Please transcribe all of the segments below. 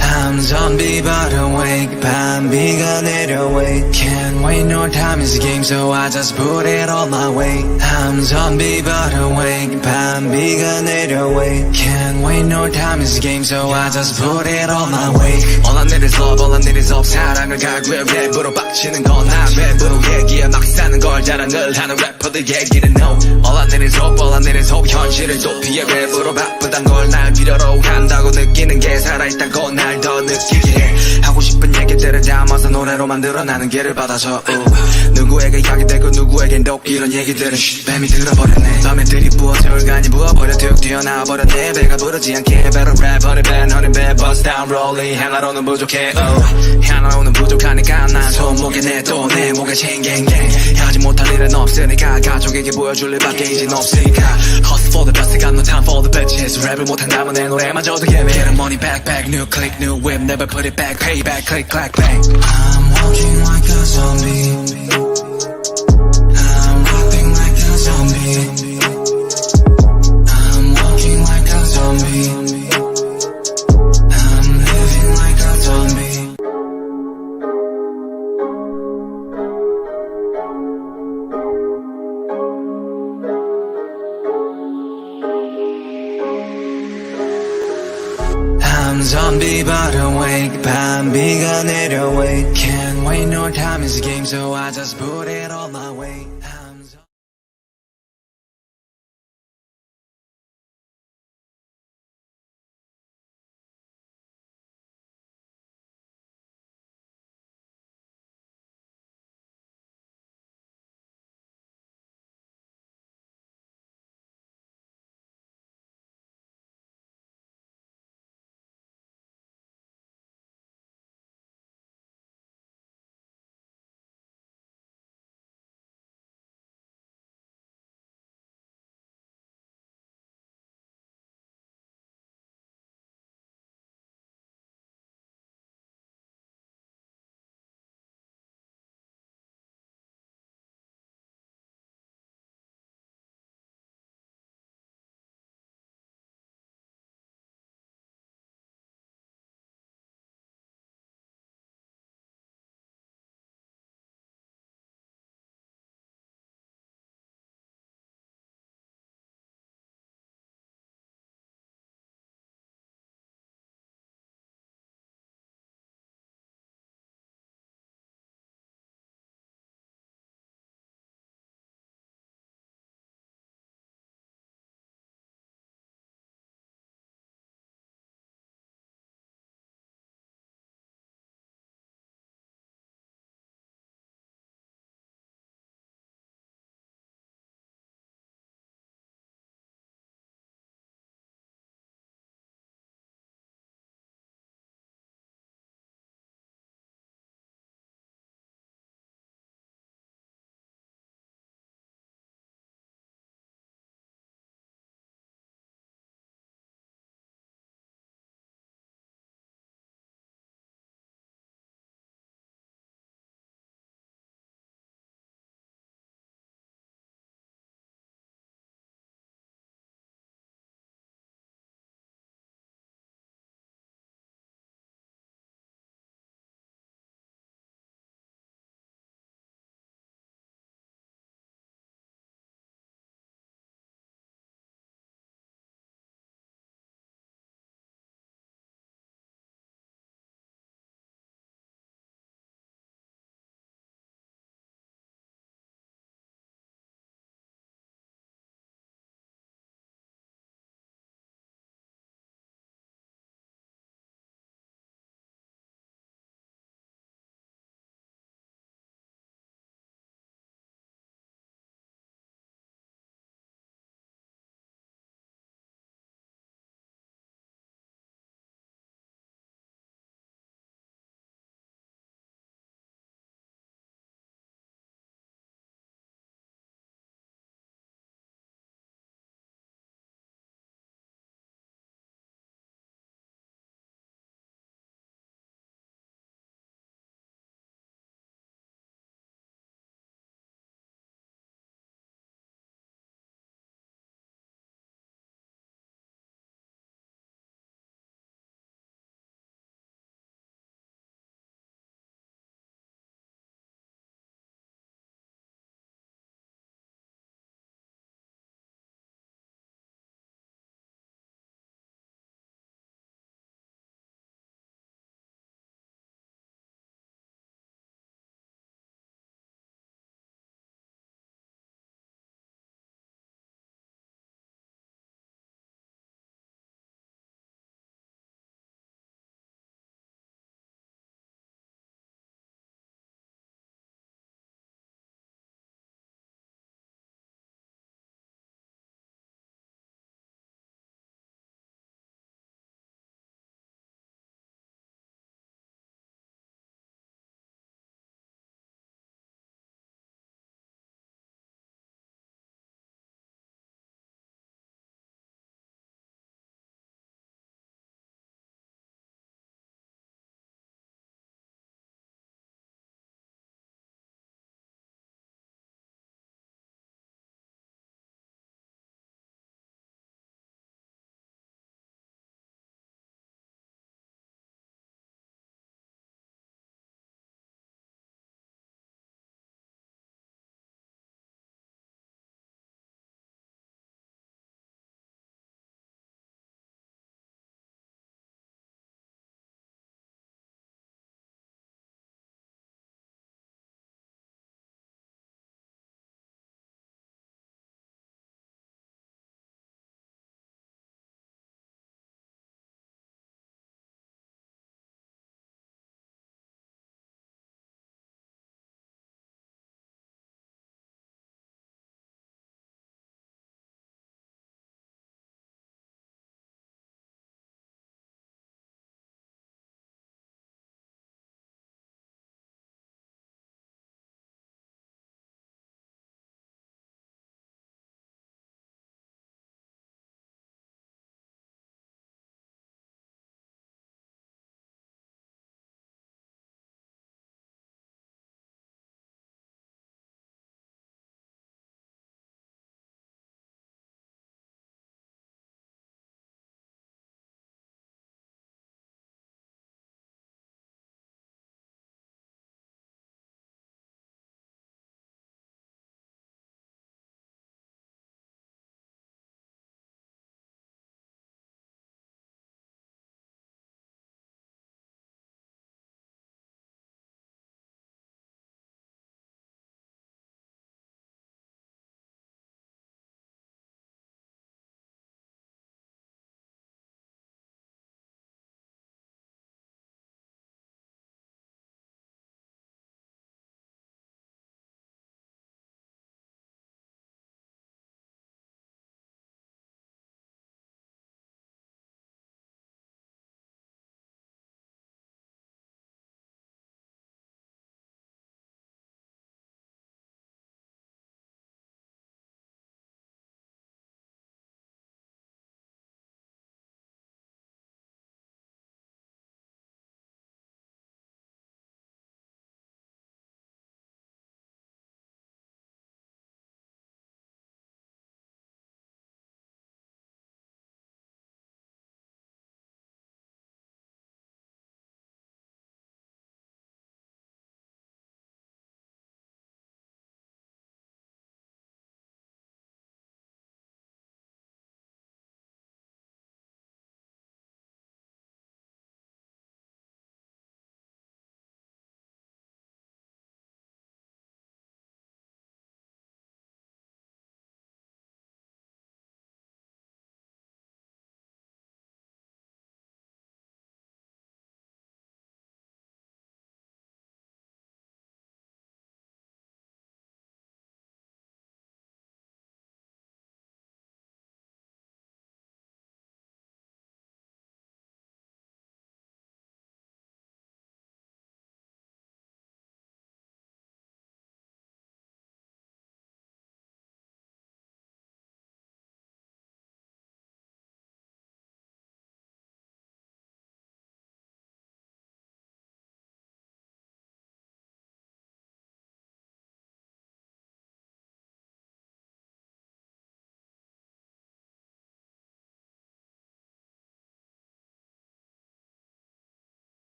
I'm zombie but awake 밤비가 내려 wait Can't wait no time is a game so I just put it all my way I'm zombie but awake 밤비가 내려 wait Can't wait no time is a game so I just put it all my way All I need is love all I need is hope 사랑을 갈구해 랩으로 빡치는 건 난 랩으로 얘기해 막 사는 걸 자랑을 하는 래퍼들 얘기는 no All I need is hope all I need is hope 현실을 도피해 랩으로 바쁘단 걸 날 필요로 한다고 느끼는 게 살아있다고 날 더 느끼게 해 하고 싶은 얘기들을 담아서 노래로 만들어 나는 길을 받아줘 누구에게 약이 되고 누구에겐 독 이런 얘기들은 뱀이 들어버렸네 밤에들이 부어져 간이 부어버려 툭 튀어나와버렸네 배가 부르지 않게 better rap honey bad honey bad bust down rolling 하나로는 부족해 하나로는 부족하니까 난 손목에 내 또 내 목에 챙갱갱 하지 못할 일은 없으니까 가족에게 보여줄 일밖에 이젠 없으니까 Hustle for the best got no time for the bitches 랩을 못한다면 내 노래마저도 예매 Get the money back back new click new whip never put it back payback click clack bang I'm walking like a zombie I'm rapping like a zombie I'm walking like a zombie I'm living like a zombie I'm zombie but awake 밤비가 내려 wait Can't wait no time is a game so I just put it all my way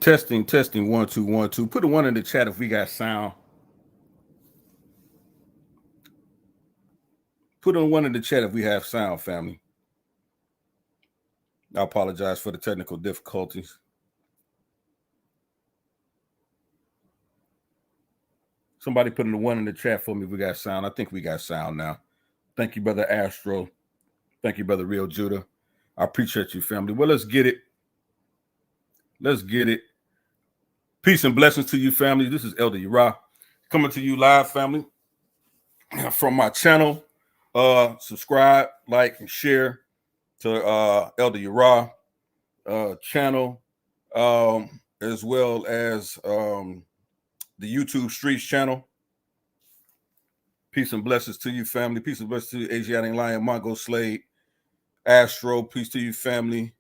Testing, 1 2 1 2. Put a 1 in the chat if we got sound. Put a 1 in the chat if we have sound, family. I apologize for the technical difficulties. Somebody put in the 1 in the chat for me if we got sound. I think we got sound now. Thank you, Brother Astro. Thank you, Brother Real Judah. I appreciate you, family. Well, let's get it. Let's get it. Peace and blessings to you, family. This is Elder Ura coming to you live, family, from my channel. Subscribe, like, and share to Elder Ura channel, as well as the YouTube Streets channel. Peace and blessings to you, family. Peace and blessings to you, Asiatic Lion, Mongo Slade, Astro. Peace to you, family.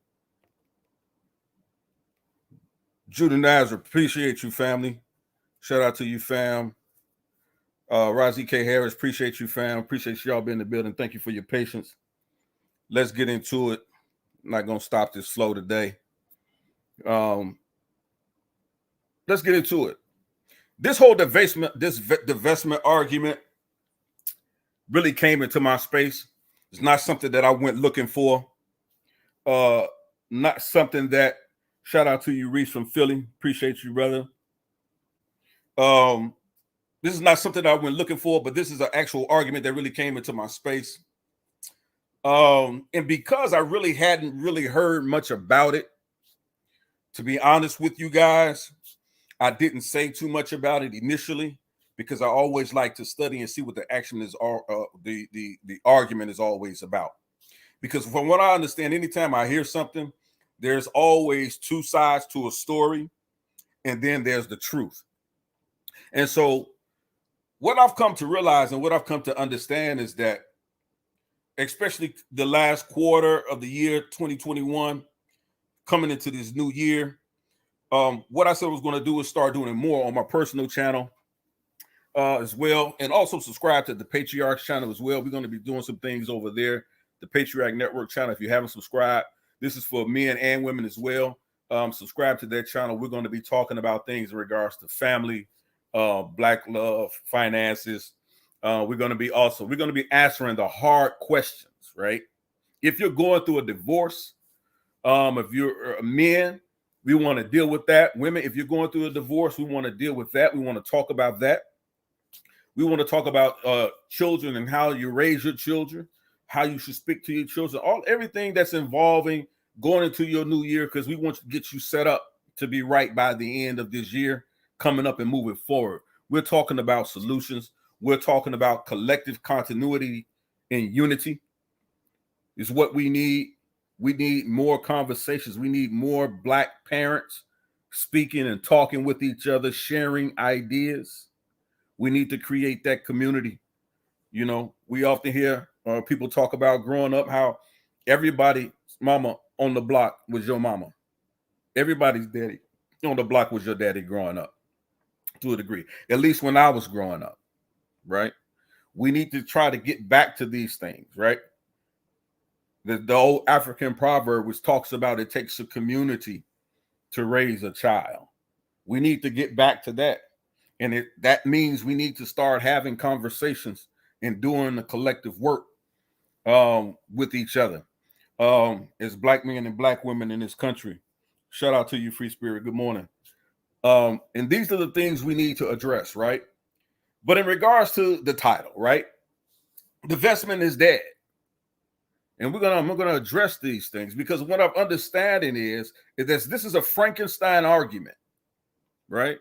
Judah Nazar, appreciate you, family. Shout out to you, fam. Rozzy K. Harris, appreciate you, fam. Appreciate y'all being in the building. Thank you for your patience. Let's get into it. I'm not going to stop this flow today. Let's get into it. This whole divestment argument really came into my space. It's not something that I went looking for. Not something that, shout out to you, Reese from Philly. Appreciate you, brother. This is not something I went looking for, but this is an actual argument that really came into my space. And because I really hadn't really heard much about it, to be honest with you guys, I didn't say too much about it initially because I always like to study and see what the action is, the argument is always about. Because from what I understand, anytime I hear something, there's always two sides to a story, and then there's the truth. And so what I've come to realize and what I've come to understand is that, especially the last quarter of the year 2021, coming into this new year, what I said I was going to do is start doing more on my personal channel as well, and also subscribe to the Patriarch channel as well. We're going to be doing some things over there, the Patriarch Network channel. If you haven't subscribed, this is for men and women as well. Subscribe to that channel. We're going to be talking about things in regards to family, Black love, finances. We're going to be answering the hard questions, right? If you're going through a divorce, if you're a man, we want to deal with that. Women, if you're going through a divorce, we want to deal with that. We want to talk about that. We want to talk about children and how you raise your children, how you should speak to your children, everything that's involving going into your new year, because we want to get you set up to be right by the end of this year, coming up and moving forward. We're talking about solutions. We're talking about collective continuity and unity is what we need. We need more conversations. We need more Black parents speaking and talking with each other, sharing ideas. We need to create that community. You know, we often hear people talk about growing up, how everybody's mama on the block was your mama. Everybody's daddy on the block was your daddy growing up, to a degree, at least when I was growing up, right? We need to try to get back to these things, right? The old African proverb which talks about it takes a community to raise a child. We need to get back to that. And that means we need to start having conversations and doing the collective work with each other as Black men and Black women in this country. Shout out to you, Free Spirit. Good morning. And these are the things we need to address, right? But in regards to the title, right? Divestment is dead. And I'm gonna address these things because what I'm understanding is that this is a Frankenstein argument, right?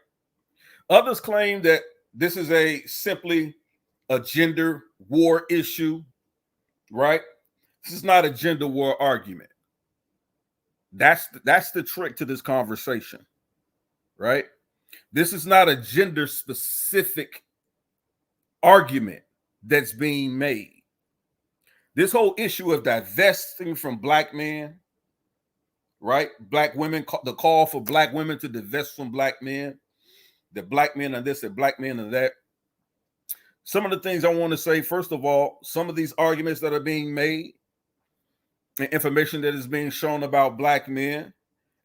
Others claim that this is simply a gender war issue, right? This is not a gender war argument. That's the trick to this conversation, right? This is not a gender specific argument that's being made. This whole issue of divesting from Black men, right? Black women, the call for Black women to divest from Black men, that Black men are this, that Black men are that. Some of the things I want to say, first of all, some of these arguments that are being made and information that is being shown about Black men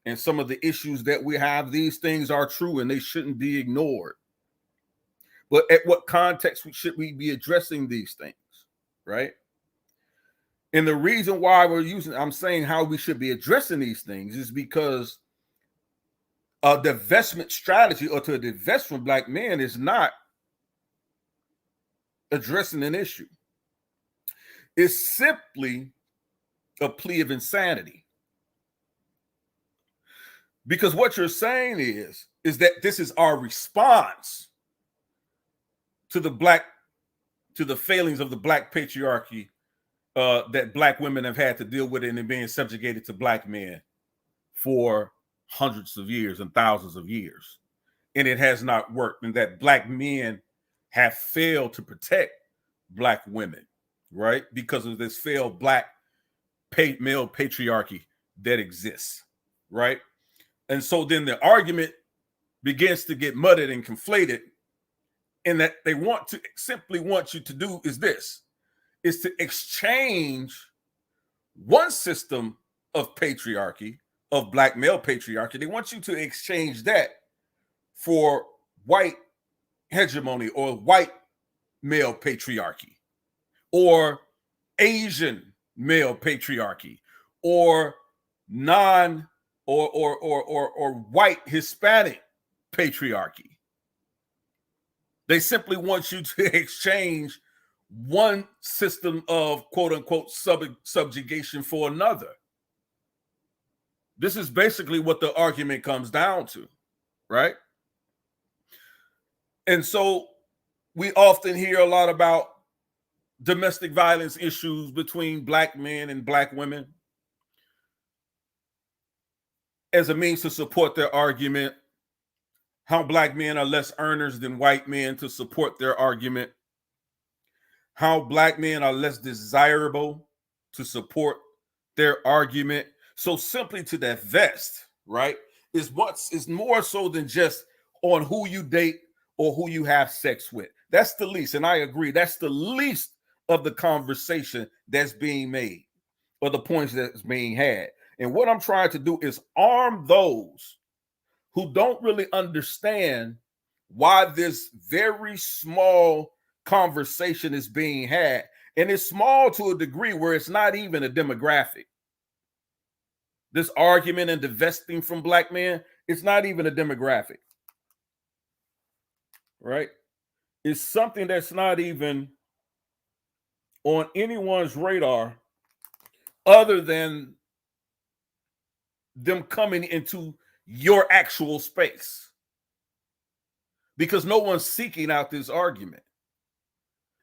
and some of the issues that we have, these things are true and they shouldn't be ignored. But at what context should we be addressing these things, right? And the reason why I'm saying how we should be addressing these things is because a divestment strategy, or to divest from black men, is not addressing an issue. It's simply a plea of insanity. Because what you're saying is that this is our response to the failings of the black patriarchy that black women have had to deal with, and being subjugated to black men for hundreds of years and thousands of years. And it has not worked, and that black men have failed to protect black women, right? Because of this failed black male patriarchy that exists, right? And so then the argument begins to get mudded and conflated, and that they simply want you to do is to exchange one system of patriarchy, of black male patriarchy. They want you to exchange that for white hegemony, or white male patriarchy, or Asian male patriarchy, or or white Hispanic patriarchy. They simply want you to exchange one system of quote unquote subjugation for another. This is basically what the argument comes down to, right? And so we often hear a lot about domestic violence issues between black men and black women as a means to support their argument, how black men are less earners than white men to support their argument, how black men are less desirable to support their argument. So simply to divest, right, is more so than just on who you date or who you have sex with. That's the least, and I agree, that's the least of the conversation that's being made, or the points that's being had. And what I'm trying to do is arm those who don't really understand why this very small conversation is being had. And it's small to a degree where it's not even a demographic. This argument and divesting from black men, it's not even a demographic, right? It's something that's not even on anyone's radar other than them coming into your actual space, because no one's seeking out this argument.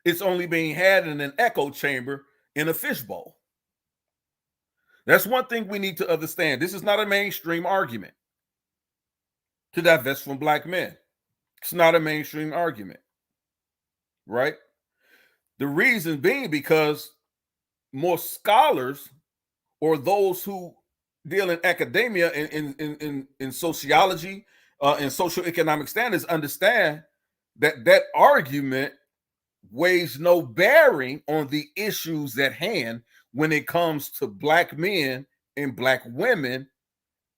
It's only being had in an echo chamber in a fishbowl. That's one thing we need to understand. This is not a mainstream argument to divest from black men. It's not a mainstream argument, right? The reason being because most scholars, or those who deal in academia in sociology and social economic standards, understand that argument weighs no bearing on the issues at hand when it comes to black men and black women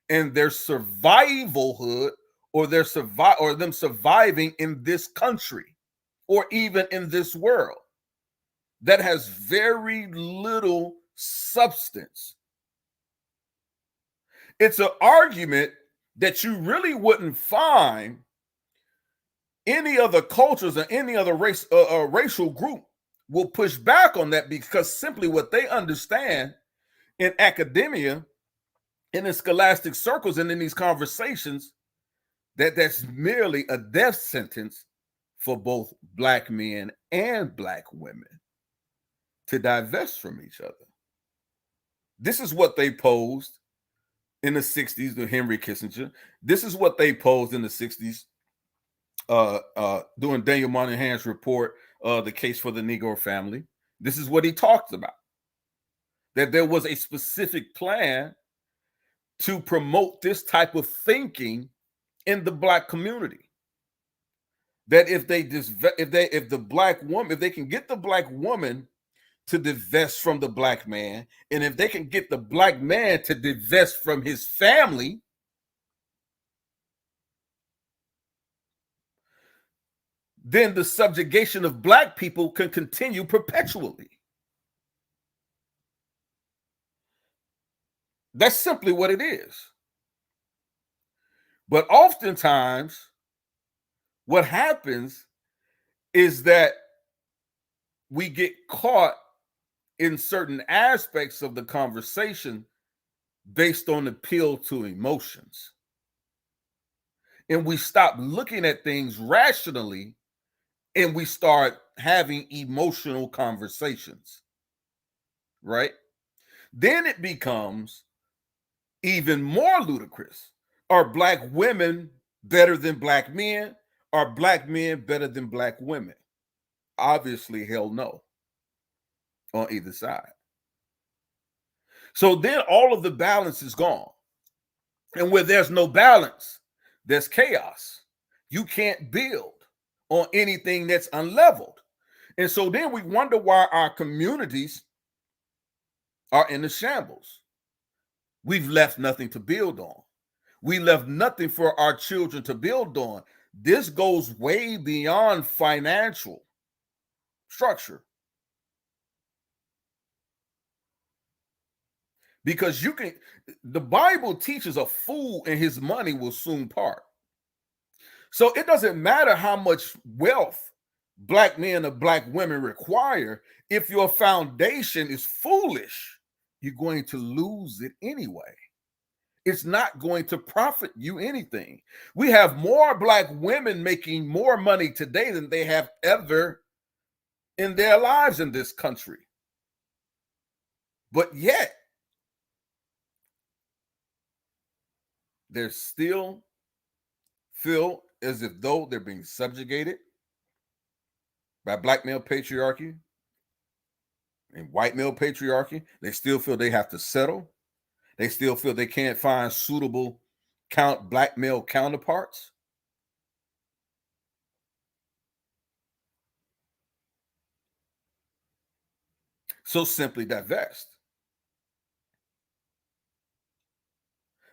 and their survivalhood, or them surviving in this country, or even in this world. That has very little substance. It's an argument that you really wouldn't find any other cultures or any other racial group will push back on that, because simply what they understand in academia, in the scholastic circles, and in these conversations, that's merely a death sentence for both black men and black women to divest from each other. This is what they posed in the 60s with Henry Kissinger. This is what they posed in the 60s doing Daniel Moynihan's report, The Case for the Negro Family. This is what he talked about, that there was a specific plan to promote this type of thinking in the black community. That if they can get the black woman to divest from the black man, and if they can get the black man to divest from his family, then the subjugation of black people can continue perpetually. That's simply what it is. But oftentimes, what happens is that we get caught in certain aspects of the conversation based on appeal to emotions. And we stop looking at things rationally and we start having emotional conversations, right? Then it becomes even more ludicrous. Are black women better than black men? Are black men better than black women? Obviously, hell no, on either side. So then all of the balance is gone. And where there's no balance, there's chaos. You can't build on anything that's unleveled. And so then we wonder why our communities are in the shambles. We've left nothing to build on. We left nothing for our children to build on. This goes way beyond financial structure. Because the Bible teaches a fool and his money will soon part. So it doesn't matter how much wealth black men or black women require. If your foundation is foolish, you're going to lose it anyway. It's not going to profit you anything. We have more black women making more money today than they have ever in their lives in this country. But yet, they still feel as if though they're being subjugated by black male patriarchy and white male patriarchy. They still feel they have to settle. They still feel they can't find suitable black male counterparts. So simply divest.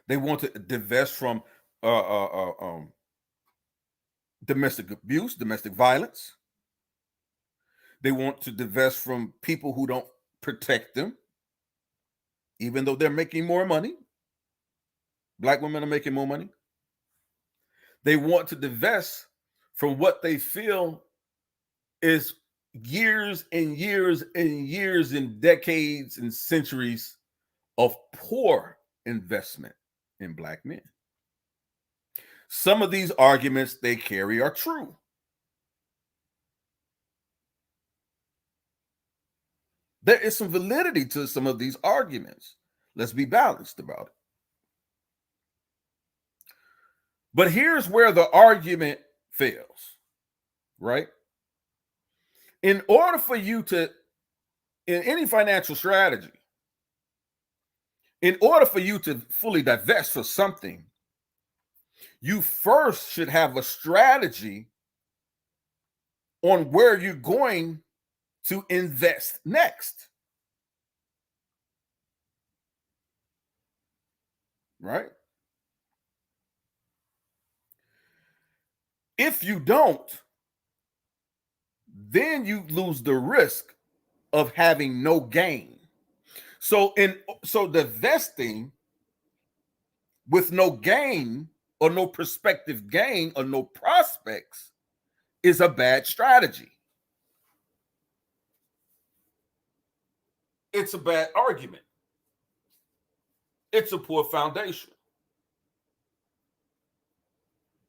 They want to divest from domestic abuse, domestic violence. They want to divest from people who don't protect them, even though they're making more money. Black women are making more money. They want to divest from what they feel is years and years and years and decades and centuries of poor investment in black men. Some of these arguments they carry are true. There is some validity to some of these arguments. Let's be balanced about it. But here's where the argument fails, right? In order for you to, in any financial strategy, in order for you to fully divest for something, you first should have a strategy on where you're going to invest next. Right? If you don't, then you lose the risk of having no gain. So divesting with no gain or no prospective gain or no prospects is a bad strategy. It's a bad argument. It's a poor foundation.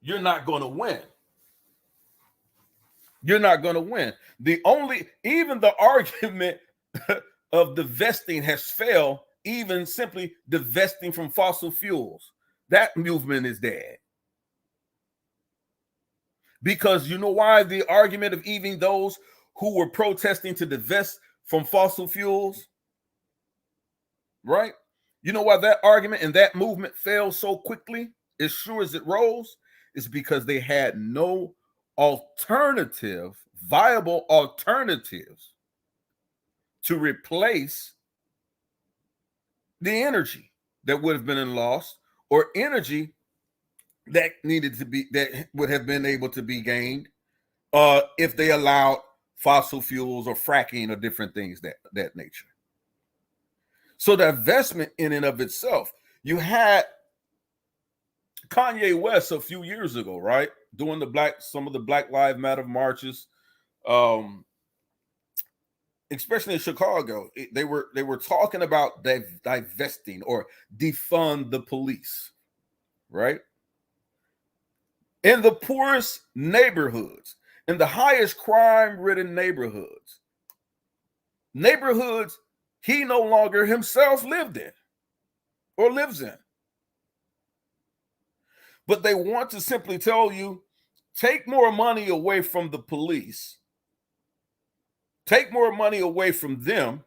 You're not going to win. You're not going to win. Even the argument of divesting has failed, even simply divesting from fossil fuels. That movement is dead. Because you know why the argument of even those who were protesting to divest from fossil fuels, right? You know why that argument and that movement failed so quickly, as sure as it rose? Is because they had no viable alternatives to replace the energy that would have been lost, or energy that would have been able to be gained if they allowed fossil fuels or fracking or different things that nature. So the investment in and of itself, you had Kanye West a few years ago, right? Doing some of the Black Lives Matter marches, especially in Chicago. They were talking about divesting or defund the police, right? In the poorest neighborhoods, in the highest crime-ridden neighborhoods he no longer himself lived in or lives in. But they want to simply tell you, take more money away from the police, take more money away from them,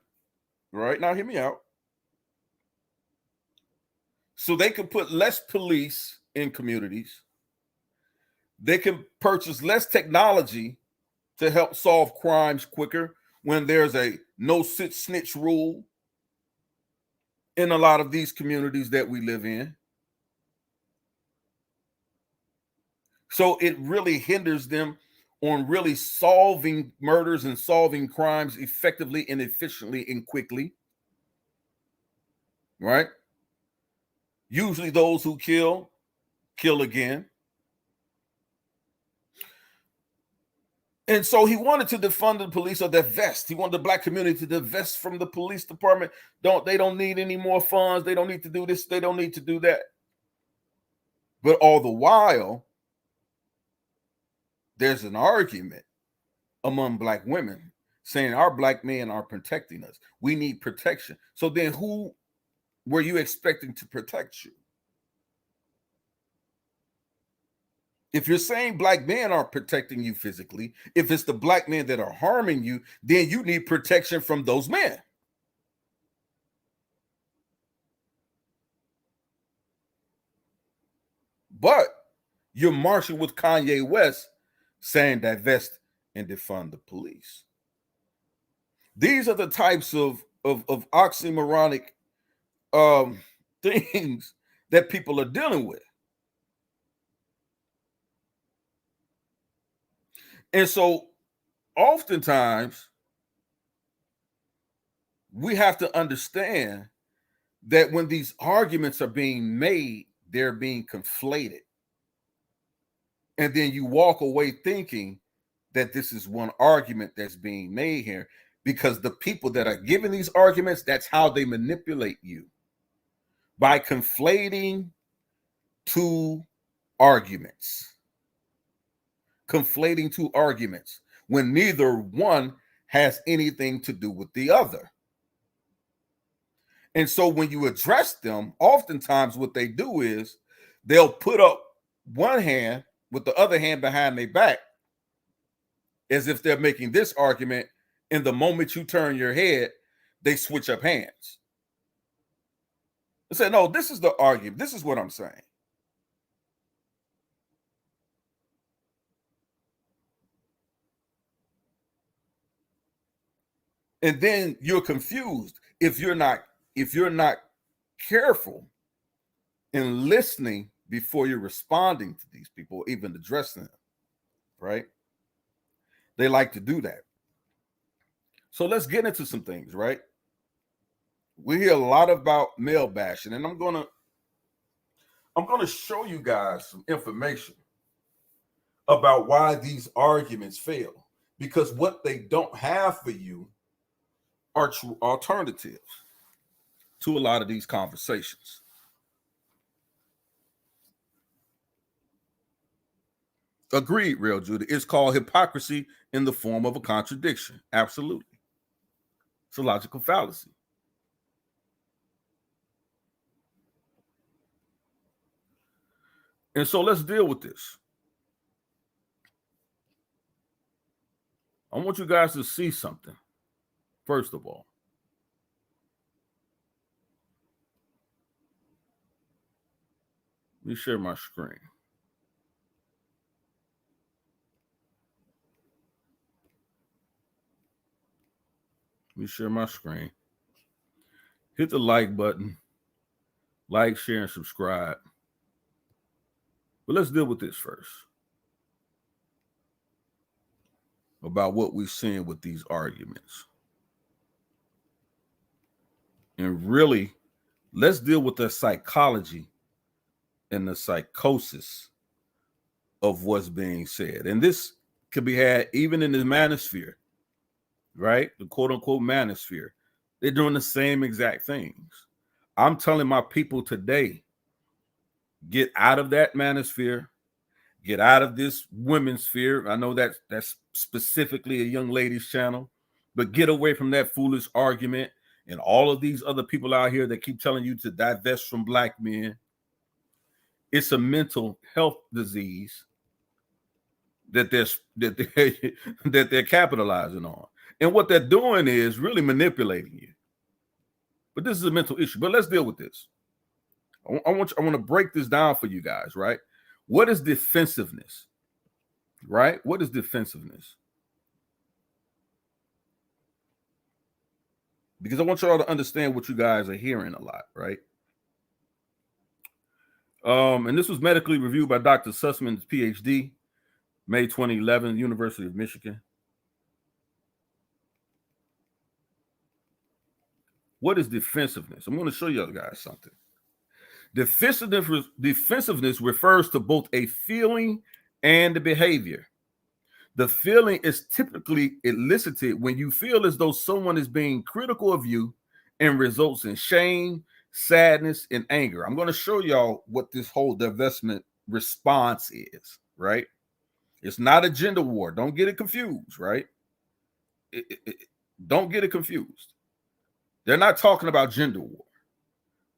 right? Now, hear me out. So they can put less police in communities. They can purchase less technology to help solve crimes quicker when there's a no sit snitch rule in a lot of these communities that we live in. So it really hinders them on really solving murders and solving crimes effectively and efficiently and quickly, right? Usually those who kill again. And so he wanted to defund the police or divest. He wanted the black community to divest from the police department. They don't need any more funds. They don't need to do this. They don't need to do that. But all the while, there's an argument among black women saying our black men are protecting us. We need protection. So then who were you expecting to protect you? If you're saying black men are protecting you physically, if it's the black men that are harming you, then you need protection from those men. But you're marching with Kanye West saying divest and defund the police. These are the types of oxymoronic things that people are dealing with. And so oftentimes we have to understand that when these arguments are being made, they're being conflated. And then you walk away thinking that this is one argument that's being made here, because the people that are giving these arguments, that's how they manipulate you, by conflating two arguments. Conflating two arguments when neither one has anything to do with the other. And so when you address them, oftentimes what they do is they'll put up one hand with the other hand behind their back as if they're making this argument. And the moment you turn your head, they switch up hands. They say, no, this is the argument. This is what I'm saying. And then you're confused if you're not careful in listening before you're responding to these people, even addressing them, right? They like to do that. So let's get into some things, right? We hear a lot about male bashing, and I'm gonna show you guys some information about why these arguments fail, because what they don't have for you are true alternatives to a lot of these conversations. Agreed, Real Judah. It's called hypocrisy in the form of a contradiction. Absolutely. It's a logical fallacy. And so let's deal with this. I want you guys to see something, first of all. Let me share my screen. Let me share my screen. Hit the like button. Like, share, and subscribe. But let's deal with this first. about what we're seeing with these arguments. And really, let's deal with the psychology and the psychosis of what's being said. And this could be had even in the manosphere, right? The quote unquote manosphere. They're doing the same exact things. I'm telling my people today, get out of that manosphere, get out of this women's sphere. I know that's specifically a young ladies channel, but get away from that foolish argument and all of these other people out here that keep telling you to divest from black men. It's a mental health disease that they're capitalizing on. And what they're doing is really manipulating you. But this is a mental issue. But let's deal with this. I want to break this down for you guys, right? What is defensiveness? Right? What is defensiveness? Because I want y'all to understand what you guys are hearing a lot, right? And this was medically reviewed by Dr. Sussman's PhD, May 2011, University of Michigan. What is defensiveness? I'm going to show you guys something. Defensiveness refers to both a feeling and a behavior. The feeling is typically elicited when you feel as though someone is being critical of you and results in shame, sadness, and anger. I'm going to show y'all what this whole divestment response is, right? It's not a gender war. Don't get it confused, right? Don't get it confused. They're not talking about gender war.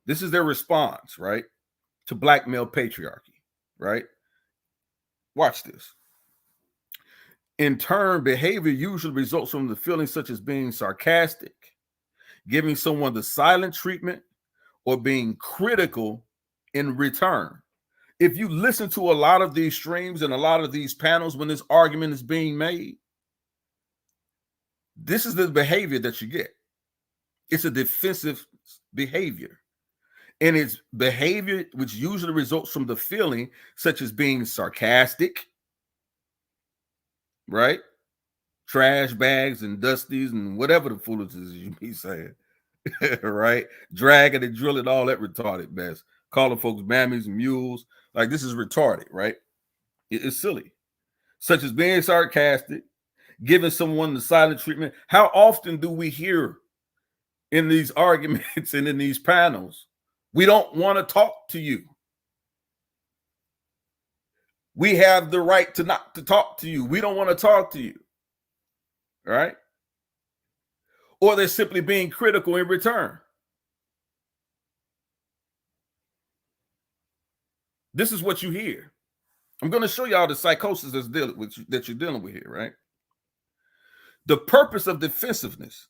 This is their response, right, to black male patriarchy, right? Watch this. In turn, behavior usually results from the feelings such as being sarcastic, giving someone the silent treatment, or being critical in return. If you listen to a lot of these streams and a lot of these panels when this argument is being made, this is the behavior that you get. It's a defensive behavior. And it's behavior which usually results from the feeling such as being sarcastic, right? Trash bags and dusties and whatever the foolishness you be saying, right? Dragging and drilling, all that retarded mess. Calling folks mammies and mules. Like, this is retarded, right? It's silly. Such as being sarcastic, giving someone the silent treatment. How often do we hear in these arguments and in these panels, we don't want to talk to you. We have the right to not to talk to you. We don't want to talk to you. Right? Or they're simply being critical in return. This is what you hear. I'm going to show y'all the psychosis that you're dealing with here, right? The purpose of defensiveness.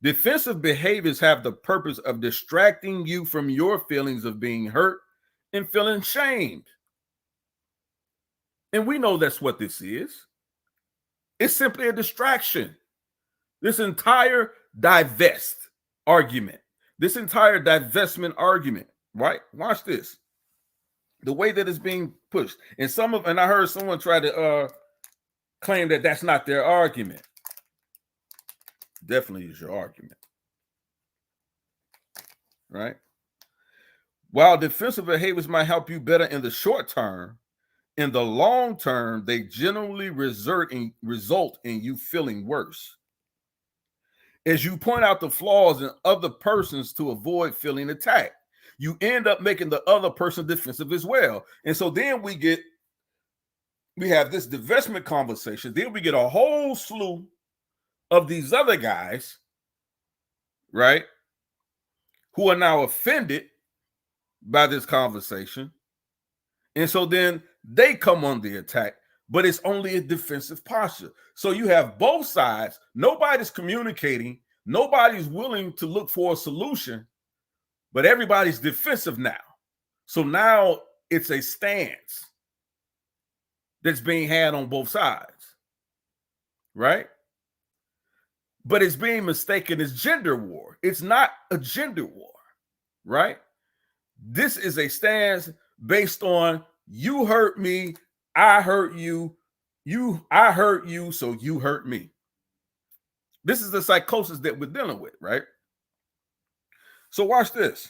Defensive behaviors have the purpose of distracting you from your feelings of being hurt and feeling shamed. And we know that's what this is. It's simply a distraction. This entire divest argument, this entire divestment argument, right? Watch this. The way that it's being pushed. And I heard someone try to claim that that's not their argument. Definitely is your argument, right? While defensive behaviors might help you better in the short term, in the long term, they generally result in you feeling worse. As you point out the flaws in other persons to avoid feeling attacked, you end up making the other person defensive as well. And so then we have this divestment conversation. Then we get a whole slew of these other guys, right, who are now offended by this conversation. And so then they come on the attack, but it's only a defensive posture. So you have both sides. Nobody's communicating. Nobody's willing to look for a solution, but everybody's defensive now. So now it's a stance that's being had on both sides, right? But it's being mistaken as gender war. It's not a gender war, right? This is a stance based on you hurt me, I hurt you, I hurt you, so you hurt me. This is the psychosis that we're dealing with, right? So watch this.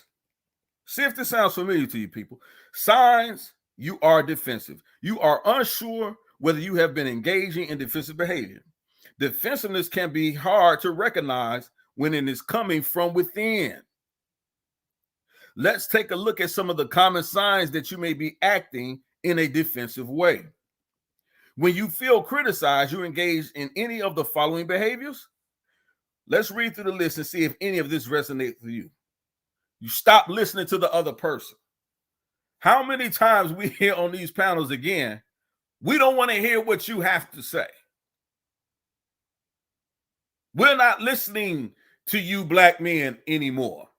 See if this sounds familiar to you, people. Signs you are defensive. You are unsure whether you have been engaging in defensive behavior. Defensiveness can be hard to recognize when it is coming from within. Let's take a look at some of the common signs that you may be acting in a defensive way. When you feel criticized, you engage in any of the following behaviors. Let's read through the list and see if any of this resonates with you. You stop listening to the other person. How many times we hear on these panels again, we don't want to hear what you have to say. We're not listening to you black men anymore.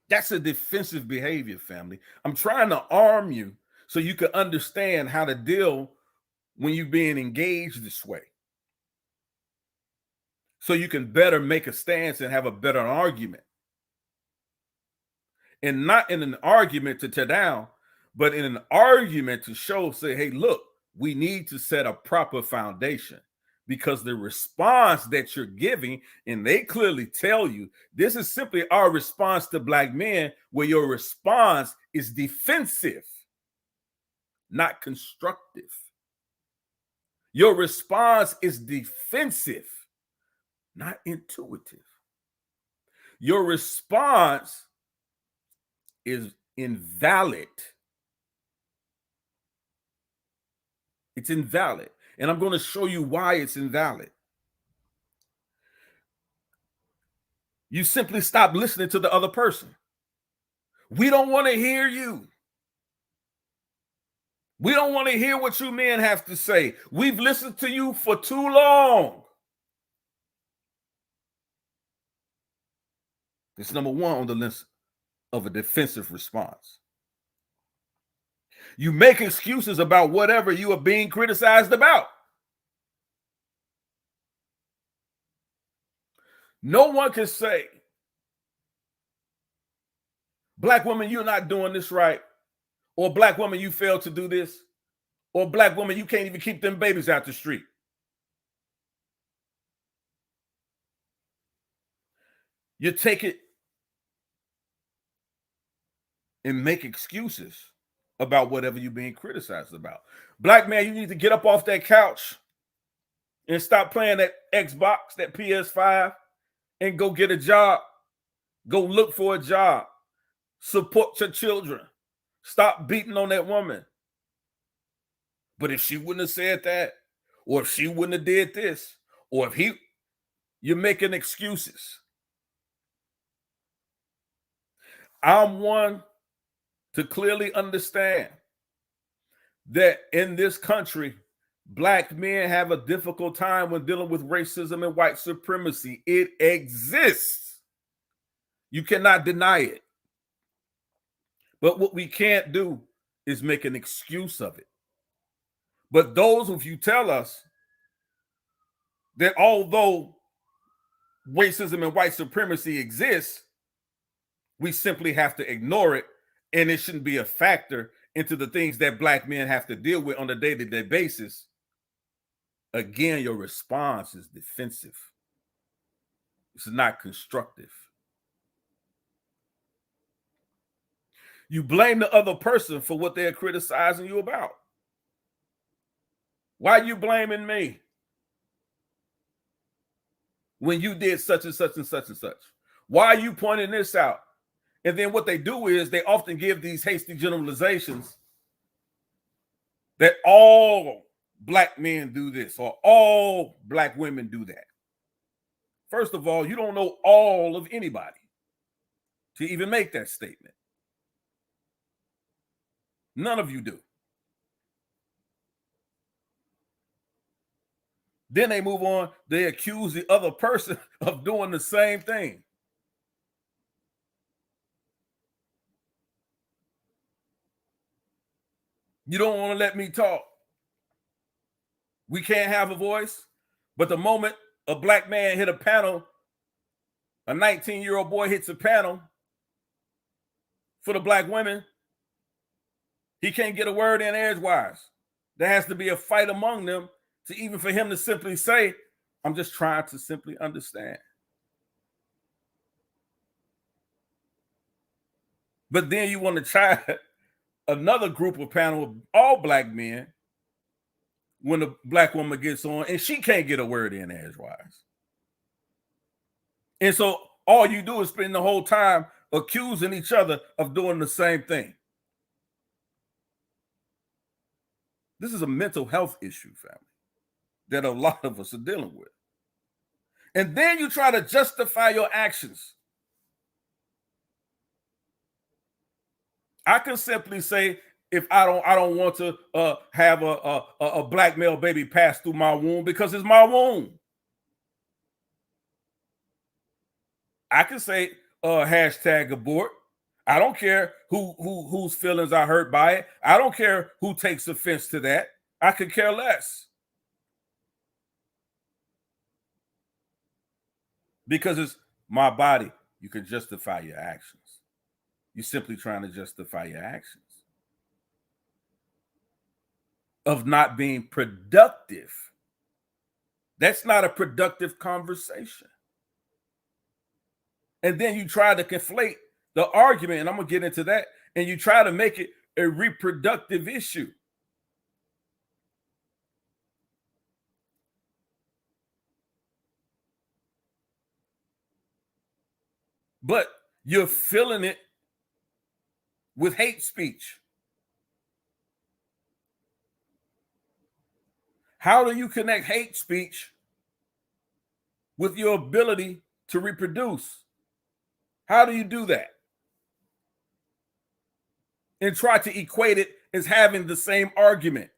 That's a defensive behavior, family. I'm trying to arm you so you can understand how to deal when you're being engaged this way. So you can better make a stance and have a better argument. And not in an argument to tear down, but in an argument to show, say, hey, look, we need to set a proper foundation, because the response that you're giving, and they clearly tell you, this is simply our response to black men, where your response is defensive, not constructive. Your response is defensive, not intuitive. Your response is invalid. It's invalid. And I'm going to show you why it's invalid. You simply stop listening to the other person. We don't want to hear you. We don't want to hear what you men have to say. We've listened to you for too long. It's number one on the list of a defensive response. You make excuses about whatever you are being criticized about. No one can say, black woman, you're not doing this right. Or black woman, you failed to do this. Or black woman, you can't even keep them babies out the street. You take it and make excuses about whatever you're being criticized about. Black man, you need to get up off that couch and stop playing that Xbox, that PS5, and go get a job. Go look for a job. Support your children. Stop beating on that woman. But if she wouldn't have said that, or if she wouldn't have did this, or if you're making excuses. I'm one to clearly understand that in this country, black men have a difficult time when dealing with racism and white supremacy. It exists. You cannot deny it. But what we can't do is make an excuse of it. But those of you tell us that although racism and white supremacy exists, we simply have to ignore it, and it shouldn't be a factor into the things that black men have to deal with on a day-to-day basis. Again, your response is defensive. It's not constructive. You blame the other person for what they're criticizing you about. Why are you blaming me when you did such and such and such and such? Why are you pointing this out? And then what they do is they often give these hasty generalizations that all black men do this or all black women do that. First of all, you don't know all of anybody to even make that statement. None of you do. Then they move on. They accuse the other person of doing the same thing. You don't want to let me talk. We can't have a voice. But the moment a black man hit a panel, a 19-year-old boy hits a panel for the black women, he can't get a word in edgewise. There has to be a fight among them to even for him to simply say, I'm just trying to simply understand. But then you want to try another group of panel of all black men when the black woman gets on and she can't get a word in edgewise. And so all you do is spend the whole time accusing each other of doing the same thing. This is a mental health issue, family, that a lot of us are dealing with. And then you try to justify your actions. I can simply say, if I don't want to have a black male baby pass through my womb because it's my womb. I can say hashtag abort. I don't care whose feelings are hurt by it. I don't care who takes offense to that. I could care less. Because it's my body. You can justify your actions. You're simply trying to justify your actions of not being productive. That's not a productive conversation. And then you try to conflate the argument, and I'm going to get into that, and you try to make it a reproductive issue. But you're filling it with hate speech. How do you connect hate speech with your ability to reproduce? How do you do that? And try to equate it as having the same argument.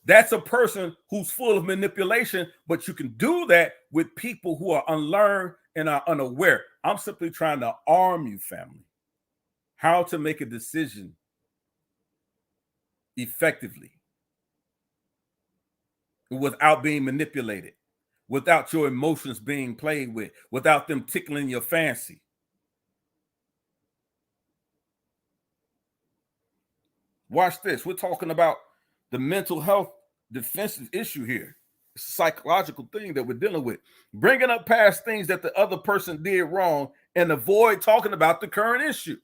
That's a person who's full of manipulation, but you can do that with people who are unlearned and are unaware. I'm simply trying to arm you, family, how to make a decision effectively without being manipulated, without your emotions being played with, without them tickling your fancy. Watch this. We're talking about the mental health defensive issue here. It's a psychological thing that we're dealing with. Bringing up past things that the other person did wrong and avoid talking about the current issue.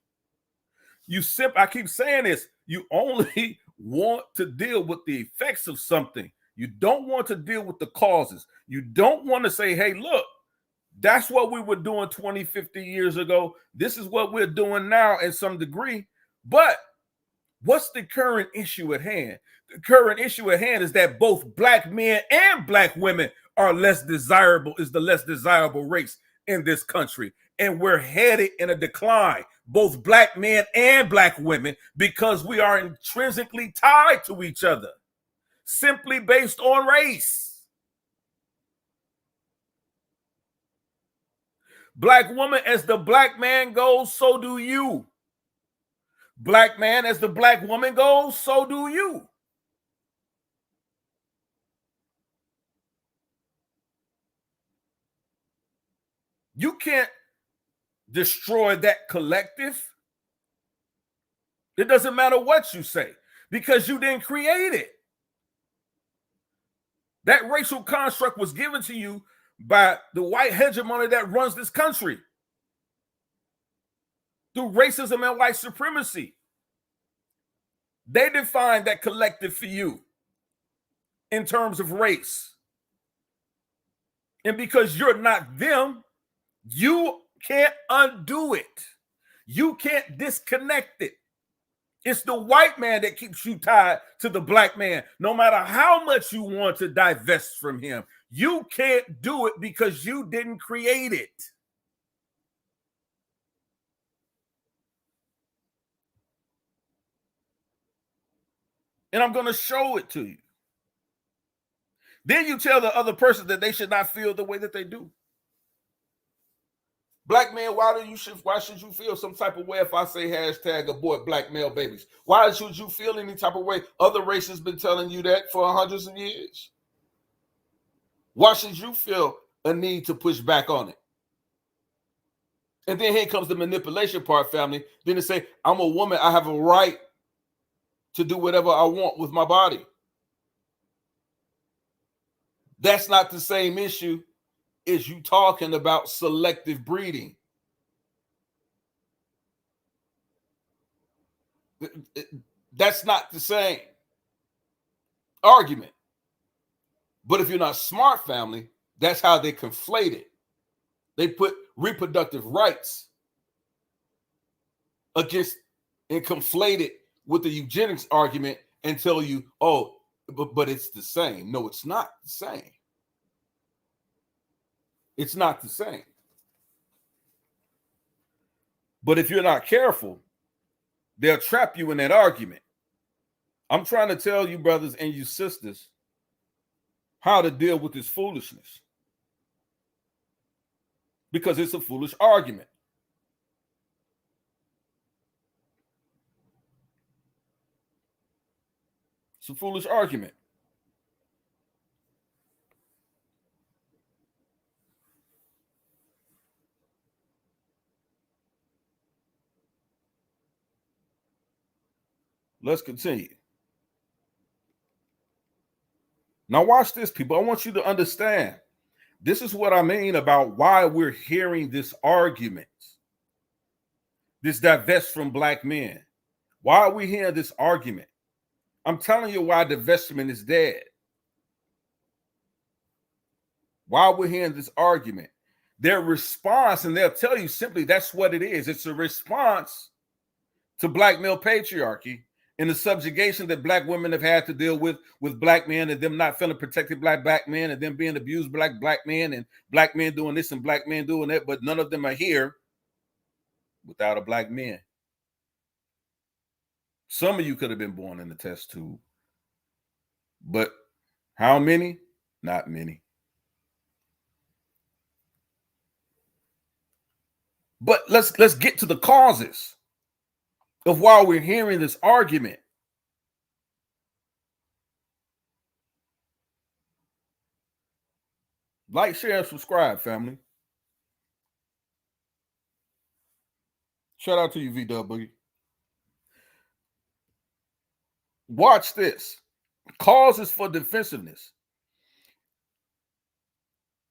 I keep saying this, you only want to deal with the effects of something. You don't want to deal with the causes. You don't want to say, hey, look, that's what we were doing 20, 50 years ago. This is what we're doing now in some degree. But what's the current issue at hand? The current issue at hand is that both black men and black women are the less desirable race in this country. And we're headed in a decline, both black men and black women, because we are intrinsically tied to each other, simply based on race. Black woman, as the black man goes, so do you. Black man, as the black woman goes, so do you. You can't destroy that collective. It doesn't matter what you say, because you didn't create it. That racial construct was given to you by the white hegemony that runs this country through racism and white supremacy. They define that collective for you in terms of race. And because you're not them, you can't undo it. You can't disconnect it. It's the white man that keeps you tied to the black man. No matter how much you want to divest from him, you can't do it because you didn't create it. And I'm going to show it to you. Then you tell the other person that they should not feel the way that they do. Black man, why should you feel some type of way if I say hashtag abort black male babies? Why should you feel any type of way? Other races been telling you that for hundreds of years. Why should you feel a need to push back on it? And then here comes the manipulation part, family. Then they say, I'm a woman, I have a right to do whatever I want with my body. That's not the same issue as you talking about selective breeding. That's not the same argument. But if you're not smart, family, that's how they conflate it. They put reproductive rights against and conflate it with the eugenics argument and tell you, oh, but it's the same. No, it's not the same. It's not the same. But if you're not careful, they'll trap you in that argument. I'm trying to tell you, brothers and you sisters, how to deal with this foolishness. Because it's a foolish argument. It's a foolish argument. Let's continue. Now watch this, people. I want you to understand. This is what I mean about why we're hearing this argument. This divest from black men. Why are we hearing this argument? I'm telling you why divestment is dead. Why we're hearing this argument. Their response, and they'll tell you simply that's what it is. It's a response to black male patriarchy and the subjugation that black women have had to deal with black men, and them not feeling protected black men, and them being abused black men, and black men doing this and black men doing that, but none of them are here without a black man. Some of you could have been born in the test tube, but how many? Not many. But let's get to the causes of why we're hearing this argument. Like, share, and subscribe, family. Shout out to you, VW. Watch this. Causes for defensiveness.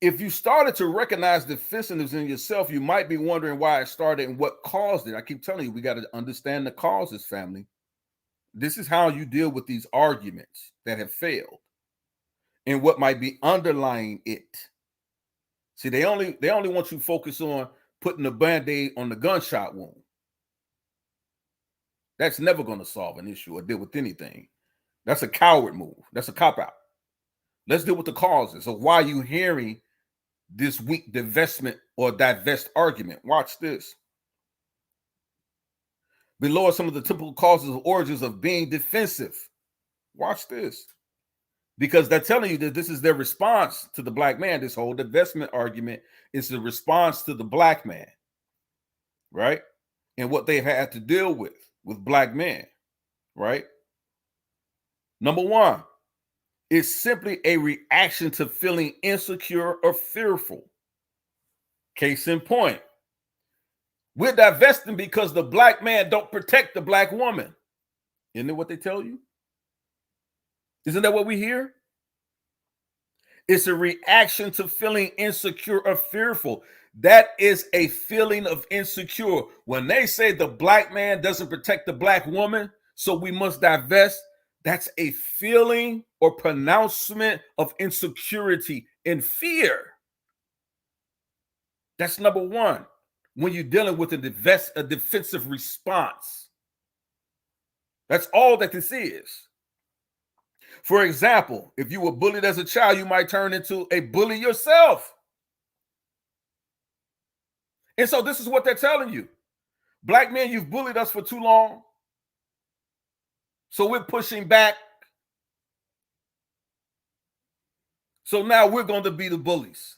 If you started to recognize defensiveness in yourself, you might be wondering why it started and what caused it. I keep telling you, we got to understand the causes, family. This is how you deal with these arguments that have failed and what might be underlying it. See, they only want you to focus on putting a Band-Aid on the gunshot wound. That's never going to solve an issue or deal with anything. That's a coward move. That's a cop-out. Let's deal with the causes of why you're hearing this weak divestment or divest argument. Watch this. Below are some of the typical causes of origins of being defensive. Watch this. Because they're telling you that this is their response to the black man. This whole divestment argument is the response to the black man, right? And what they've had to deal with black men, right? Number one, it's simply a reaction to feeling insecure or fearful. Case in point, we're divesting because the black man don't protect the black woman. Isn't that what they tell you? Isn't that what we hear? It's a reaction to feeling insecure or fearful. That is a feeling of insecure. When they say the black man doesn't protect the black woman, so we must divest, that's a feeling or pronouncement of insecurity and fear. That's number one when you're dealing with a defensive response. That's all that this is. For example, if you were bullied as a child, you might turn into a bully yourself. And so this is what they're telling you. Black men, you've bullied us for too long. So we're pushing back. So now we're going to be the bullies.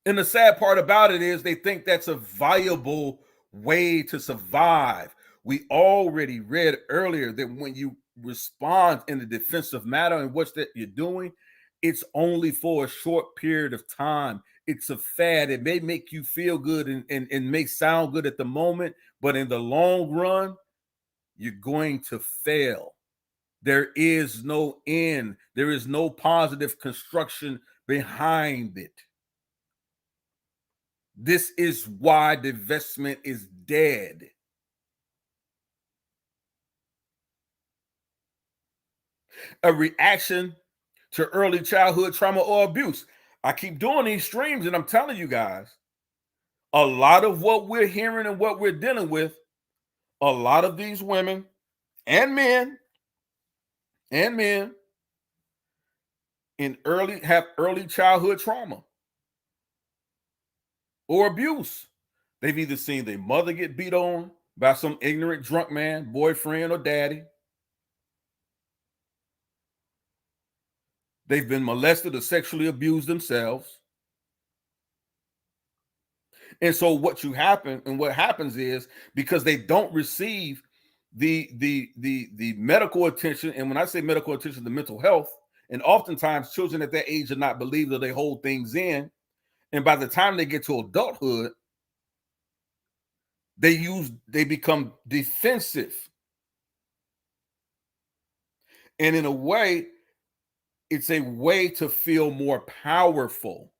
And the sad part about it is they think that's a viable way to survive. We already read earlier that when you respond in a defensive manner and what's that you're doing, it's only for a short period of time. It's a fad. It may make you feel good and may sound good at the moment, but in the long run, you're going to fail. There is no end. There is no positive construction behind it. This is why divestment is dead. A reaction to early childhood trauma or abuse. I keep doing these streams and I'm telling you guys, a lot of what we're hearing and what we're dealing with, a lot of these women and men have early childhood trauma or abuse. They've either seen their mother get beat on by some ignorant drunk man, boyfriend or daddy. They've been molested or sexually abused themselves. And so what happens is, because they don't receive the medical attention, and when I say medical attention, the mental health, and oftentimes children at that age are not believed, or they hold things in. And by the time they get to adulthood, they become defensive. And in a way, it's a way to feel more powerful,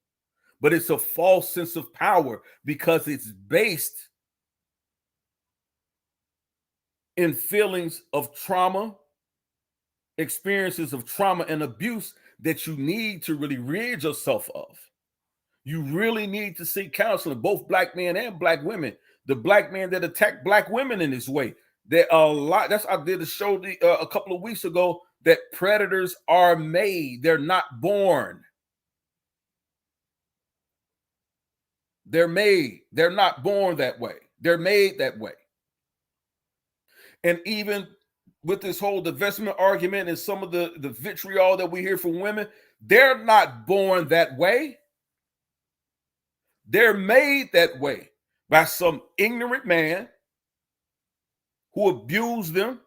but it's a false sense of power because it's based in feelings of trauma, experiences of trauma and abuse that you need to really rid yourself of. You really need to seek counseling, both black men and black women. The black men that attack black women in this way, there are a lot. I did a show a couple of weeks ago that predators are made. They're not born. They're made. They're not born that way. They're made that way. And even with this whole divestment argument and some of the vitriol that we hear from women, they're not born that way. They're made that way by some ignorant man who abused them,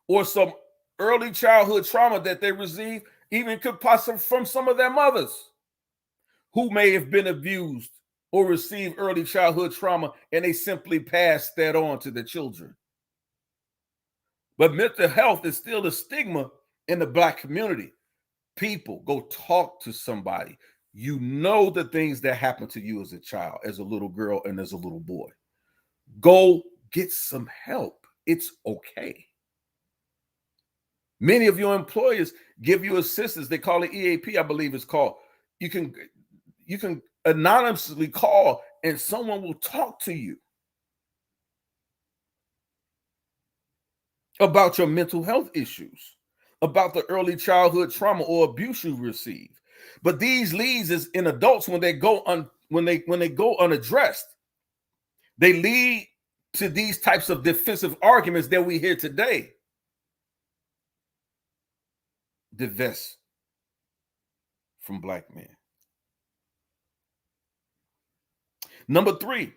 or some early childhood trauma that they received, even could possibly from some of their mothers who may have been abused or received early childhood trauma, and they simply passed that on to the children. But mental health is still a stigma in the black community. People, go talk to somebody. You know the things that happened to you as a child, as a little girl, and as a little boy. Go get some help. It's okay. Many of your employers give you assistance. They call it EAP, I believe it's called. You can anonymously call and someone will talk to you about your mental health issues, about the early childhood trauma or abuse you received. But these leads is in adults when they go unaddressed, they lead to these types of defensive arguments that we hear today. Divest from black men. Number 3,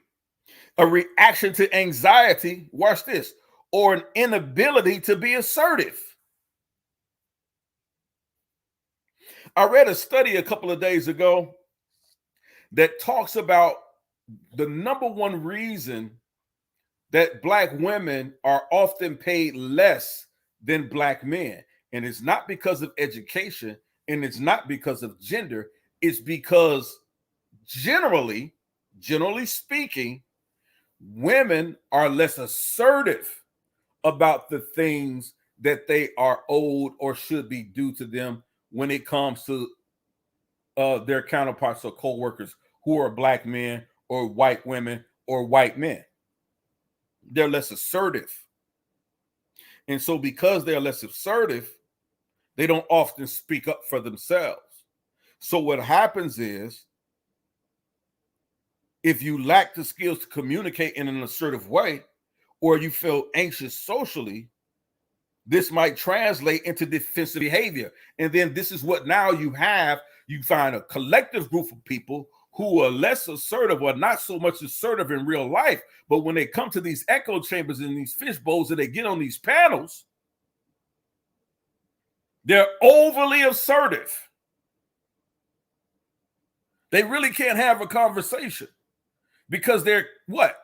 a reaction to anxiety, watch this, or an inability to be assertive. I read a study a couple of days ago that talks about the number one reason that black women are often paid less than black men. And it's not because of education, and it's not because of gender. It's because generally speaking, women are less assertive about the things that they are owed or should be due to them when it comes to their counterparts or co-workers who are black men or white women or white men. They're less assertive. And so because they're less assertive, they don't often speak up for themselves. So what happens is, if you lack the skills to communicate in an assertive way, or you feel anxious socially, this might translate into defensive behavior. And then this is what now you have. You find a collective group of people who are less assertive or not so much assertive in real life. But when they come to these echo chambers and these fish bowls and they get on these panels, they're overly assertive. They really can't have a conversation because they're what?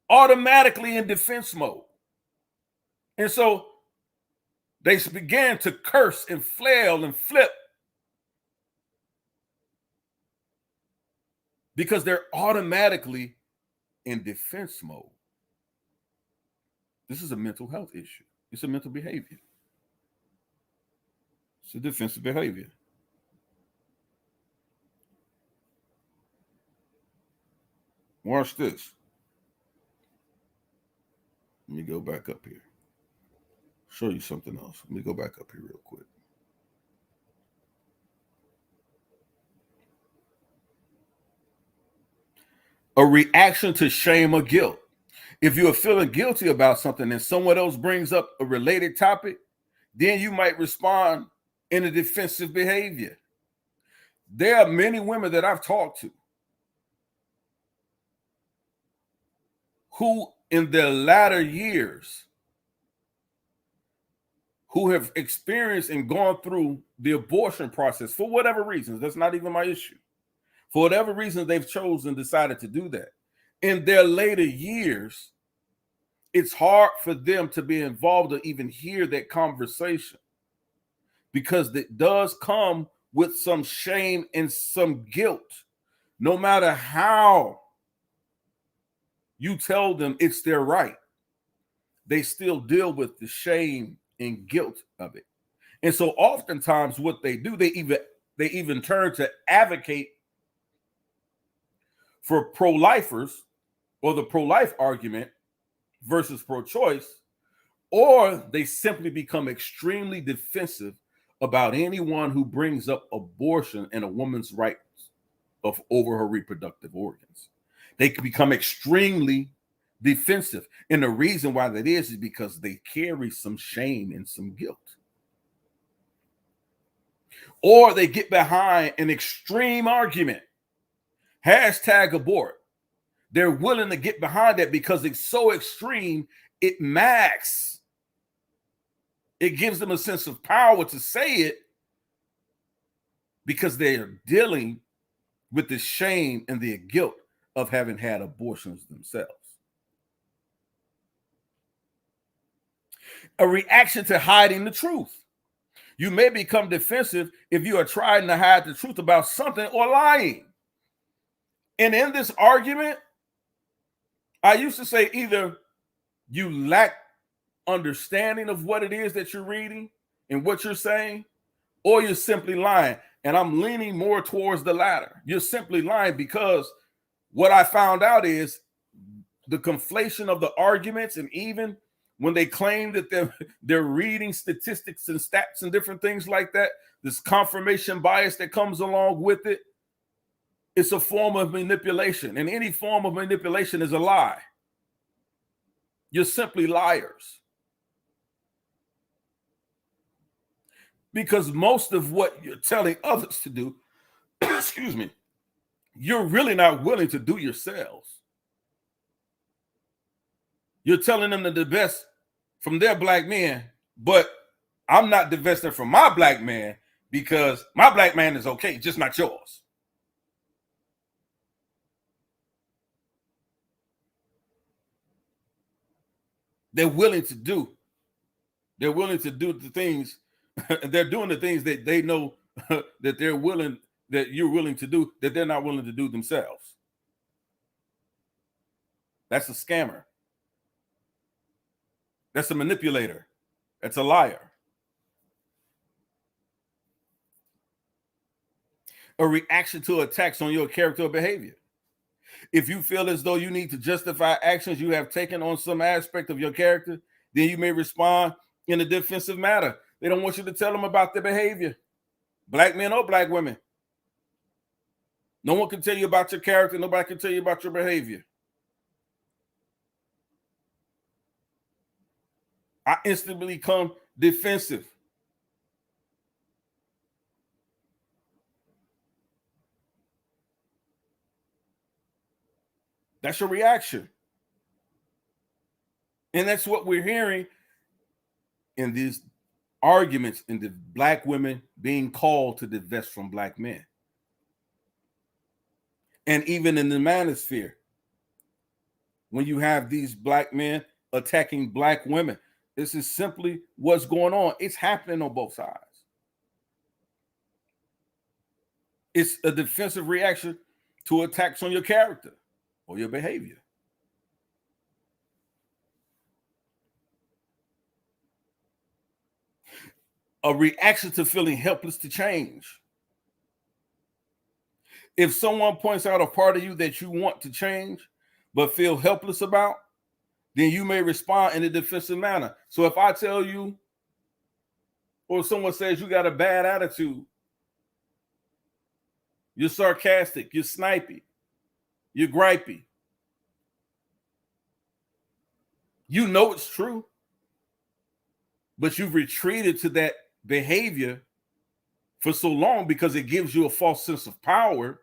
Automatically in defense mode. And so They began to curse and flail and flip because they're automatically in defense mode. This is a mental health issue. It's a mental behavior. It's a defensive behavior. Watch this. Let me go back up here. Show you something else. Let me go back up here real quick. A reaction to shame or guilt. If you are feeling guilty about something and someone else brings up a related topic, then you might respond in a defensive behavior. There are many women that I've talked to who in their latter years who have experienced and gone through the abortion process for whatever reasons. That's not even my issue. For whatever reason they've chosen, decided to do that. In their later years, it's hard for them to be involved or even hear that conversation because it does come with some shame and some guilt. No matter how you tell them it's their right, they still deal with the shame and guilt of it. And so oftentimes what they do, they even turn to advocate for pro-lifers or the pro-life argument versus pro-choice, or they simply become extremely defensive about anyone who brings up abortion and a woman's rights over her reproductive organs. They can become extremely defensive. And the reason why that is because they carry some shame and some guilt. Or they get behind an extreme argument. #abort. They're willing to get behind that because it's so extreme, it masks. It gives them a sense of power to say it because they are dealing with the shame and the guilt of having had abortions themselves. A reaction to hiding the truth. You may become defensive if you are trying to hide the truth about something or lying. And in this argument, I used to say either you lack understanding of what it is that you're reading and what you're saying, or you're simply lying. And I'm leaning more towards the latter. You're simply lying because what I found out is the conflation of the arguments, and even when they claim that they're reading statistics and stats and different things like that, this confirmation bias that comes along with it, it's a form of manipulation, and any form of manipulation is a lie. You're simply liars. Because most of what you're telling others to do, excuse me, you're really not willing to do yourselves. You're telling them to divest from their black men, but I'm not divesting from my black man because my black man is okay, just not yours. They're willing to do the things, they're doing the things that they know that you're willing to do, that they're not willing to do themselves. That's a scammer. That's a manipulator. That's a liar. A reaction to attacks on your character or behavior. If you feel as though you need to justify actions you have taken on some aspect of your character, then you may respond in a defensive manner. They don't want you to tell them about their behavior. Black men or black women. No one can tell you about your character. Nobody can tell you about your behavior. I instantly become defensive. That's your reaction. And that's what we're hearing in these arguments, in the black women being called to divest from black men. And even in the manosphere, when you have these black men attacking black women, This is simply what's going on. It's happening on both sides. It's a defensive reaction to attacks on your character or your behavior. A reaction to feeling helpless to change. If someone points out a part of you that you want to change but feel helpless about, then you may respond in a defensive manner. So if I tell you, or someone says you got a bad attitude, you're sarcastic, you're snipey, you're gripey, you know it's true, but you've retreated to that behavior for so long because it gives you a false sense of power.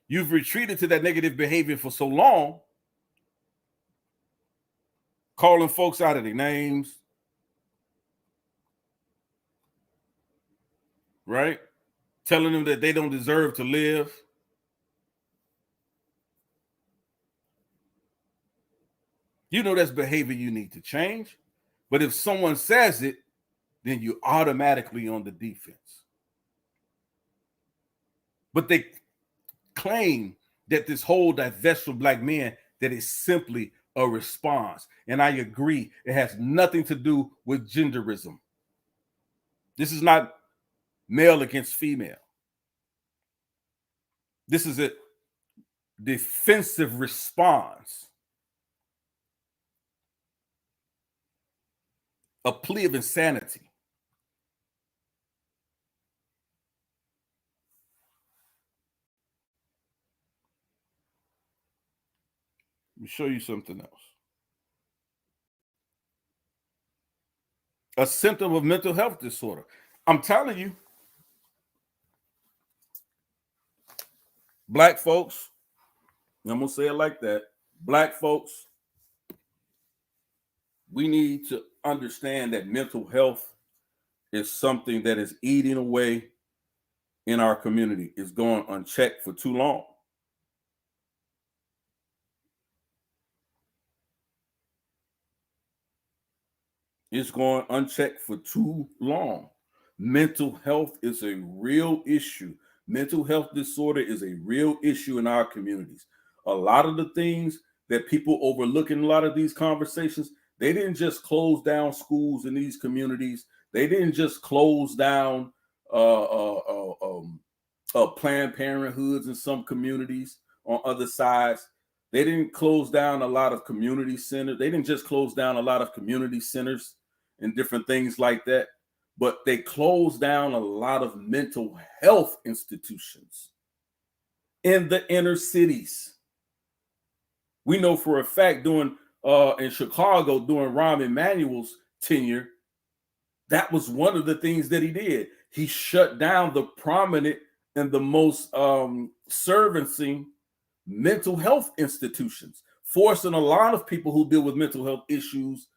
You've retreated to that negative behavior for so long, calling folks out of their names, right? Telling them that they don't deserve to live. You know that's behavior you need to change. But if someone says it, then you're automatically on the defense. But they claim that this whole divest from black men, that is simply a response. And I agree, it has nothing to do with genderism. This is not male against female. This is a defensive response, a plea of insanity. Let me show you something else. A symptom of mental health disorder. I'm telling you, black folks, I'm going to say it like that, black folks, we need to understand that mental health is something that is eating away in our community. It's going unchecked for too long. It's going unchecked for too long. Mental health is a real issue. Mental health disorder is a real issue in our communities. A lot of the things that people overlook in a lot of these conversations, they didn't just close down schools in these communities. They didn't just close down Planned Parenthoods in some communities on other sides. They didn't close down a lot of community centers. They didn't just close down a lot of community centers and different things like that, but they closed down a lot of mental health institutions in the inner cities. We know for a fact during in Chicago, during Rahm Emanuel's tenure, that was one of the things that he did. He shut down the prominent and the most servicing mental health institutions, forcing a lot of people who deal with mental health issues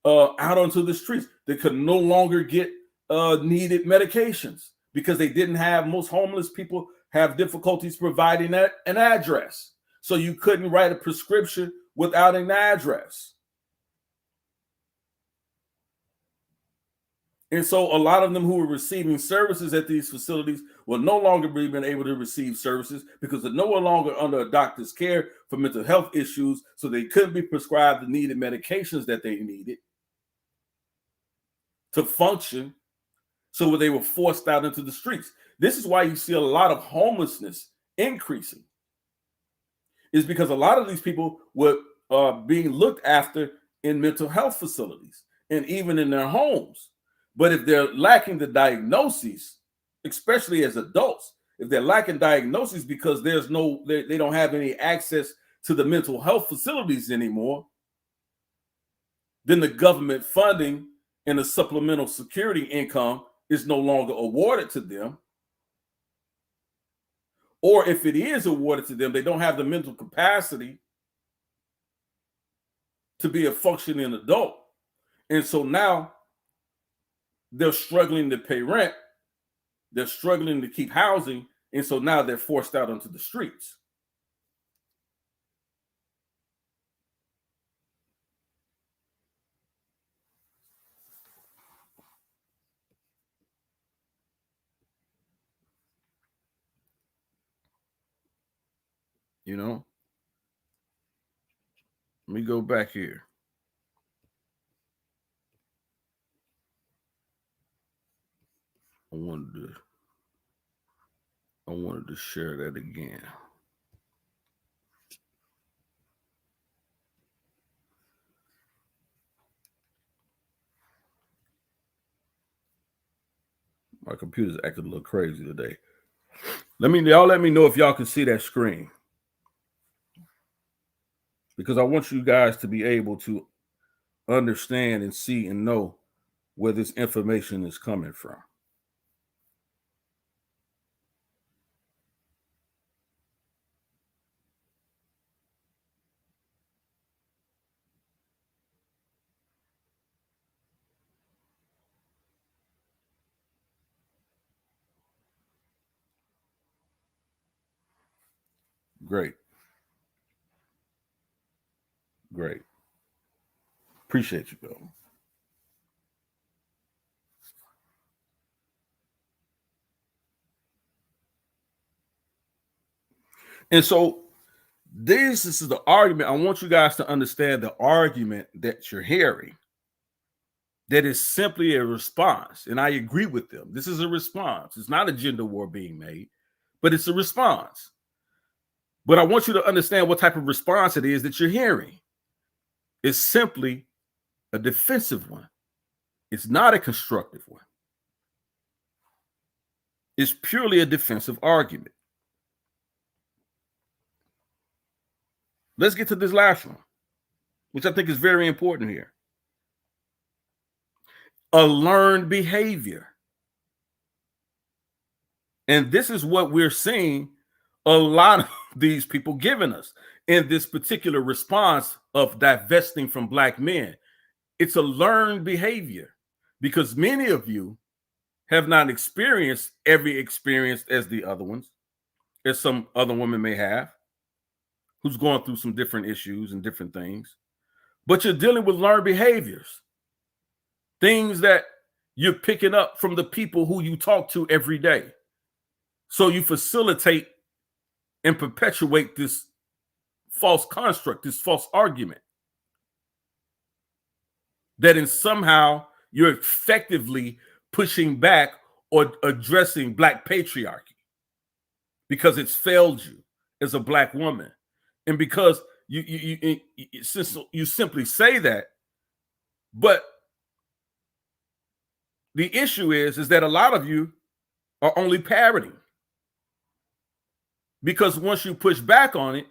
out onto the streets. They could no longer get needed medications because they didn't have, most homeless people have difficulties providing an address. So you couldn't write a prescription without an address. And so a lot of them who were receiving services at these facilities will no longer be able to receive services because they're no longer under a doctor's care for mental health issues. So they couldn't be prescribed the needed medications that they needed to function. So they were forced out into the streets. This is why you see a lot of homelessness increasing. Is because a lot of these people were being looked after in mental health facilities and even in their homes. But if they're lacking the diagnoses, especially as adults, if they're lacking diagnoses because they don't have any access to the mental health facilities anymore, then the government funding and the supplemental security income is no longer awarded to them. Or if it is awarded to them, they don't have the mental capacity to be a functioning adult. And so now they're struggling to pay rent. They're struggling to keep housing. And so now they're forced out onto the streets. You know, let me go back here. I wanted to share that again. My computer's acting a little crazy today. Let me know if y'all can see that screen, because I want you guys to be able to understand and see and know where this information is coming from. Great. Appreciate you, Bill. And so this is the argument. I want you guys to understand the argument that you're hearing, that is simply a response. And I agree with them. This is a response. It's not a gender war being made, but it's a response. But I want you to understand what type of response it is that you're hearing. It's simply a defensive one. It's not a constructive one. It's purely a defensive argument. Let's get to this last one, which I think is very important here. A learned behavior. And this is what we're seeing a lot of these people giving us in this particular response of divesting from Black men. It's a learned behavior, because many of you have not experienced every experience as the other ones, as some other women may have, who's going through some different issues and different things. But you're dealing with learned behaviors, things that you're picking up from the people who you talk to every day. So you facilitate and perpetuate this false construct, this false argument, that in somehow you're effectively pushing back or addressing Black patriarchy because it's failed you as a Black woman. And because you simply say that, but the issue is that a lot of you are only parroting, because once you push back on it,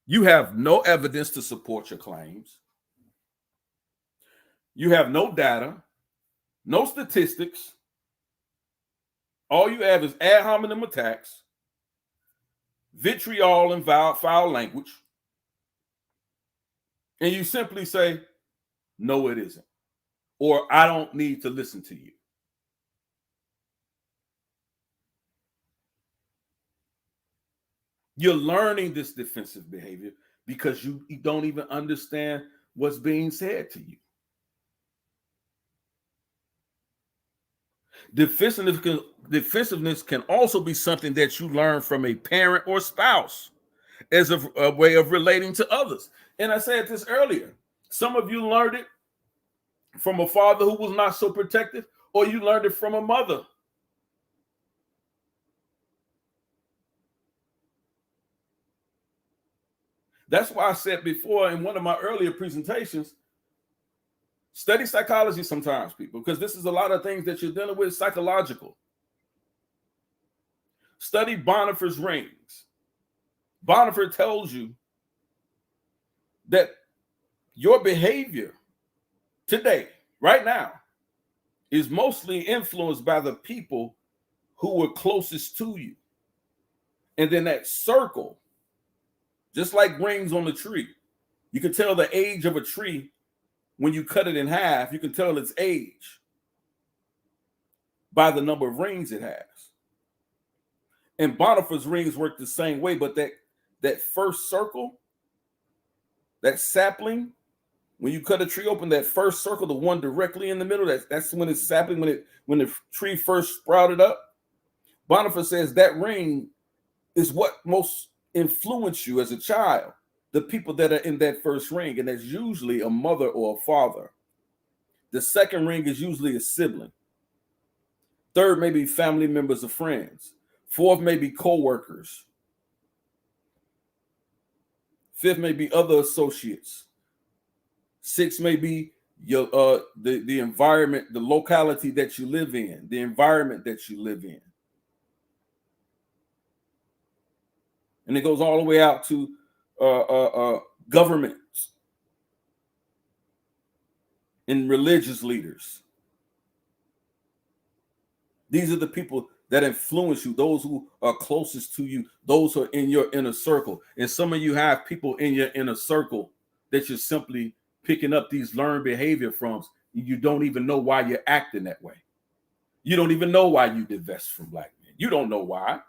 you have no evidence to support your claims. You have no data, no statistics. All you have is ad hominem attacks, vitriol and foul language. And you simply say, no, it isn't. Or I don't need to listen to you. You're learning this defensive behavior because you don't even understand what's being said to you. Defensiveness can also be something that you learn from a parent or spouse as a way of relating to others. And I said this earlier. Some of you learned it from a father who was not so protective, or you learned it from a mother. That's why I said before in one of my earlier presentations, study psychology sometimes, people, because this is a lot of things that you're dealing with psychological. Study Bonifer's rings. Bonifer tells you that your behavior today, right now, is mostly influenced by the people who were closest to you. And then that circle, just like rings on the tree, you can tell the age of a tree when you cut it in half. You can tell its age by the number of rings it has. And Bonifer's rings work the same way, but that first circle, that sapling, when you cut a tree open, that first circle, the one directly in the middle, that's when it's sapling, when the tree first sprouted up. Bonifer says that ring is what most influence you as a child, the people that are in that first ring, and that's usually a mother or a father. The second ring is usually a sibling. Third may be family members or friends. Fourth may be co-workers. Fifth may be other associates. Sixth may be your the environment, the locality that you live in, the environment that you live in. And it goes all the way out to governments and religious leaders. These are the people that influence you, those who are closest to you, those who are in your inner circle. And some of you have people in your inner circle that you're simply picking up these learned behavior from. You don't even know why you're acting that way. You don't even know why you divest from black men. You don't know why.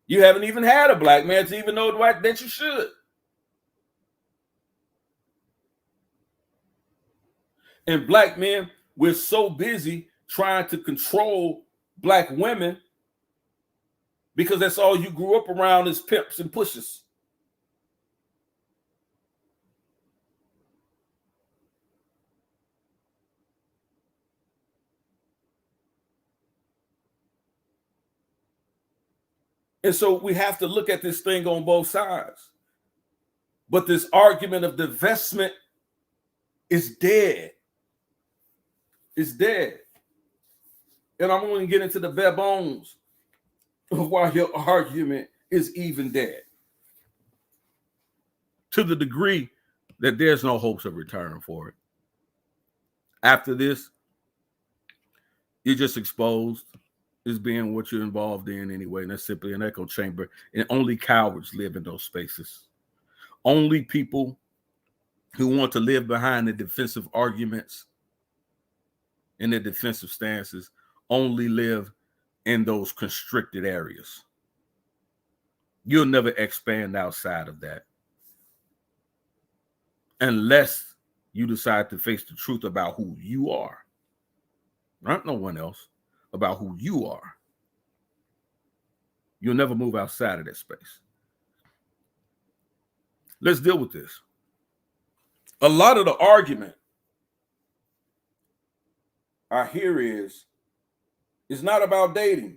You haven't even had a black man to even know that you should. And black men, we're so busy trying to control black women because that's all you grew up around is pimps and pushes. And so we have to look at this thing on both sides. But this argument of divestment is dead. It's dead. And I'm going to get into the bare bones of why your argument is even dead. To the degree that there's no hopes of return for it. After this, you're just exposed as being what you're involved in anyway. And that's simply an echo chamber. And only cowards live in those spaces. Only people who want to live behind the defensive arguments and the defensive stances only live in those constricted areas. You'll never expand outside of that unless you decide to face the truth about who you are. Not no one else, about who you are. You'll never move outside of that space. Let's deal with this. A lot of the argument I hear is, it's not about dating.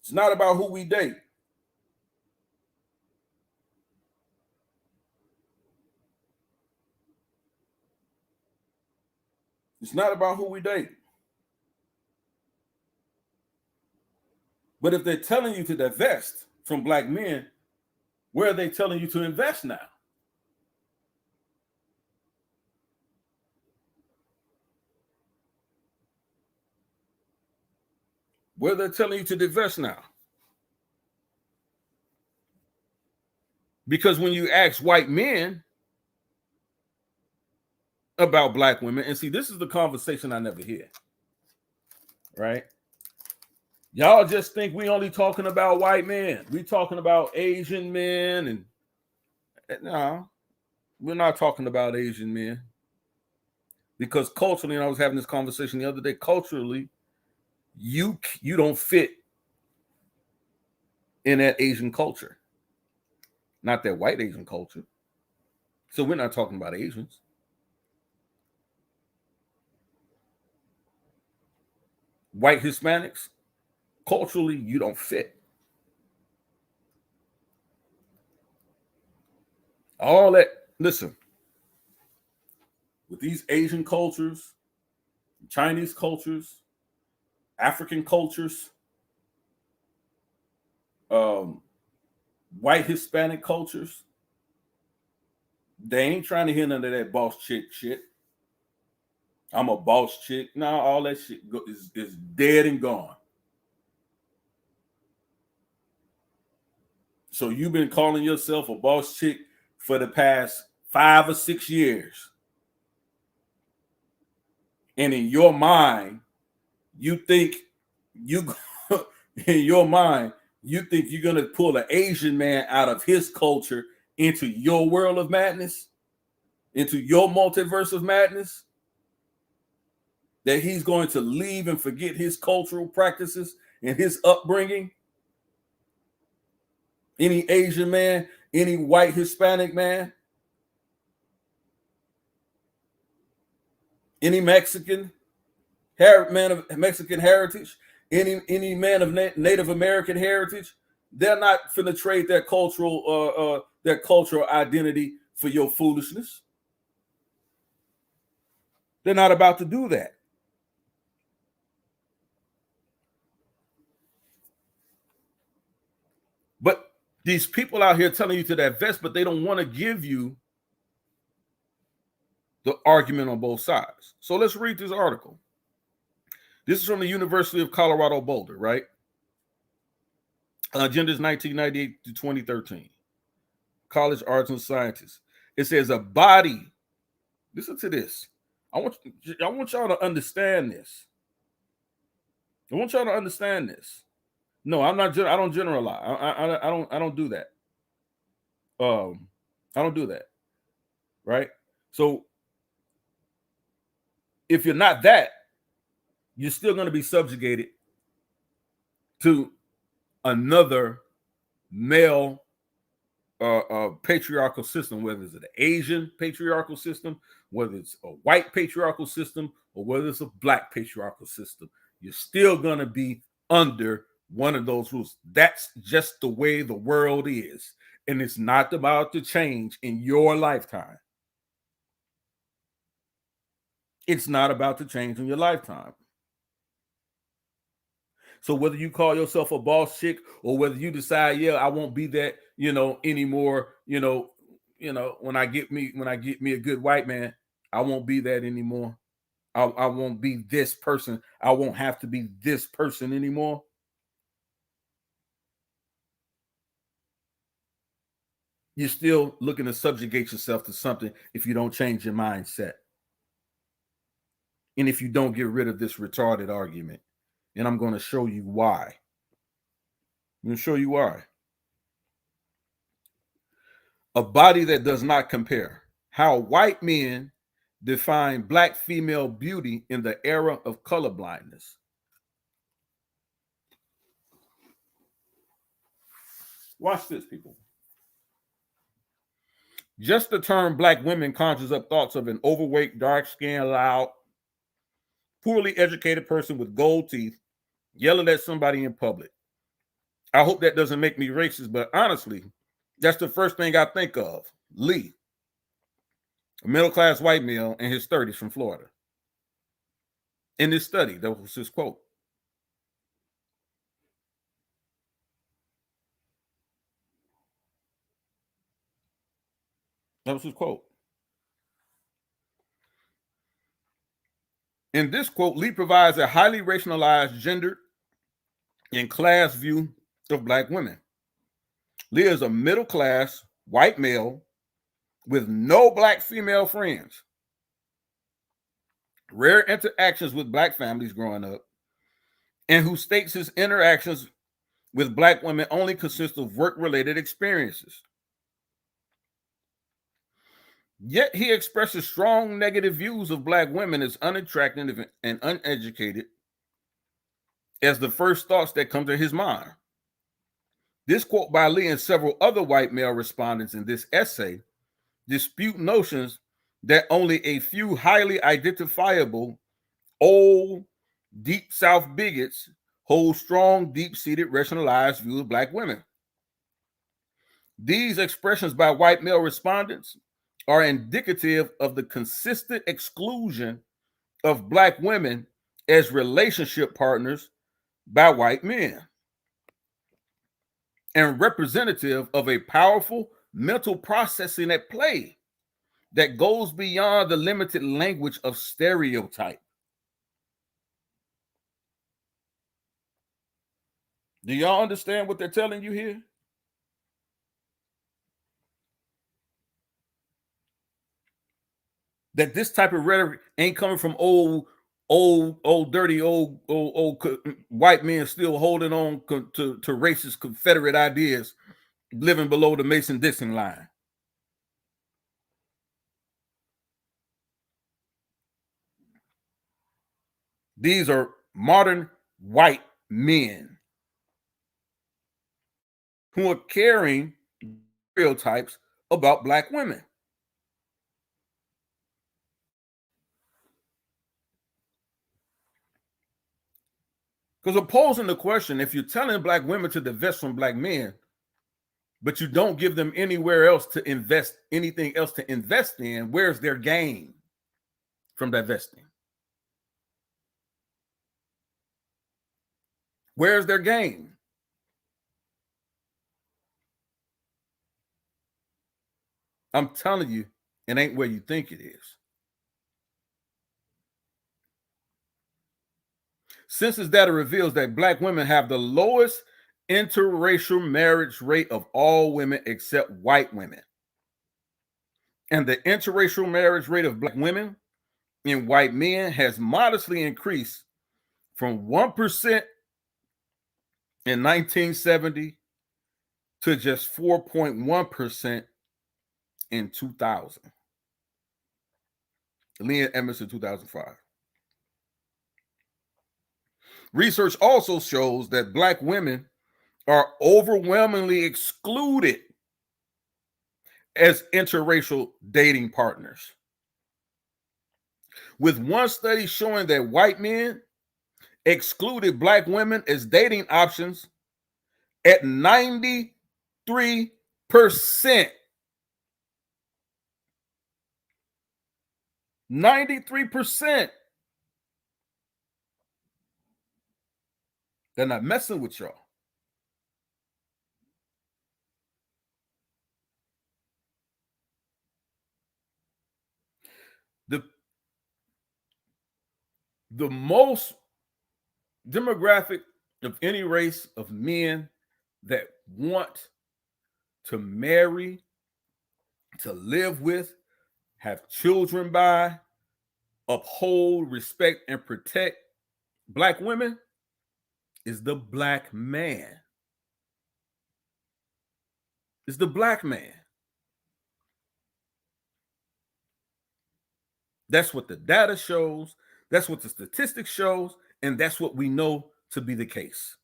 It's not about who we date. It's not about who we date. But if they're telling you to divest from black men, where are they telling you to invest now? Where they're telling you to divest now? Because when you ask white men about black women, and see, this is the conversation I never hear, right? Y'all just think we only talking about white men. We talking about Asian men, and no, we're not talking about Asian men. Because culturally, and I was having this conversation the other day, culturally, you don't fit in that Asian culture. Not that white Asian culture. So we're not talking about Asians. White Hispanics, culturally, you don't fit. All that, listen, with these Asian cultures, Chinese cultures, African cultures, white Hispanic cultures, they ain't trying to hear none of that boss chick shit. I'm a boss chick. No, all that shit is dead and gone. So you've been calling yourself a boss chick for the past 5 or 6 years. And in your mind, you think you're going to pull an Asian man out of his culture into your world of madness, into your multiverse of madness, that he's going to leave and forget his cultural practices and his upbringing. any Asian man, any white Hispanic man, any Mexican man of Mexican heritage, any man of Native American heritage, they're not finna trade their cultural identity for your foolishness. They're not about to do that. But these people out here telling you to divest, but they don't want to give you the argument on both sides. So let's read this article. This is from the University of Colorado Boulder, right? Agendas 1998 to 2013. College Arts and Sciences. It says a body. Listen to this. I want y'all to understand this. I want y'all to understand this. No, I'm not. I don't generalize. I don't do that. I don't do that. Right. So if you're not that, you're still going to be subjugated to another male patriarchal system, whether it's an Asian patriarchal system, whether it's a white patriarchal system, or whether it's a black patriarchal system. You're still going to be under one of those rules. That's just the way the world is. And it's not about to change in your lifetime. It's not about to change in your lifetime. So whether you call yourself a boss chick or whether you decide, yeah, I won't be that, anymore, when I get me a good white man, I won't be that anymore. I won't be this person. I won't have to be this person anymore. You're still looking to subjugate yourself to something if you don't change your mindset. And if you don't get rid of this retarded argument. And I'm going to show you why. I'm going to show you why. A body that does not compare. How white men define black female beauty in the era of colorblindness. Watch this, people. Just the term black women conjures up thoughts of an overweight, dark-skinned, loud, poorly educated person with gold teeth yelling at somebody in public. I hope that doesn't make me racist, but honestly, that's the first thing I think of. Lee, a middle-class white male in his 30s from Florida. In this study, that was his quote. That was his quote. In this quote, Lee provides a highly racialized, gendered, and class view of black women. Lee is a middle-class white male with no black female friends, rare interactions with black families growing up, and who states his interactions with black women only consist of work-related experiences. Yet he expresses strong negative views of black women as unattractive and uneducated as the first thoughts that come to his mind. This quote by Lee and several other white male respondents in this essay dispute notions that only a few highly identifiable old deep South bigots hold strong, deep-seated, racialized views of black women. These expressions by white male respondents are indicative of the consistent exclusion of black women as relationship partners by white men, and representative of a powerful mental processing at play that goes beyond the limited language of stereotype. Do y'all understand what they're telling you here? That this type of rhetoric ain't coming from old dirty white men still holding on to racist Confederate ideas, living below the Mason-Dixon line. These are modern white men who are carrying stereotypes about black women. Because opposing the question, if you're telling black women to divest from black men, but you don't give them anywhere else to invest, anything else to invest in, where's their gain from divesting? Where's their gain? I'm telling you, it ain't where you think it is. Census data reveals that black women have the lowest interracial marriage rate of all women except white women. And the interracial marriage rate of black women and white men has modestly increased from 1% in 1970 to just 4.1% in 2000. Leah Emerson, 2005. Research also shows that black women are overwhelmingly excluded as interracial dating partners, with one study showing that white men excluded black women as dating options at 93%. 93%. They're not messing with y'all. The most demographic of any race of men that want to marry, to live with, have children by, uphold, respect, and protect black women is the black man. It's the black man. That's what the data shows. That's what the statistics shows. And that's what we know to be the case.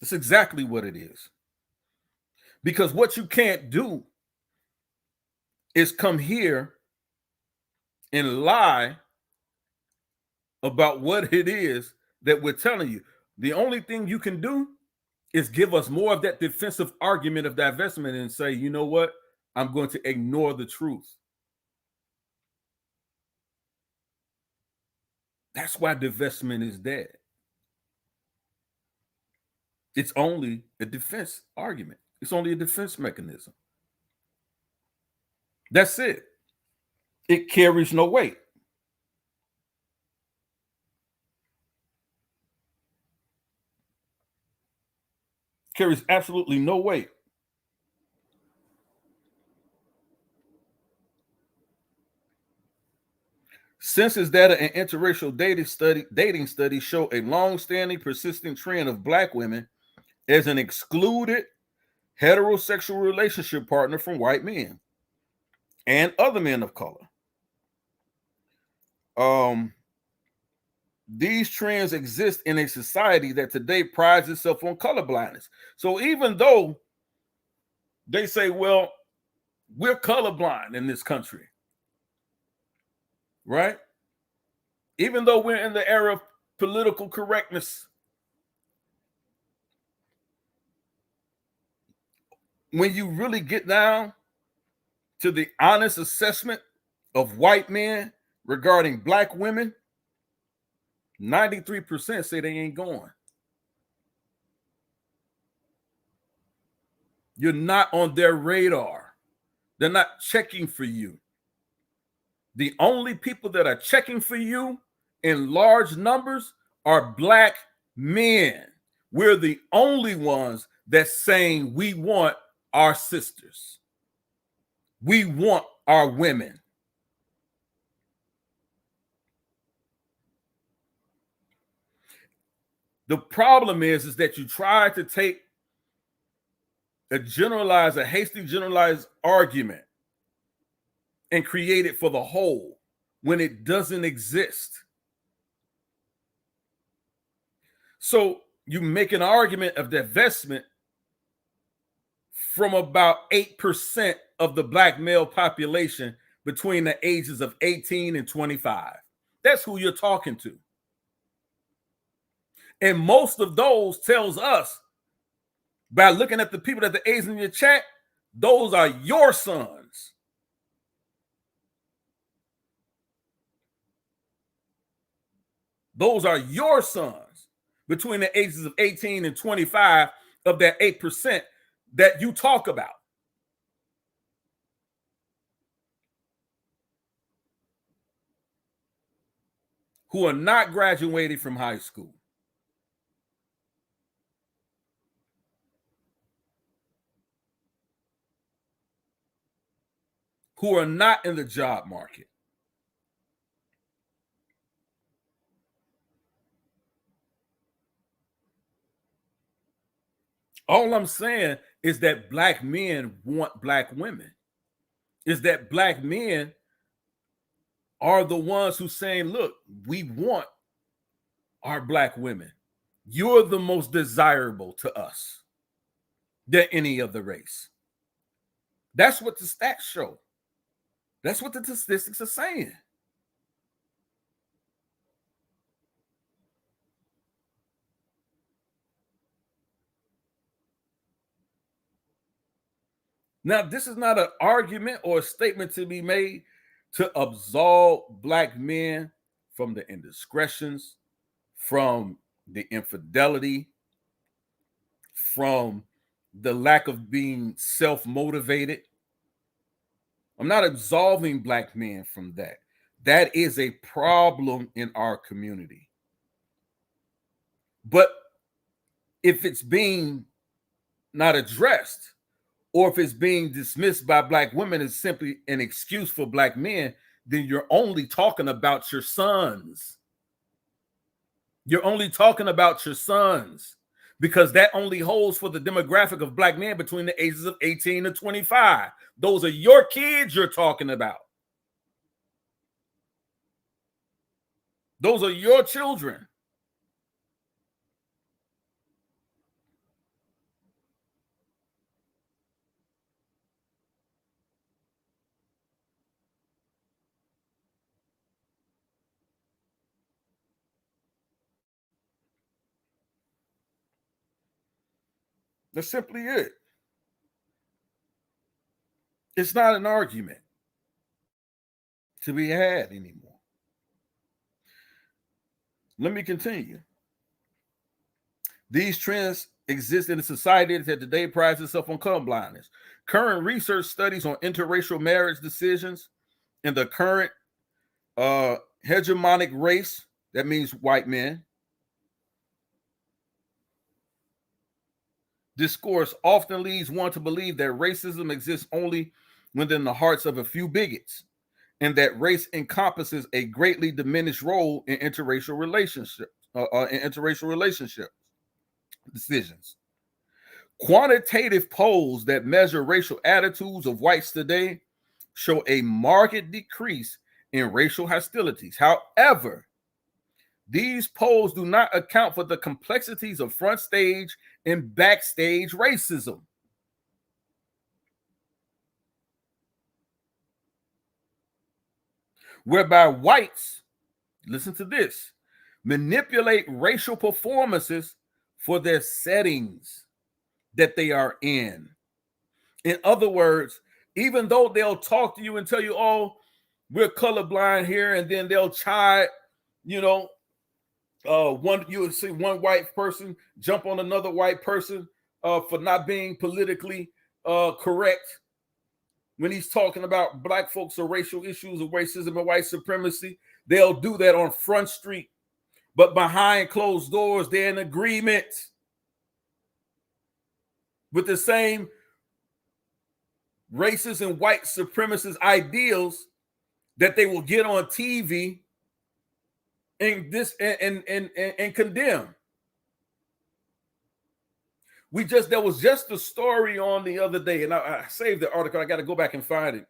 That's exactly what it is. Because what you can't do is come here and lie about what it is that we're telling you. The only thing you can do is give us more of that defensive argument of divestment and say, you know what? I'm going to ignore the truth. That's why divestment is dead. It's only a defense argument. It's only a defense mechanism. That's it. It carries no weight. Carries absolutely no weight. Census data and interracial dating studies show a long-standing, persistent trend of black women as an excluded heterosexual relationship partner from white men and other men of color. These trends exist in a society that today prides itself on colorblindness. So even though they say, well, we're colorblind in this country, right? Even though we're in the era of political correctness, when you really get down to the honest assessment of white men regarding black women, 93% say they ain't going. You're not on their radar. They're not checking for you. The only people that are checking for you in large numbers are black men. We're the only ones that's saying we want our sisters. We want our women. The problem is that you try to take a hasty generalized argument and create it for the whole when it doesn't exist. So you make an argument of divestment from about 8% of the black male population between the ages of 18 and 25. That's who you're talking to. And most of those tells us, by looking at the people at the A's in your chat, those are your sons. Those are your sons between the ages of 18 and 25 of that 8% that you talk about. Who are not graduated from high school. Who are not in the job market. All I'm saying is that black men want black women. Is that black men are the ones who saying, look, we want our black women. You're the most desirable to us than any other race. That's what the stats show. That's what the statistics are saying. Now, this is not an argument or a statement to be made to absolve black men from the indiscretions, from the infidelity, from the lack of being self-motivated. I'm not absolving black men from that. That is a problem in our community. But if it's being not addressed, or if it's being dismissed by black women as simply an excuse for black men, then you're only talking about your sons. You're only talking about your sons, because that only holds for the demographic of black men between the ages of 18 to 25. Those are your kids you're talking about. Those are your children. That's simply it. It's not an argument to be had anymore. Let me continue. These trends exist in a society that today prides itself on colorblindness. Current research studies on interracial marriage decisions in the current hegemonic race, that means white men, discourse often leads one to believe that racism exists only within the hearts of a few bigots, and that race encompasses a greatly diminished role in interracial relationships. Decisions. Quantitative polls that measure racial attitudes of whites today show a marked decrease in racial hostilities. However, these polls do not account for the complexities of front stage and backstage racism. Whereby whites, listen to this, manipulate racial performances for their settings that they are in. In other words, even though they'll talk to you and tell you, oh, we're colorblind here, and then they'll chide, you'll see one white person jump on another white person for not being politically correct when he's talking about black folks or racial issues of racism and white supremacy. They'll do that on Front Street, but behind closed doors, they're in agreement with the same racist and white supremacist ideals that they will get on TV and condemn. There was just a story on the other day, and I saved the article. I got to go back and find it.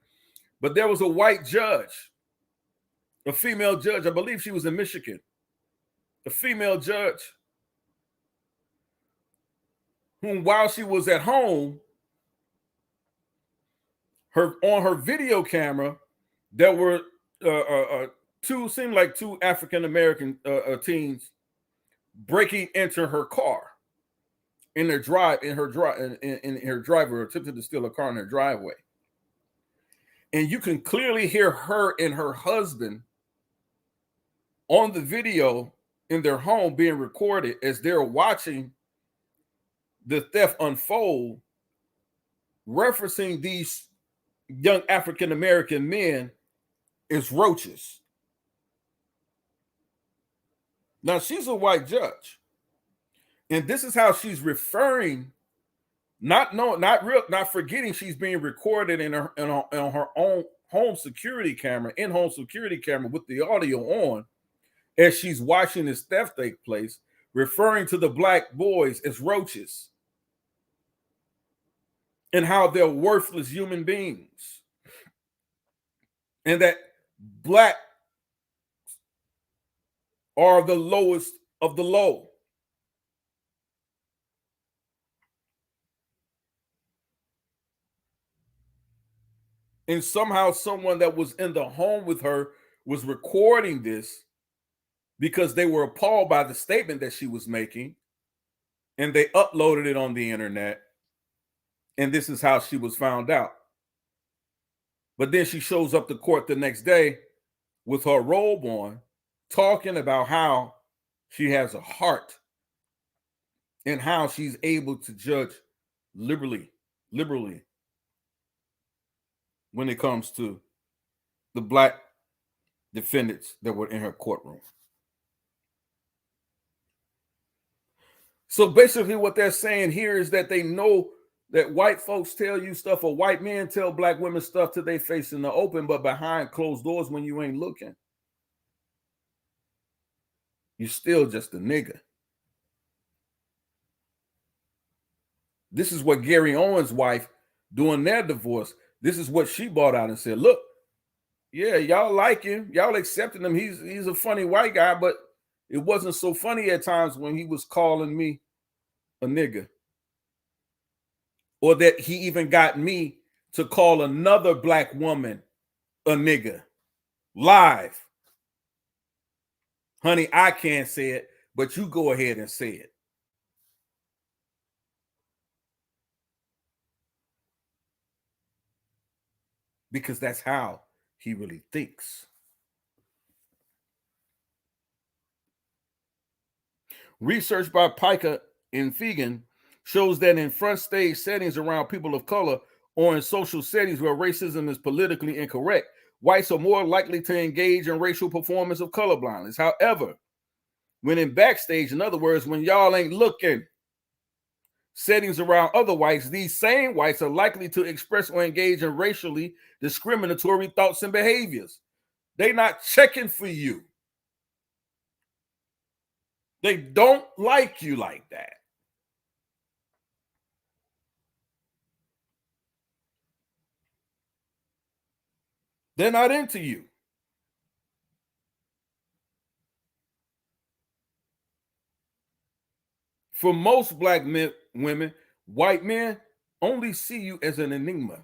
But there was a white judge, a female judge. I believe she was in Michigan. A female judge whom while she was at home, on her video camera, there were seemed like two African American teens breaking into her car in her driver, attempted to steal a car in her driveway. And you can clearly hear her and her husband on the video in their home being recorded as they're watching the theft unfold, referencing these young African American men as roaches. Now, she's a white judge, and this is how she's referring, not forgetting she's being recorded on her own home security camera, in-home security camera with the audio on, as she's watching this theft take place, referring to the black boys as roaches and how they're worthless human beings, and that black are the lowest of the low. And somehow someone that was in the home with her was recording this because they were appalled by the statement that she was making, and they uploaded it on the internet. And this is how she was found out. But then she shows up to court the next day with her robe on, talking about how she has a heart and how she's able to judge liberally when it comes to the black defendants that were in her courtroom. So basically what they're saying here is that they know that white folks tell you stuff, or white men tell black women stuff to their face in the open, but behind closed doors when you ain't looking, you're still just a nigga. This is what Gary Owens' wife, during their divorce, this is what she brought out and said, look, yeah, y'all like him, y'all accepting him, he's a funny white guy, but it wasn't so funny at times when he was calling me a nigga, or that he even got me to call another black woman a nigga live. Honey, I can't say it, but you go ahead and say it. Because that's how he really thinks. Research by Pica and Fegan shows that in front stage settings around people of color, or in social settings where racism is politically incorrect, whites are more likely to engage in racial performance of colorblindness. However, when in backstage, in other words, when y'all ain't looking, settings around other whites, these same whites are likely to express or engage in racially discriminatory thoughts and behaviors. They're not checking for you. They don't like you like that. They're not into you. For most black women, white men only see you as an enigma.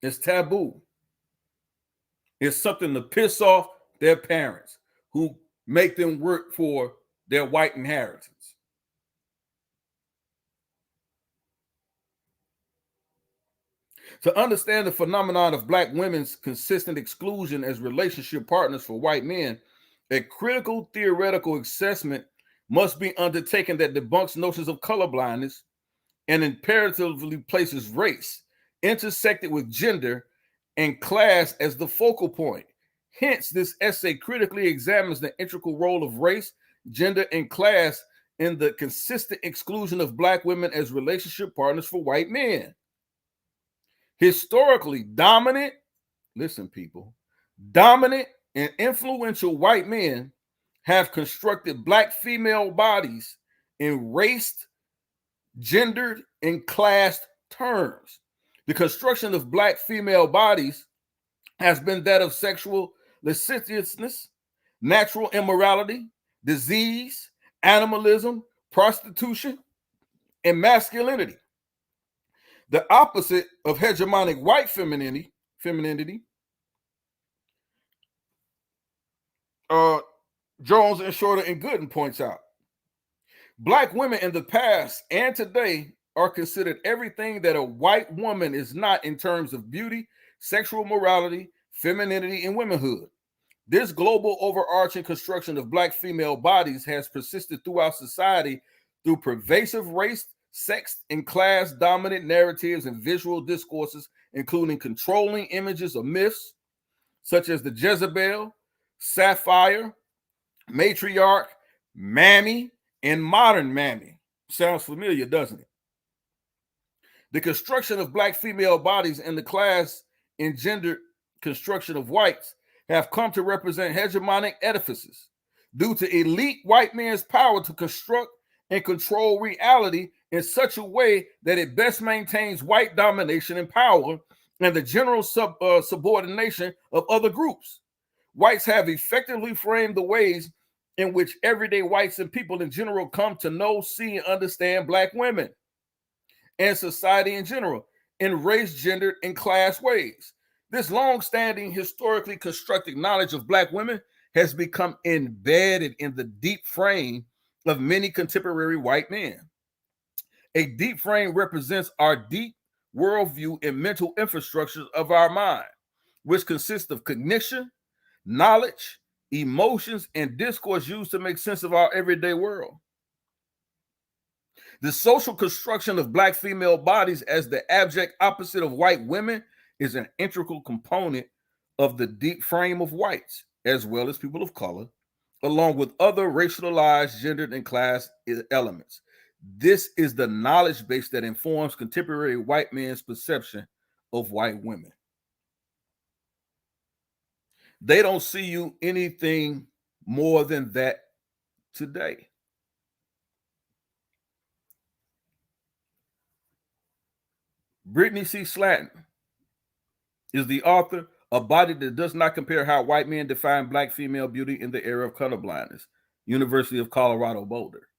It's taboo. It's something to piss off their parents who make them work for their white inheritance. To understand the phenomenon of black women's consistent exclusion as relationship partners for white men, a critical theoretical assessment must be undertaken that debunks notions of colorblindness and imperatively places race, intersected with gender and class, as the focal point. Hence, this essay critically examines the integral role of race, gender, and class in the consistent exclusion of black women as relationship partners for white men. Historically, dominant and influential white men have constructed black female bodies in raced, gendered, and classed terms. The construction of black female bodies has been that of sexual lasciviousness, natural immorality, disease, animalism, prostitution, and masculinity. The opposite of hegemonic white femininity, Jones and Shorter and Gooden points out. Black women in the past and today are considered everything that a white woman is not in terms of beauty, sexual morality, femininity, and womanhood. This global overarching construction of Black female bodies has persisted throughout society through pervasive race, sex, and class dominant narratives and visual discourses, including controlling images of myths such as the Jezebel, Sapphire, Matriarch, Mammy, and Modern Mammy. Sounds familiar, doesn't it? The construction of Black female bodies and the class and gender construction of whites have come to represent hegemonic edifices due to elite white men's power to construct and control reality in such a way that it best maintains white domination and power and the general subordination of other groups. Whites have effectively framed the ways in which everyday whites and people in general come to know, see, and understand Black women and society in general in race, gender, and class ways. This long-standing, historically constructed knowledge of Black women has become embedded in the deep frame of many contemporary white men. A deep frame represents our deep worldview and mental infrastructure of our mind, which consists of cognition, knowledge, emotions, and discourse used to make sense of our everyday world. The social construction of Black female bodies as the abject opposite of white women is an integral component of the deep frame of whites, as well as people of color, along with other racialized, gendered, and class elements. This is the knowledge base that informs contemporary white men's perception of white women. They don't see you anything more than that today. Brittany C. Slatton is the author of Body That Does Not Compare How White Men Define Black Female Beauty in the Era of Colorblindness, University of Colorado Boulder.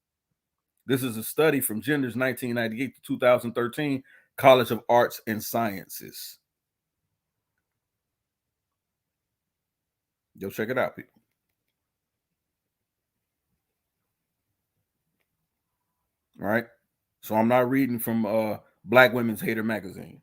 This is a study from Genders 1998 to 2013, College of Arts and Sciences. Go check it out, people. All right. So I'm not reading from Black Women's Hater magazine.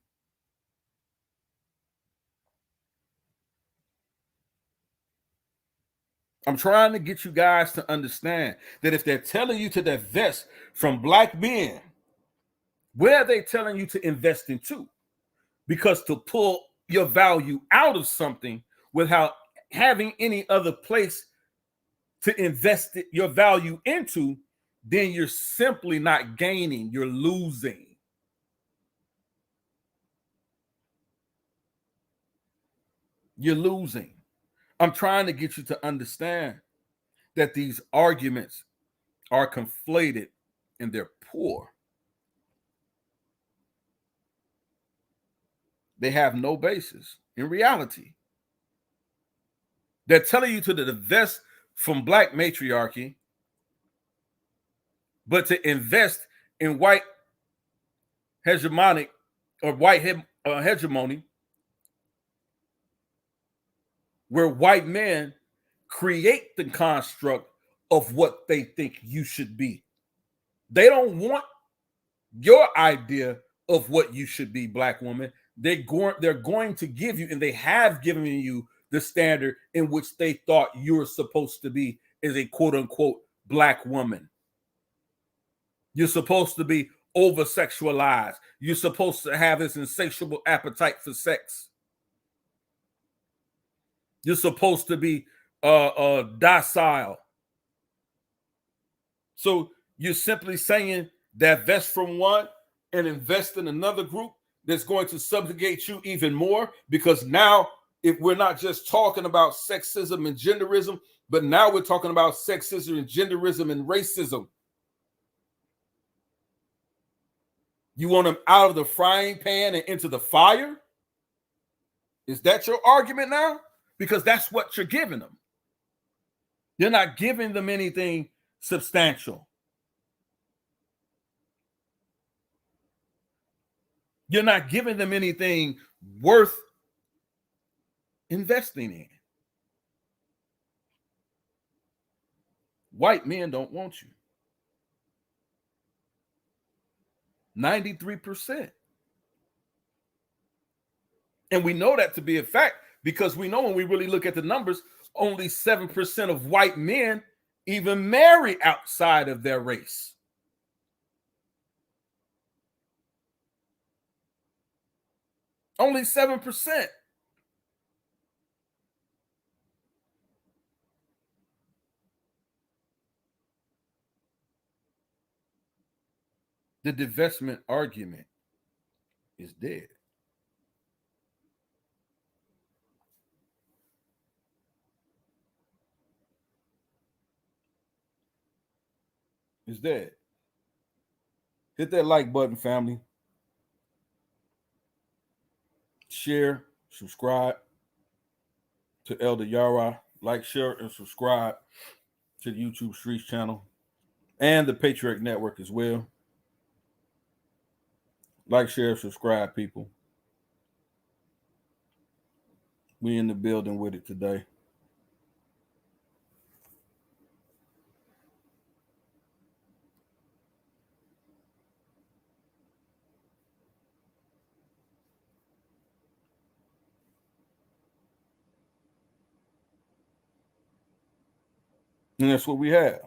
I'm trying to get you guys to understand that if they're telling you to divest from Black men, where are they telling you to invest into? Because to pull your value out of something without having any other place to invest your value into, then you're simply not gaining, you're losing. You're losing. I'm trying to get you to understand that these arguments are conflated and they're poor. They have no basis in reality. They're telling you to divest from Black matriarchy, but to invest in white hegemonic or white hegemony, where white men create the construct of what they think you should be. They don't want your idea of what you should be, Black woman. They're going to give you, and they have given you, the standard in which they thought you're supposed to be as a quote-unquote Black woman. You're supposed to be over-sexualized. You're supposed to have this insatiable appetite for sex. You're supposed to be docile. So you're simply saying divest from one and invest in another group that's going to subjugate you even more, because now if we're not just talking about sexism and genderism, but now we're talking about sexism and genderism and racism. You want them out of the frying pan and into the fire? Is that your argument now? Because that's what you're giving them. You're not giving them anything substantial. You're not giving them anything worth investing in. White men don't want you. 93%. And we know that to be a fact because we know when we really look at the numbers, only 7% of white men even marry outside of their race. Only 7%. The divestment argument is dead. It's dead. Hit that like button, family. Share, subscribe to Elder Yara. Like, share, and subscribe to the YouTube Streets channel and the Patriot Network as well. Like, share, subscribe, people. We in the building with it today. And that's what we have.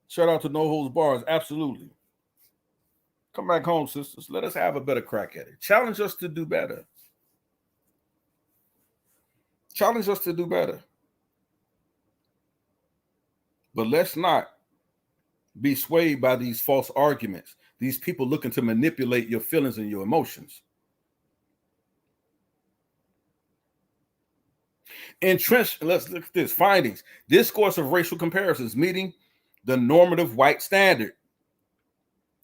Shout out to No Holds Bars. Absolutely. Come back home, sisters. Let us have a better crack at it. Challenge us to do better. Challenge us to do better. But let's not be swayed by these false arguments. These people looking to manipulate your feelings and your emotions. Entrenched, let's look at this. Findings. Discourse of racial comparisons meeting the normative white standard.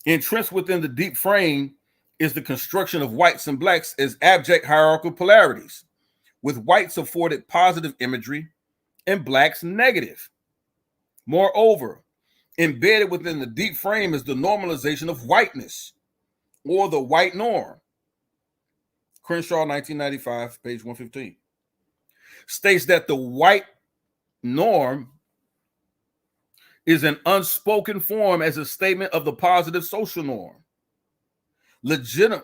Entrenched within the deep frame is the construction of whites and blacks as abject hierarchical polarities, with whites afforded positive imagery and blacks negative. Moreover, embedded within the deep frame is the normalization of whiteness, or the white norm. Crenshaw, 1995, page 115. States that the white norm is an unspoken form as a statement of the positive social norm. Legitimately,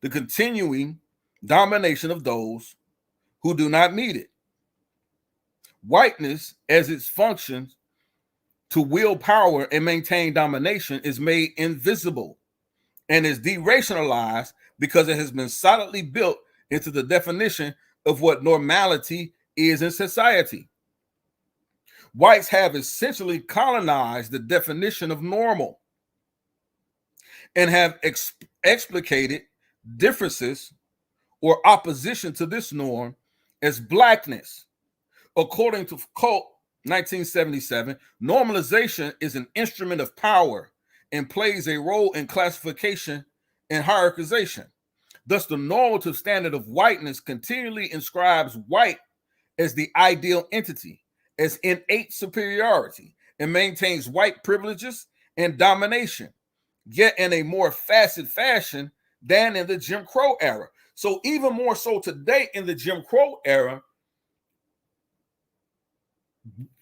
the continuing domination of those who do not meet it. Whiteness, as its function to wield power and maintain domination, is made invisible and is deracialized because it has been solidly built into the definition of what normality is in society. Whites have essentially colonized the definition of normal and have explicated differences or opposition to this norm as blackness. According to Colt, 1977, normalization is an instrument of power and plays a role in classification and hierarchization. Thus, the normative standard of whiteness continually inscribes white as the ideal entity, as innate superiority, and maintains white privileges and domination, yet in a more facet fashion than in the Jim Crow era. So even more so today in the Jim Crow era,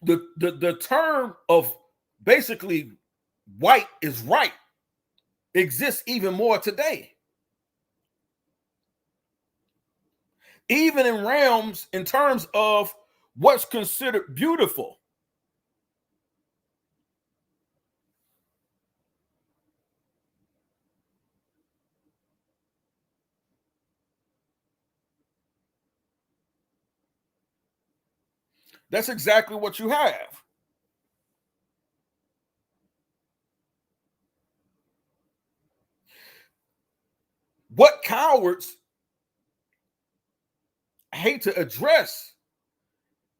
the term of basically white is right exists even more today. Even in realms, in terms of what's considered beautiful. That's exactly what you have. What cowards hate to address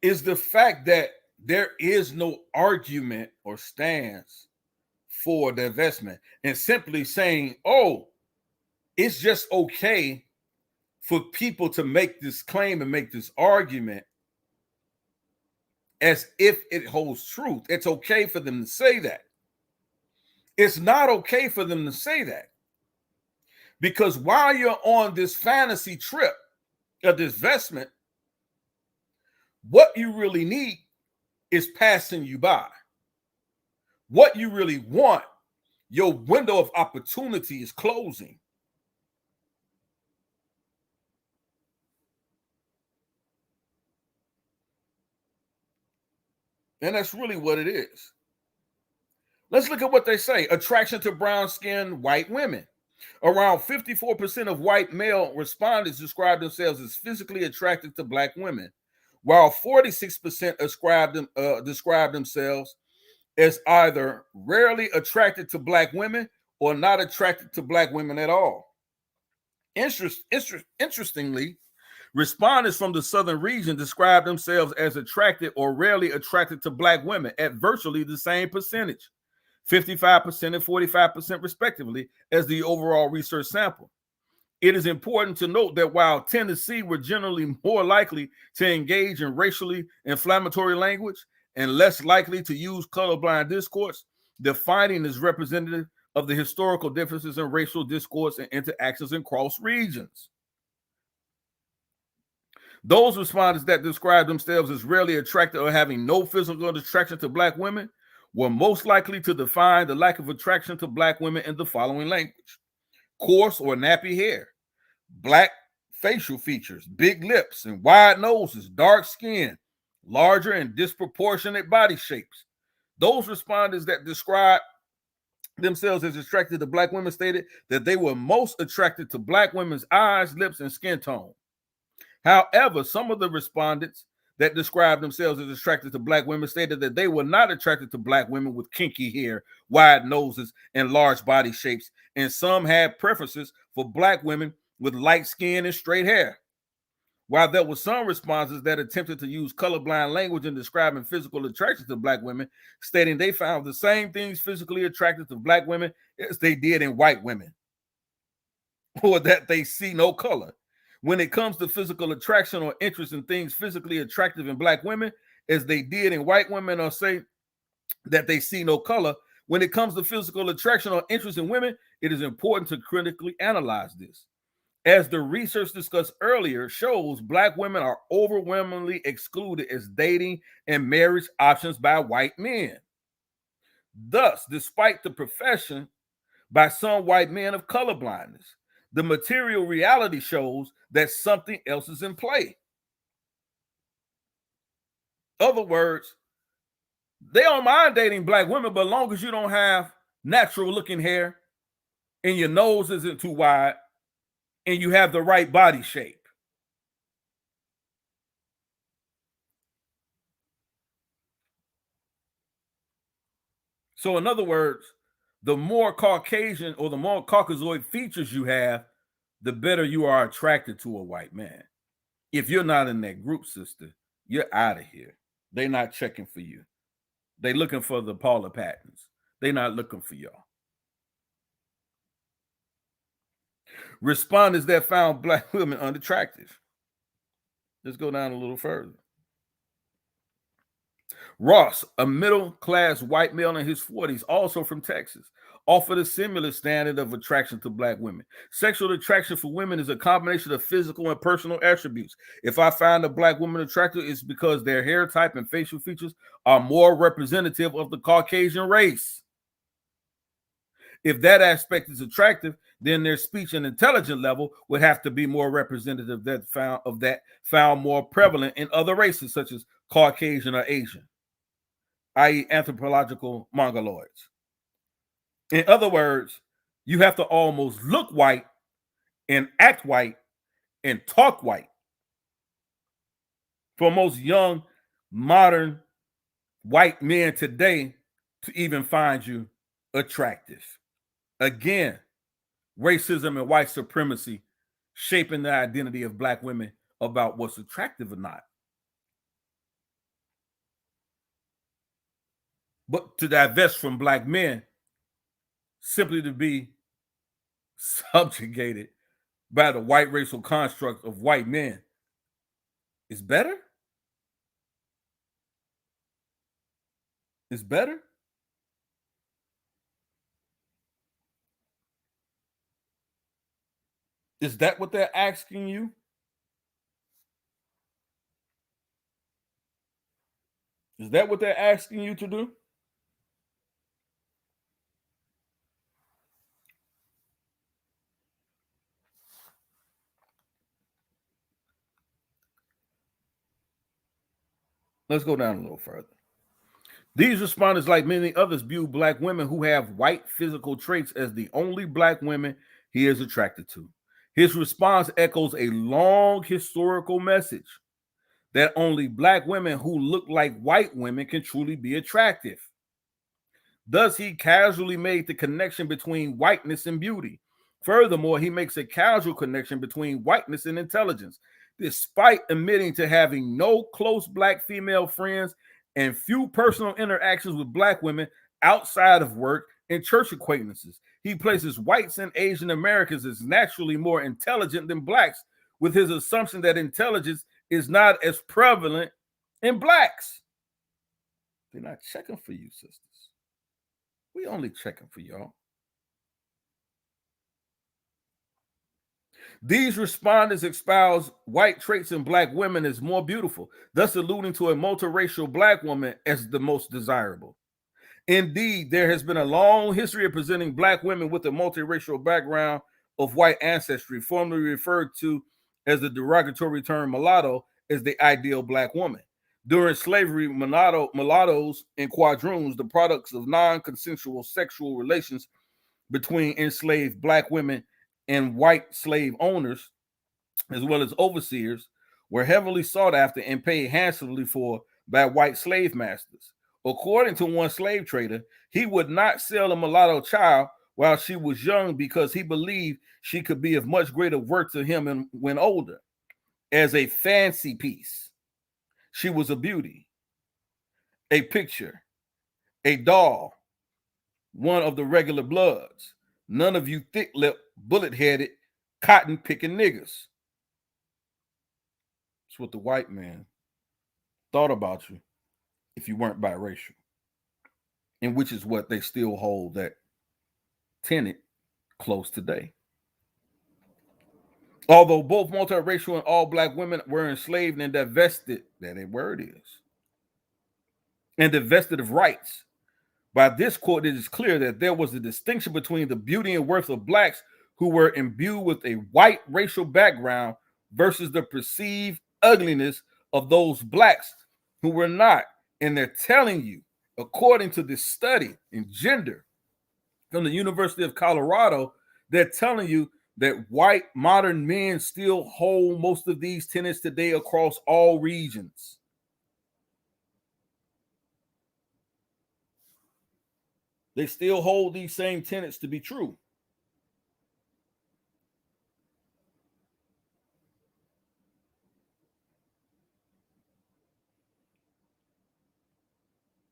is the fact that there is no argument or stance for divestment, and simply saying, oh, it's just okay for people to make this claim and make this argument as if it holds truth. It's okay for them to say that. It's not okay for them to say that. Because while you're on this fantasy trip of divestment, what you really need is passing you by. What you really want, your window of opportunity is closing. And that's really what it is. Let's look at what they say. Attraction to brown-skinned white women. Around 54% of white male respondents describe themselves as physically attracted to black women, while 46% describe themselves as either rarely attracted to black women or not attracted to black women at all. Interestingly, respondents from the southern region describe themselves as attracted or rarely attracted to black women at virtually the same percentage, 55% and 45% respectively, as the overall research sample. It is important to note that while Tennessee were generally more likely to engage in racially inflammatory language and less likely to use colorblind discourse, the finding is representative of the historical differences in racial discourse and interactions in cross regions. Those respondents that describe themselves as rarely attracted or having no physical attraction to black women were most likely to define the lack of attraction to black women in the following language: coarse or nappy hair, black facial features, big lips and wide noses, dark skin, larger and disproportionate body shapes. Those respondents that describe themselves as attracted to black women stated that they were most attracted to black women's eyes, lips, and skin tone. However, some of the respondents that described themselves as attracted to black women stated that they were not attracted to black women with kinky hair, wide noses, and large body shapes, and some had preferences for black women with light skin and straight hair. While there were some responses that attempted to use colorblind language in describing physical attraction to black women, stating they found the same things physically attractive to black women as they did in white women, or that they see no color. When it comes to physical attraction or interest in things physically attractive in black women, as they did in white women, or say that they see no color. When it comes to physical attraction or interest in women, it is important to critically analyze this. As the research discussed earlier shows, black women are overwhelmingly excluded as dating and marriage options by white men. Thus, despite the profession by some white men of colorblindness, the material reality shows that something else is in play. In other words, they don't mind dating black women, but as long as you don't have natural looking hair and your nose isn't too wide and you have the right body shape. So in other words, the more Caucasian or the more Caucasoid features you have, the better you are attracted to a white man. If you're not in that group, sister, you're out of here. They're not checking for you. They're looking for the Paula Pattons. They're not looking for y'all. Respondents that found black women unattractive. Let's go down a little further. Ross, a middle-class white male in his 40s, also from Texas, offered a similar standard of attraction to black women. Sexual attraction for women is a combination of physical and personal attributes. If I find a black woman attractive, it's because their hair type and facial features are more representative of the Caucasian race. If that aspect is attractive, then their speech and intelligence level would have to be more representative that found more prevalent in other races, such as Caucasian or Asian, i.e. anthropological mongoloids. In other words, you have to almost look white and act white and talk white for most young, modern white men today to even find you attractive. Again, racism and white supremacy shaping the identity of black women about what's attractive or not. But to divest from black men simply to be subjugated by the white racial construct of white men is better? Is better? Is that what they're asking you? Is that what they're asking you to do? Let's go down a little further. These respondents, like many others, view black women who have white physical traits as the only black women he is attracted to. His response echoes a long historical message that only black women who look like white women can truly be attractive. Thus, he casually made the connection between whiteness and beauty. Furthermore, he makes a casual connection between whiteness and intelligence, despite admitting to having no close black female friends and few personal interactions with black women outside of work and church acquaintances. He places whites and Asian Americans as naturally more intelligent than blacks, with his assumption that intelligence is not as prevalent in blacks. They're not checking for you, sisters. We only checking for y'all. These respondents espouse white traits in black women as more beautiful, thus alluding to a multiracial black woman as the most desirable. Indeed, there has been a long history of presenting black women with a multiracial background of white ancestry, formerly referred to as the derogatory term mulatto, as the ideal black woman. During slavery, mulattoes and quadroons, the products of non-consensual sexual relations between enslaved black women and white slave owners, as well as overseers, were heavily sought after and paid handsomely for by white slave masters. According to one slave trader, he would not sell a mulatto child while she was young because he believed she could be of much greater worth to him when older. As a fancy piece, she was a beauty, a picture, a doll, one of the regular bloods. None of you thick-lipped, bullet-headed, cotton-picking niggas. That's what the white man thought about you if you weren't biracial, and which is what they still hold that tenet close today. Although both multiracial and all black women were enslaved and divested, that word is, and divested of rights, by this court it is clear that there was a distinction between the beauty and worth of blacks who were imbued with a white racial background versus the perceived ugliness of those blacks who were not. And they're telling you, according to this study in gender from the University of Colorado, they're telling you that white modern men still hold most of these tenets today across all regions. They still hold these same tenets to be true.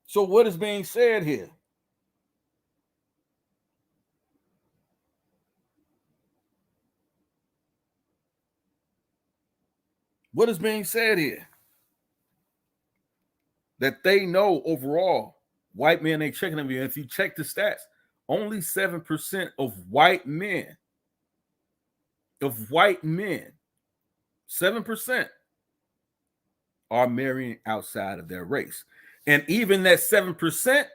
So what is being said here? What is being said here? That they know overall, white men ain't checking them. If you check the stats, only 7% of white men, 7% are marrying outside of their race. And even that 7%,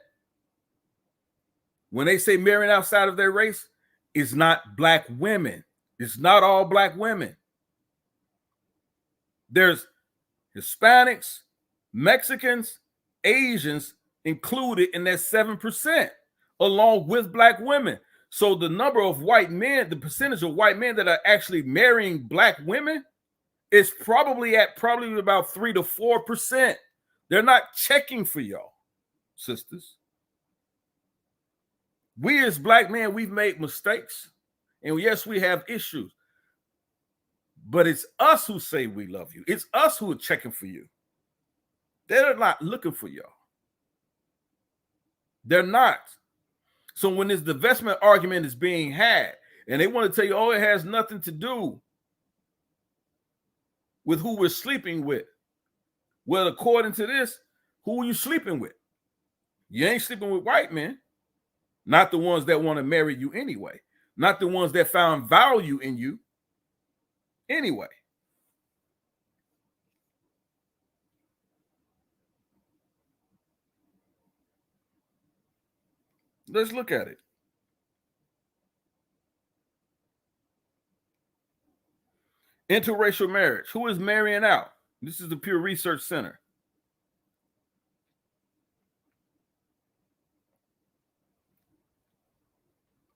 when they say marrying outside of their race, is not black women. It's not all black women. There's Hispanics, Mexicans, Asians included in that 7%, along with black women. So the number of white men, the percentage of white men that are actually marrying black women is probably about 3 to 4%. They're not checking for y'all, sisters. We as black men, we've made mistakes. And yes, we have issues. But it's us who say we love you. It's us who are checking for you. They're not looking for y'all. They're not. So when this divestment argument is being had, And they want to tell you, oh, it has nothing to do with who we're sleeping with. Well, according to this, who are you sleeping with? You ain't sleeping with white men. Not the ones that want to marry you anyway. Not the ones that found value in you anyway. Let's look at it. Interracial marriage. Who is marrying out? This is the Pew Research Center.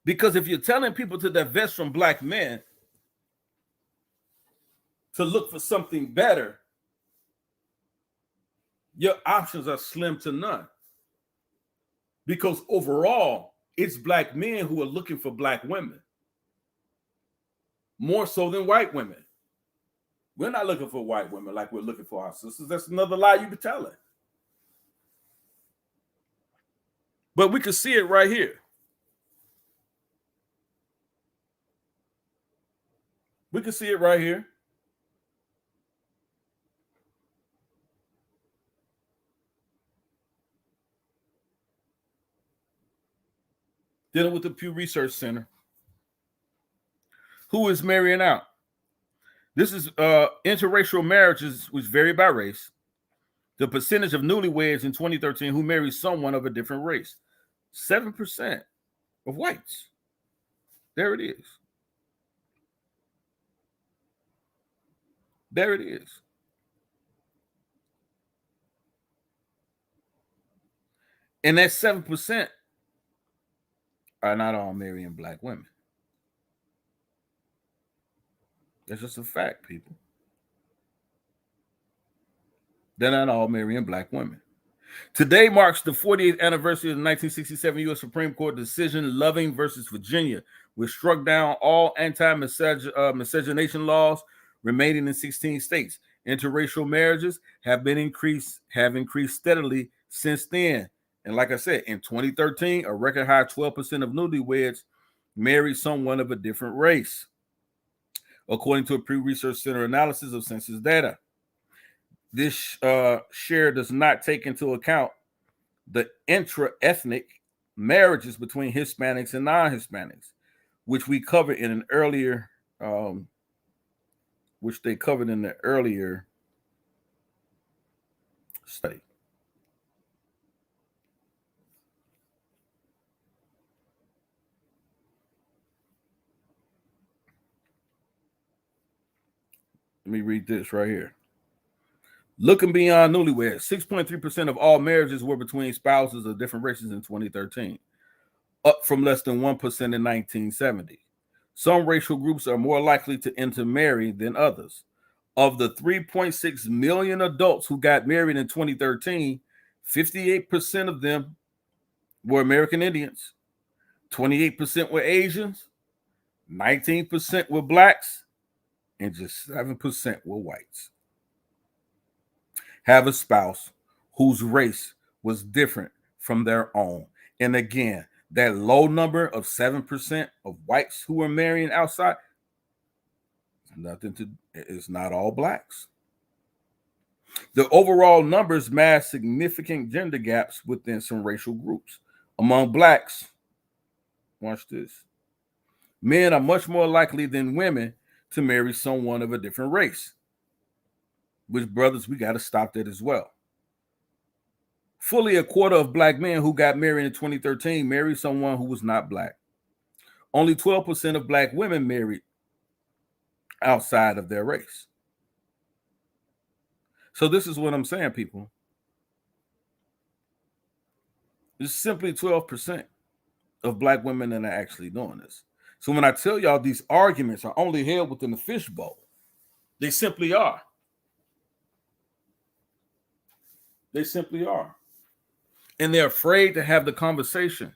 Because if you're telling people to divest from black men to look for something better, your options are slim to none. Because overall, it's black men who are looking for black women. More so than white women. We're not looking for white women like we're looking for our sisters. That's another lie you be telling. But we can see it right here. We can see it right here. Dealing with the Pew Research Center. Who is marrying out? This is interracial marriages, which vary by race. The percentage of newlyweds in 2013 who married someone of a different race. 7% of whites. There it is. There it is. And that 7% are not all marrying black women. That's just a fact, people. They're not all marrying black women. Today marks the 48th anniversary of the 1967 U.S. Supreme Court decision, Loving versus Virginia, which struck down all anti-miscegenation laws remaining in 16 states. Interracial marriages have increased steadily since then. And like I said, in 2013, a record high 12% of newlyweds married someone of a different race, according to a Pew Research Center analysis of census data. This share does not take into account the intra-ethnic marriages between Hispanics and non-Hispanics, which we covered in an earlier, which they covered in the earlier study. Let me read this right here. Looking beyond newlyweds, 6.3% of all marriages were between spouses of different races in 2013, up from less than 1% in 1970. Some racial groups are more likely to intermarry than others. Of the 3.6 million adults who got married in 2013, 58% of them were American Indians, 28% were Asians, 19% were blacks, and just 7% were whites. Have a spouse whose race was different from their own. And again, that low number of 7% of whites who are marrying outside, it's not all blacks. The overall numbers mask significant gender gaps within some racial groups. Among blacks, watch this, men are much more likely than women to marry someone of a different race. Which, brothers, we got to stop that as well. Fully a quarter of black men who got married in 2013 married someone who was not black. Only 12% of black women married outside of their race. So this is what I'm saying, people. It's simply 12% of black women that are actually doing this. So when I tell y'all these arguments are only held within the fishbowl, they simply are. They simply are. And they're afraid to have the conversation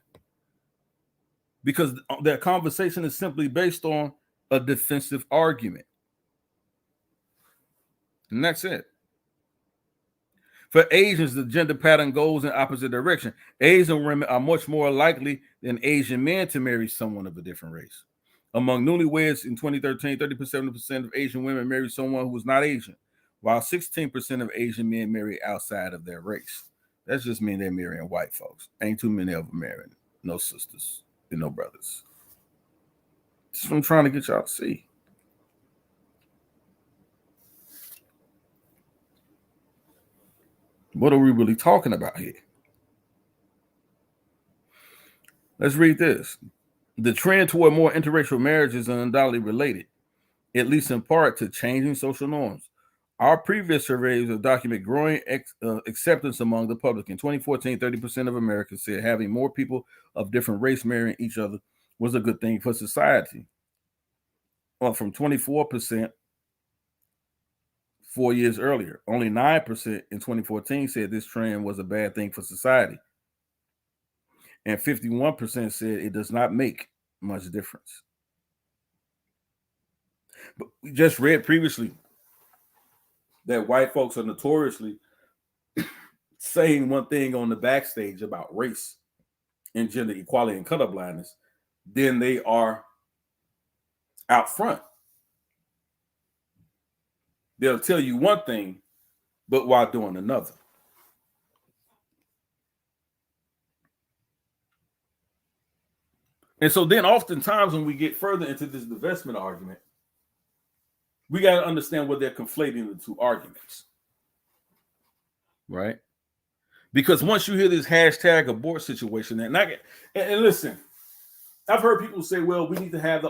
because their conversation is simply based on a defensive argument. And that's it. For Asians, the gender pattern goes in opposite direction. Asian women are much more likely than Asian men to marry someone of a different race. Among newlyweds in 2013, 37% of Asian women married someone who was not Asian, while 16% of Asian men marry outside of their race. That's just mean they're marrying white folks. Ain't too many of them marrying no sisters and no brothers. That's what I'm trying to get y'all to see. What are we really talking about here? Let's read this. The trend toward more interracial marriages is undoubtedly related, at least in part, to changing social norms. Our previous surveys have documented growing acceptance among the public. In 2014, 30% of Americans said having more people of different race marrying each other was a good thing for society. Well, from 24% 4 years earlier. Only 9% in 2014 said this trend was a bad thing for society. And 51% said it does not make much difference. But we just read previously that white folks are notoriously saying one thing on the backstage about race and gender equality and colorblindness, then they are out front. They'll tell you one thing, but while doing another. And so then oftentimes when we get further into this divestment argument, we got to understand what they're conflating the two arguments. Right? Because once you hear this hashtag abort situation, and listen, I've heard people say, well, we need to have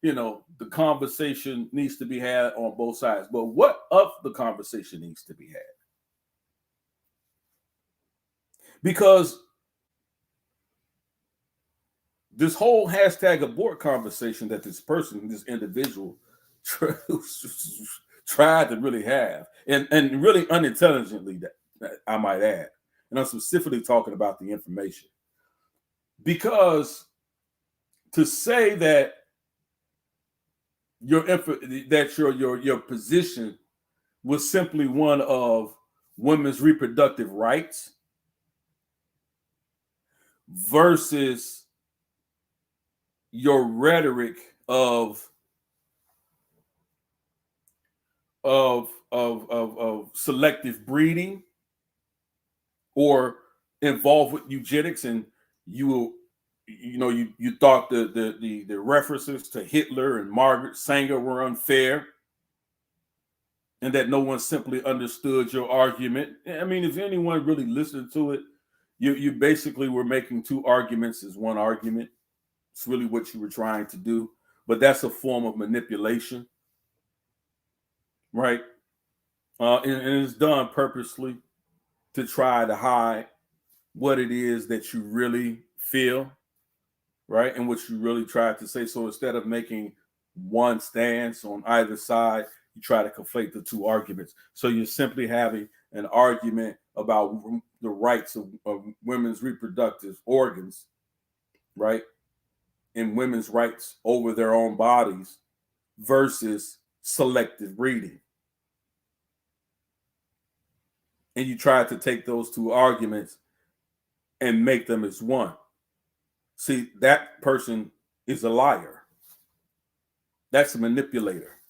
the conversation needs to be had on both sides. But what of the conversation needs to be had? Because this whole hashtag abort conversation that this individual tried to really have, and really unintelligently, that I might add, and I'm specifically talking about the information. Because to say that your position was simply one of women's reproductive rights versus your rhetoric of selective breeding or involved with eugenics, and you thought the references to Hitler and Margaret Sanger were unfair, and that no one simply understood your argument. I mean, if anyone really listened to it, you basically were making two arguments as one argument. It's really what you were trying to do, but that's a form of manipulation, right? And it's done purposely to try to hide what it is that you really feel, right? And what you really tried to say. So instead of making one stance on either side, you try to conflate the two arguments. So you're simply having an argument about the rights of women's reproductive organs, right? And women's rights over their own bodies versus selective breeding. And you try to take those two arguments and make them as one. See, that person is a liar. That's a manipulator,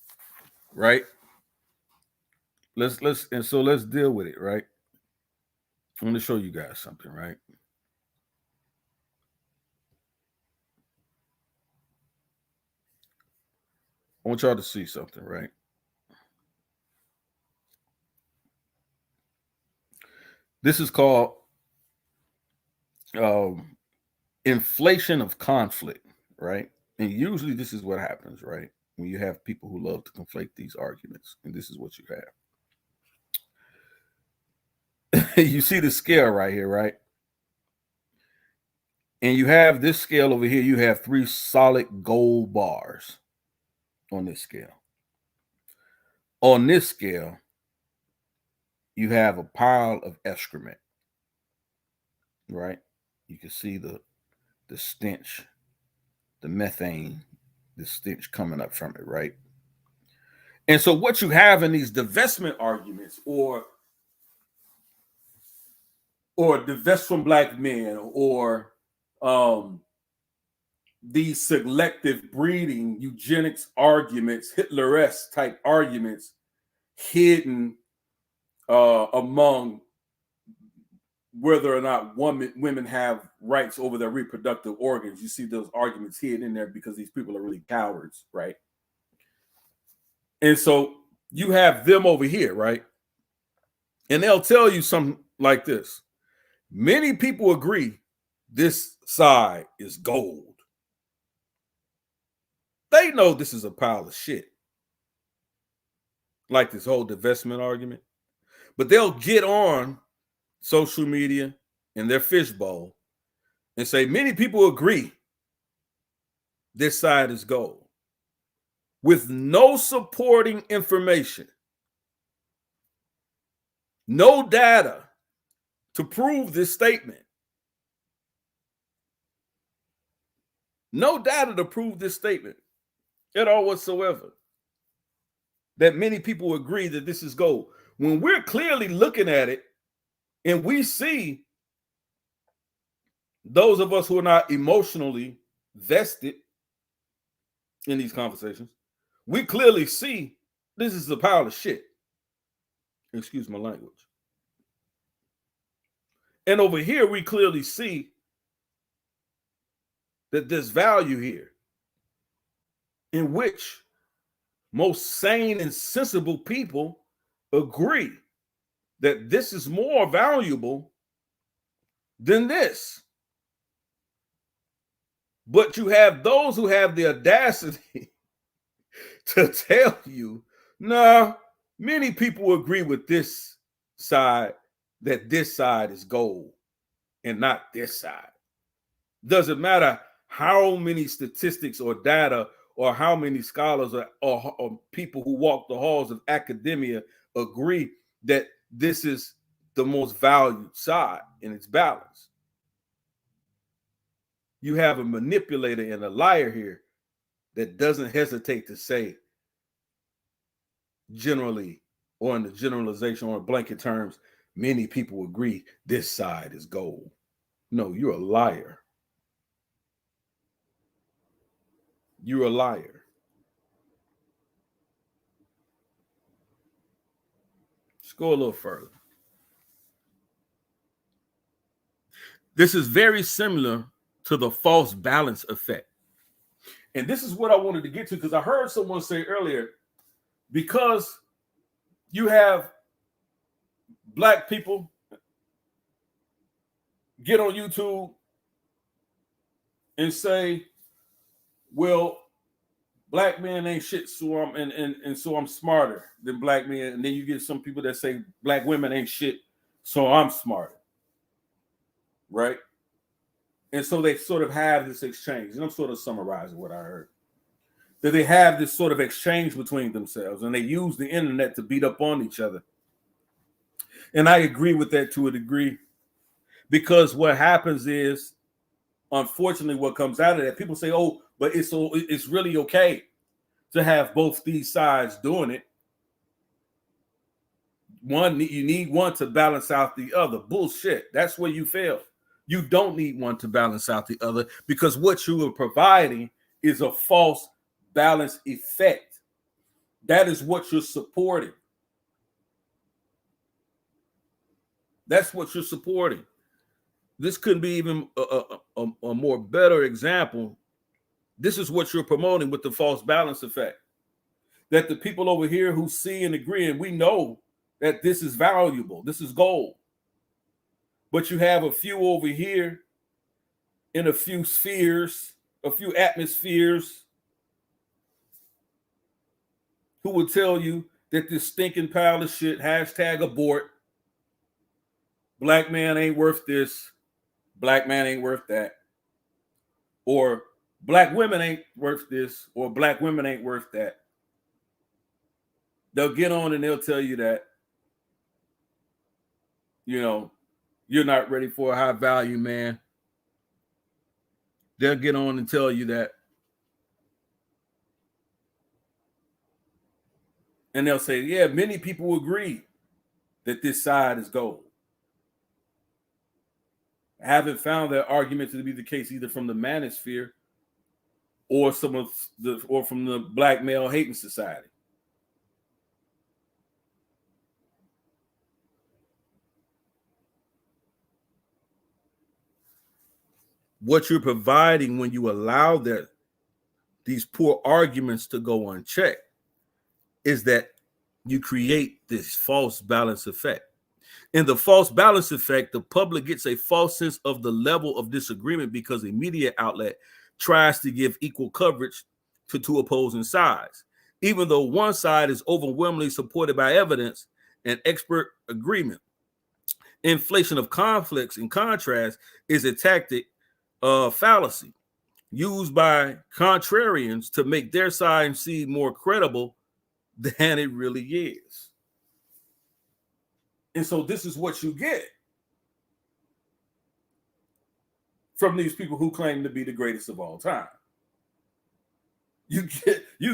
right? Let's deal with it, right? I'm going to show you guys something, right? I want y'all to see something, right? This is called inflation of conflict, right? And usually this is what happens, right? When you have people who love to conflate these arguments, and this is what you have. You see the scale right here, right? And you have this scale over here. You have 3 solid gold bars on this scale. On this scale, you have a pile of excrement, right? You can see the stench, the methane, the stench coming up from it, right? And so what you have in these divestment arguments or divest from black men or these selective breeding, eugenics arguments, Hitler-esque type arguments hidden among whether or not women have rights over their reproductive organs. You see those arguments hidden in there because these people are really cowards, right? And so you have them over here, right? And they'll tell you something like this. Many people agree this side is gold. They know this is a pile of shit. Like this whole divestment argument. But they'll get on social media in their fishbowl and say, many people agree this side is gold, with no supporting information, no data to prove this statement. No data to prove this statement at all whatsoever. That many people agree that this is gold. When we're clearly looking at it and we see those of us who are not emotionally vested in these conversations, we clearly see this is a pile of shit. Excuse my language. And over here, we clearly see that there's value here in which most sane and sensible people agree that this is more valuable than this. But you have those who have the audacity to tell you, no, many people agree with this side, that this side is gold and not this side. Doesn't matter how many statistics or data or how many scholars or people who walk the halls of academia agree that this is the most valued side in its balance. You have a manipulator and a liar here that doesn't hesitate to say generally or in the generalization or blanket terms, many people agree this side is gold. No, you're a liar. You're a liar. Let's go a little further. This is very similar to the false balance effect. And this is what I wanted to get to because I heard someone say earlier, because you have black people get on YouTube and say, well, black men ain't shit, so I'm smarter than black men. And then you get some people that say black women ain't shit, so I'm smarter. Right? And so they sort of have this exchange. And I'm sort of summarizing what I heard. That they have this sort of exchange between themselves and they use the internet to beat up on each other. And I agree with that to a degree. Because what happens is, unfortunately, what comes out of that, people say, oh, but it's really okay to have both these sides doing it. One, you need one to balance out the other. Bullshit. That's where you fail. You don't need one to balance out the other because what you are providing is a false balance effect. That is what you're supporting. That's what you're supporting. This could be even a more better example. This is what you're promoting with the false balance effect. That the people over here who see and agree, and we know that this is valuable, this is gold. But you have a few over here in a few spheres, a few atmospheres, who will tell you that this stinking pile of shit, hashtag abort, black man ain't worth this, black man ain't worth that, or black women ain't worth this, or black women ain't worth that. They'll get on and they'll tell you that, you know, you're not ready for a high value man. They'll get on and tell you that. And they'll say, yeah, many people agree that this side is gold. I haven't found that argument to be the case either from the manosphere or some of the or from the Black Male Hating Society. What you're providing when you allow these poor arguments to go unchecked is that you create this false balance effect. In the false balance effect, the public gets a false sense of the level of disagreement because a media outlet tries to give equal coverage to two opposing sides. Even though one side is overwhelmingly supported by evidence and expert agreement, inflation of conflicts, in contrast, is a tactic of fallacy used by contrarians to make their side seem more credible than it really is. And so this is what you get from these people who claim to be the greatest of all time. You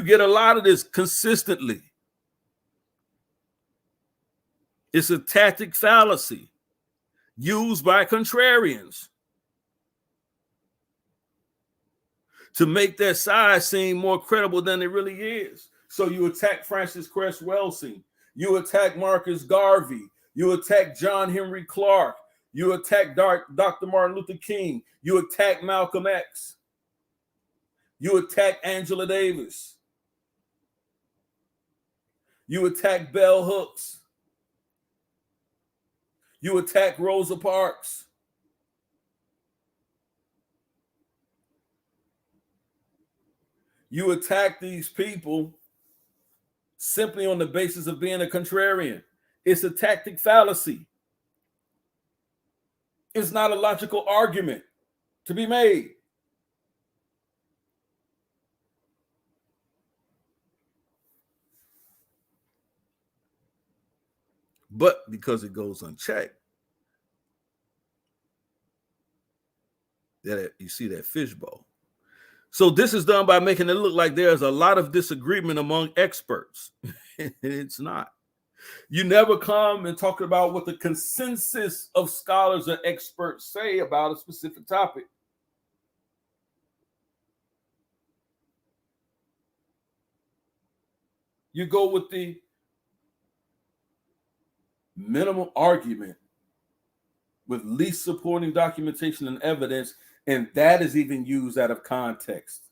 get a lot of this consistently. It's a tactic fallacy used by contrarians to make their side seem more credible than it really is. So you attack Francis Cress Welsing, you attack Marcus Garvey, you attack John Henry Clark, you attack Dr. Martin Luther King, you attack Malcolm X, you attack Angela Davis, you attack Bell Hooks, you attack Rosa Parks. You attack these people simply on the basis of being a contrarian. It's a tactic fallacy. It's not a logical argument to be made. But because it goes unchecked, that you see that fishbowl. So this is done by making it look like there's a lot of disagreement among experts. It's not. You never come and talk about what the consensus of scholars or experts say about a specific topic. You go with the minimum argument with least supporting documentation and evidence, and that is even used out of context.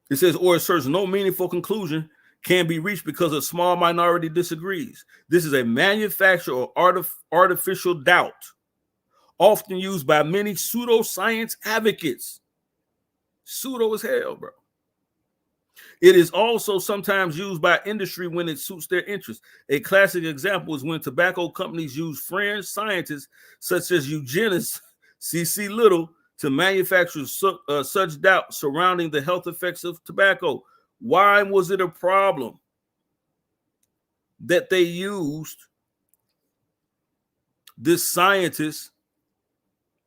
It says, or asserts no meaningful conclusion can be reached because a small minority disagrees. This is a manufactured or artificial doubt, often used by many pseudoscience advocates. Pseudo as hell, bro. It is also sometimes used by industry when it suits their interests. A classic example is when tobacco companies use fringe scientists such as eugenist C.C. Little to manufacture such doubt surrounding the health effects of tobacco. Why was it a problem that they used this scientist,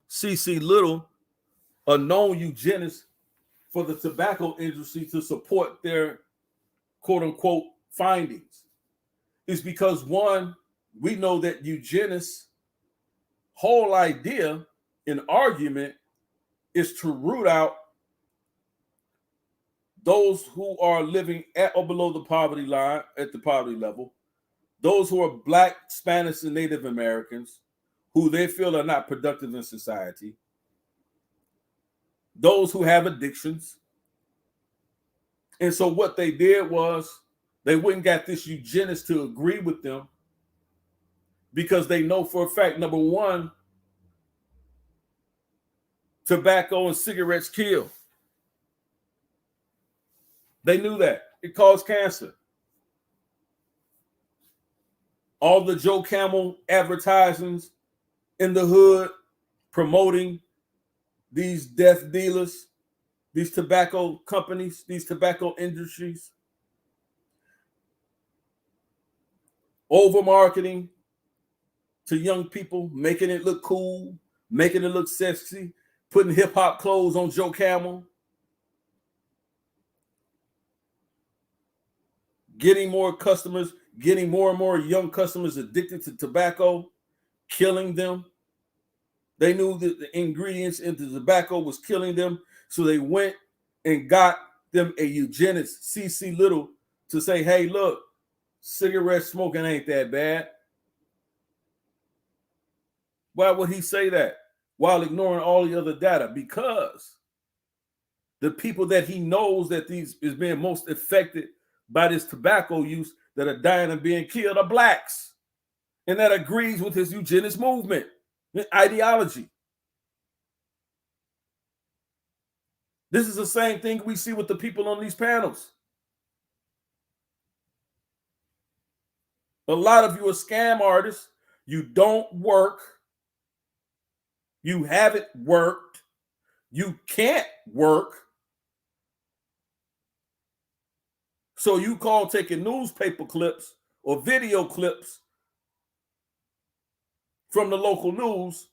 C.C. Little, a known eugenist, for the tobacco industry to support their quote unquote findings? Is because, one, we know that eugenists' whole idea and argument is to root out those who are living at or below the poverty line, at the poverty level, those who are Black, Spanish, and Native Americans, who they feel are not productive in society, those who have addictions. And so what they did was they went and got this eugenist to agree with them because they know for a fact, number one, tobacco and cigarettes kill. They knew that. It caused cancer. All the Joe Camel advertisements in the hood promoting these death dealers, these tobacco companies, these tobacco industries, over marketing to young people, making it look cool, making it look sexy, putting hip hop clothes on Joe Camel, getting more customers, getting more and more young customers addicted to tobacco, killing them. They knew that the ingredients into tobacco was killing them. So they went and got them a eugenist, C.C. Little, to say, hey, look, cigarette smoking ain't that bad. Why would he say that while ignoring all the other data? Because the people that he knows that these is being most affected by this tobacco use that are dying and being killed are blacks. And that agrees with his eugenist movement ideology. This is the same thing we see with the people on these panels. A lot of you are scam artists. You don't work. You haven't worked. You can't work. So you call taking newspaper clips or video clips from the local news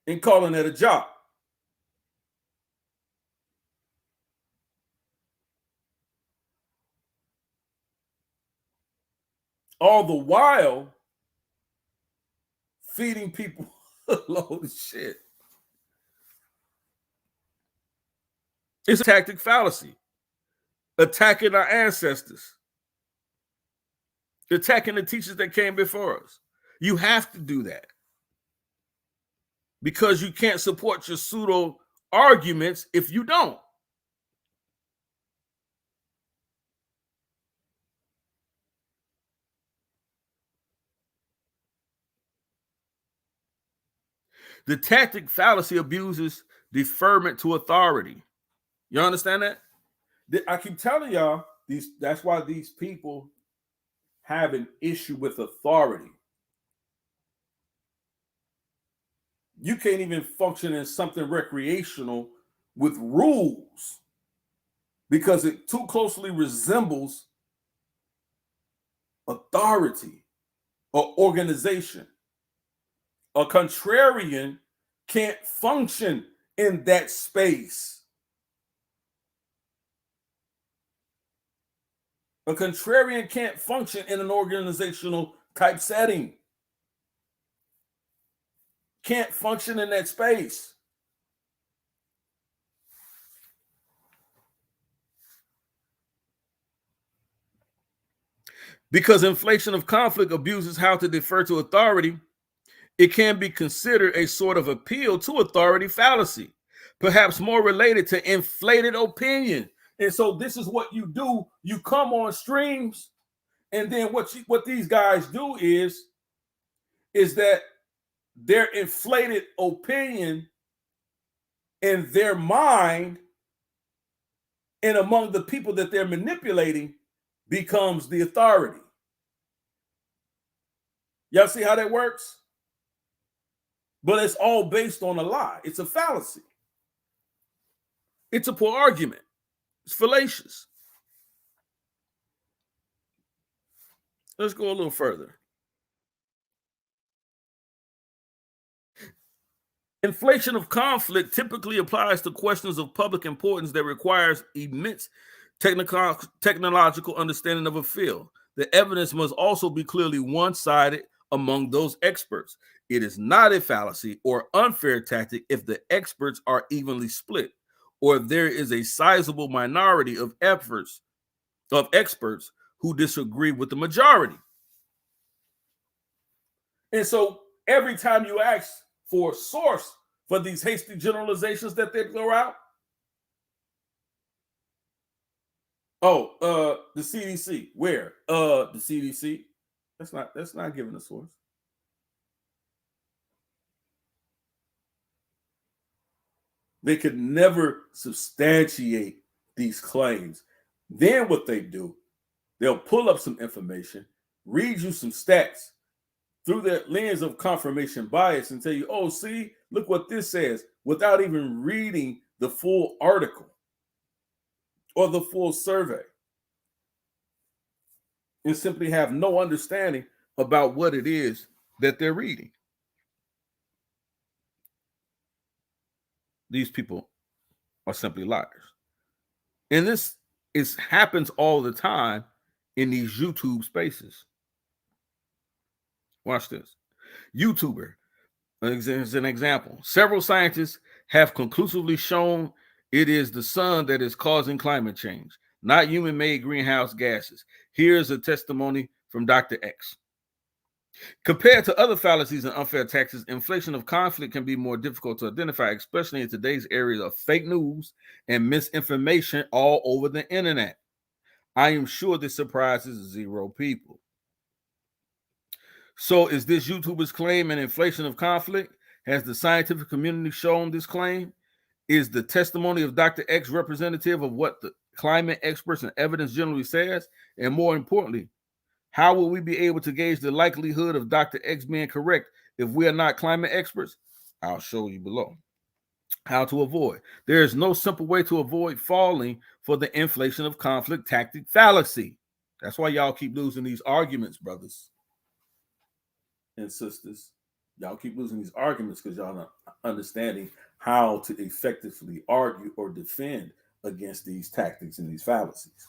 and calling it a job. All the while feeding people a load of shit. It's a tactic fallacy. Attacking our ancestors. Attacking the teachers that came before us. You have to do that. Because you can't support your pseudo arguments if you don't. The tactic fallacy abuses deferment to authority. You understand that? I keep telling y'all, that's why these people have an issue with authority. You can't even function in something recreational with rules because it too closely resembles authority or organization. A contrarian can't function in that space. A contrarian can't function in an organizational type setting. Can't function in that space. Because inflation of conflict abuses how to defer to authority, it can be considered a sort of appeal to authority fallacy, perhaps more related to inflated opinion. And so this is what you do. You come on streams, and then what these guys do is that their inflated opinion in their mind and among the people that they're manipulating becomes the authority. Y'all see how that works? But it's all based on a lie. It's a fallacy. It's a poor argument. It's fallacious. Let's go a little further. Inflation of conflict typically applies to questions of public importance that requires immense technological understanding of a field. The evidence must also be clearly one-sided among those experts. It is not a fallacy or unfair tactic if the experts are evenly split, or if there is a sizable minority of experts who disagree with the majority. And so every time you ask for a source for these hasty generalizations that they throw out, the CDC. Where? The CDC. That's not giving a source. They could never substantiate these claims. Then what they do, they'll pull up some information, read you some stats through their lens of confirmation bias and tell you, oh, see, look what this says, without even reading the full article or the full survey, and simply have no understanding about what it is that they're reading. These people are simply liars. And this happens all the time in these YouTube spaces. Watch this. YouTuber, as an example, several scientists have conclusively shown it is the sun that is causing climate change, not human-made greenhouse gases. Here's a testimony from Dr. X. Compared to other fallacies and unfair taxes, inflation of conflict can be more difficult to identify, especially in today's area of fake news and misinformation all over the internet. I am sure this surprises 0 people. So is this YouTuber's claim an inflation of conflict? Has the scientific community shown this claim? Is the testimony of Dr. X representative of what the climate experts and evidence generally says? And more importantly, how will we be able to gauge the likelihood of Dr. X being correct if we are not climate experts? I'll show you below. How to avoid. There is no simple way to avoid falling for the inflation of conflict tactic fallacy. That's why y'all keep losing these arguments, brothers and sisters. Y'all keep losing these arguments because y'all not understanding how to effectively argue or defend against these tactics and these fallacies.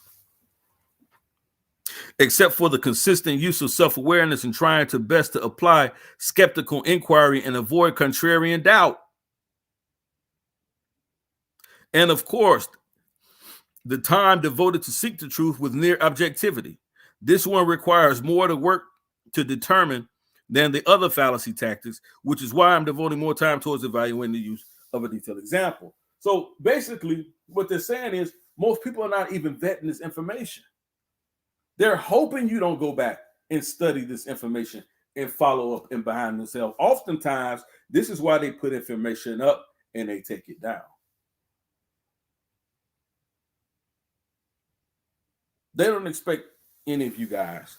Except for the consistent use of self-awareness and trying to best to apply skeptical inquiry and avoid contrarian doubt. And of course, the time devoted to seek the truth with near objectivity. This one requires more to work to determine than the other fallacy tactics, which is why I'm devoting more time towards evaluating the use of a detailed example. So basically, what they're saying is most people are not even vetting this information. They're hoping you don't go back and study this information and follow up and behind themselves. Oftentimes, this is why they put information up and they take it down. They don't expect any of you guys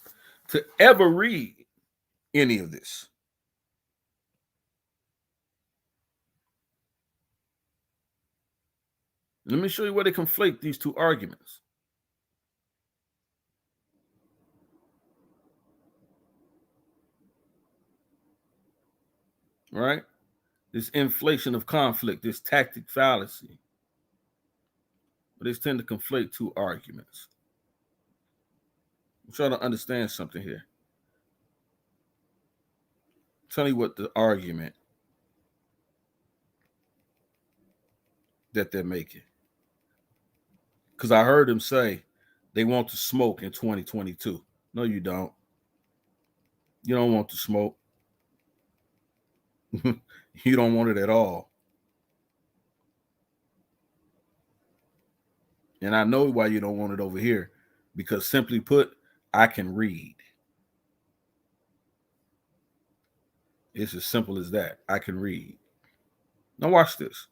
to ever read any of this. Let me show you where they conflate these two arguments. Right? This inflation of conflict, this tactic fallacy. But they tend to conflate two arguments. I'm trying to understand something here. Tell me what the argument that they're making. Because I heard them say they want to smoke in 2022. No, you don't. You don't want to smoke. You don't want it at all. And I know why you don't want it over here. Because simply put, I can read. It's as simple as that. I can read. Now watch this.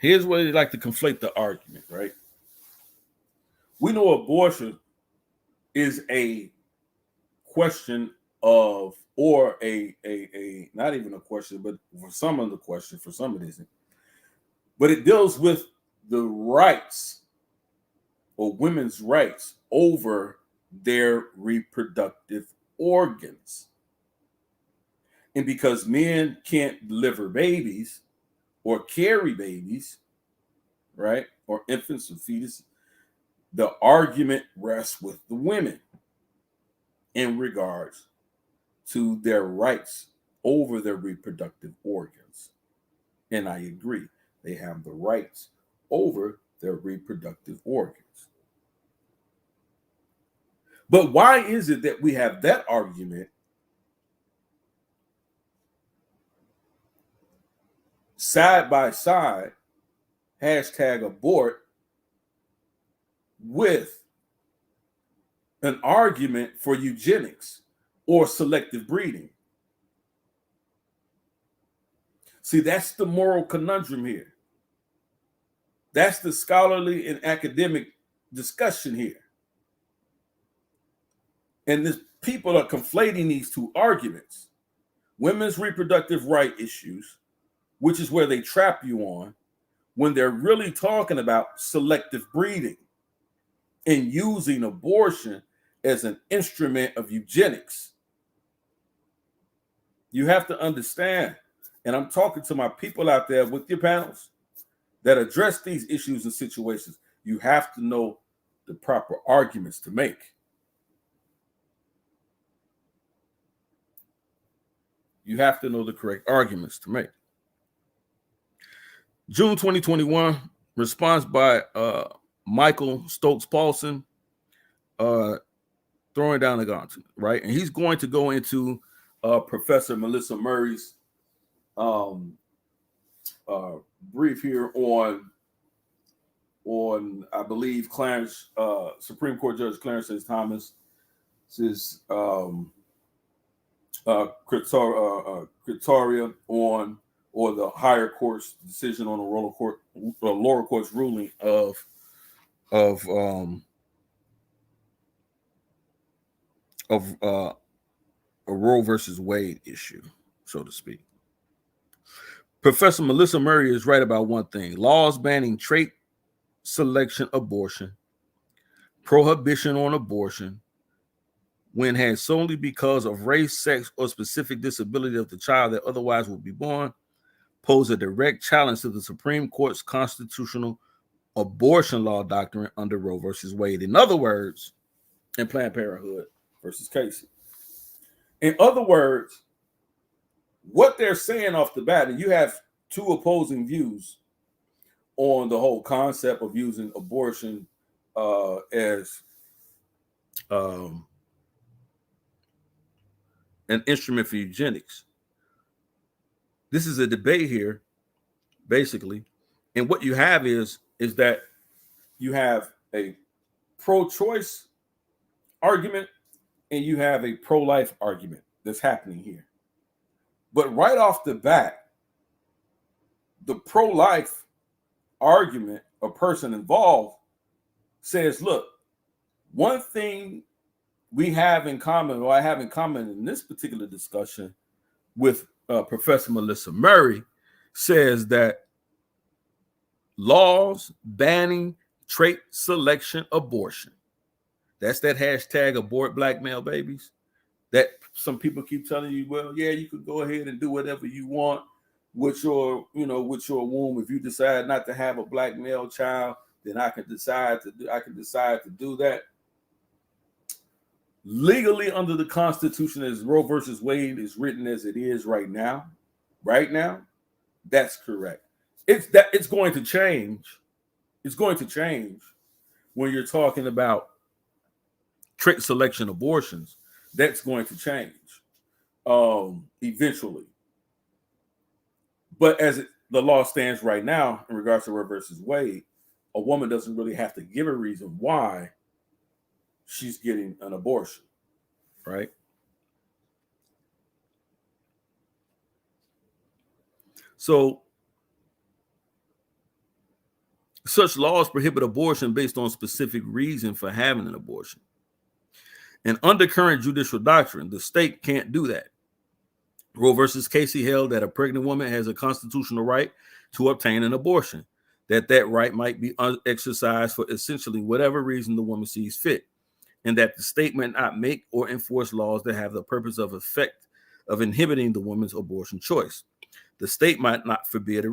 Here's where they like to conflate the argument, right? We know abortion is a question of, or a not even a question, but for some of the question, for some it isn't. But it deals with the rights or women's rights over their reproductive organs. And because men can't deliver babies or carry babies, right, or infants or fetus, the argument rests with the women in regards to their rights over their reproductive organs. And I agree, they have the rights over their reproductive organs. But why is it that we have that argument side by side, hashtag abort, with an argument for eugenics or selective breeding? See, that's the moral conundrum here. That's the scholarly and academic discussion here. And this, people are conflating these two arguments. Women's reproductive right issues, which is where they trap you on, when they're really talking about selective breeding and using abortion as an instrument of eugenics. You have to understand, and I'm talking to my people out there with your panels that address these issues and situations, you have to know the proper arguments to make. You have to know the correct arguments to make. June 2021, response by Michael Stokes Paulson, throwing down the gauntlet, right? And he's going to go into Professor Melissa Murray's brief here on I believe Clarence Supreme Court Judge Clarence S. Thomas's criteria on, or the higher court's decision on the lower court's ruling of a Roe versus Wade issue, so to speak. Professor Melissa Murray is right about one thing: laws banning trait selection abortion, prohibition on abortion, when had solely because of race, sex, or specific disability of the child that otherwise would be born, pose a direct challenge to the Supreme Court's constitutional abortion law doctrine under Roe versus Wade. In other words, in Planned Parenthood versus Casey. In other words, what they're saying off the bat, and you have two opposing views on the whole concept of using abortion as an instrument for eugenics. This is a debate here, basically, and what you have is that you have a pro-choice argument and you have a pro-life argument that's happening here. But right off the bat, the pro-life argument, a person involved says, look, one thing we have in common, or I have in common in this particular discussion with Professor Melissa Murray, says that laws banning trait selection abortion, that's that hashtag abort black male babies, that some people keep telling you, well, yeah, you could go ahead and do whatever you want with your, with your womb. If you decide not to have a black male child, then I can decide to do that. Legally, under the Constitution, as Roe versus Wade is written as it is right now, that's correct. It's going to change. It's going to change when you're talking about trait selection abortions. That's going to change eventually. But as the law stands right now, in regards to Roe versus Wade, a woman doesn't really have to give a reason why she's getting an abortion, right? So such laws prohibit abortion based on specific reason for having an abortion. And under current judicial doctrine, the state can't do that. Roe versus Casey held that a pregnant woman has a constitutional right to obtain an abortion, that right might be exercised for essentially whatever reason the woman sees fit, and that the state may not make or enforce laws that have the purpose of inhibiting the woman's abortion choice. The state might not forbid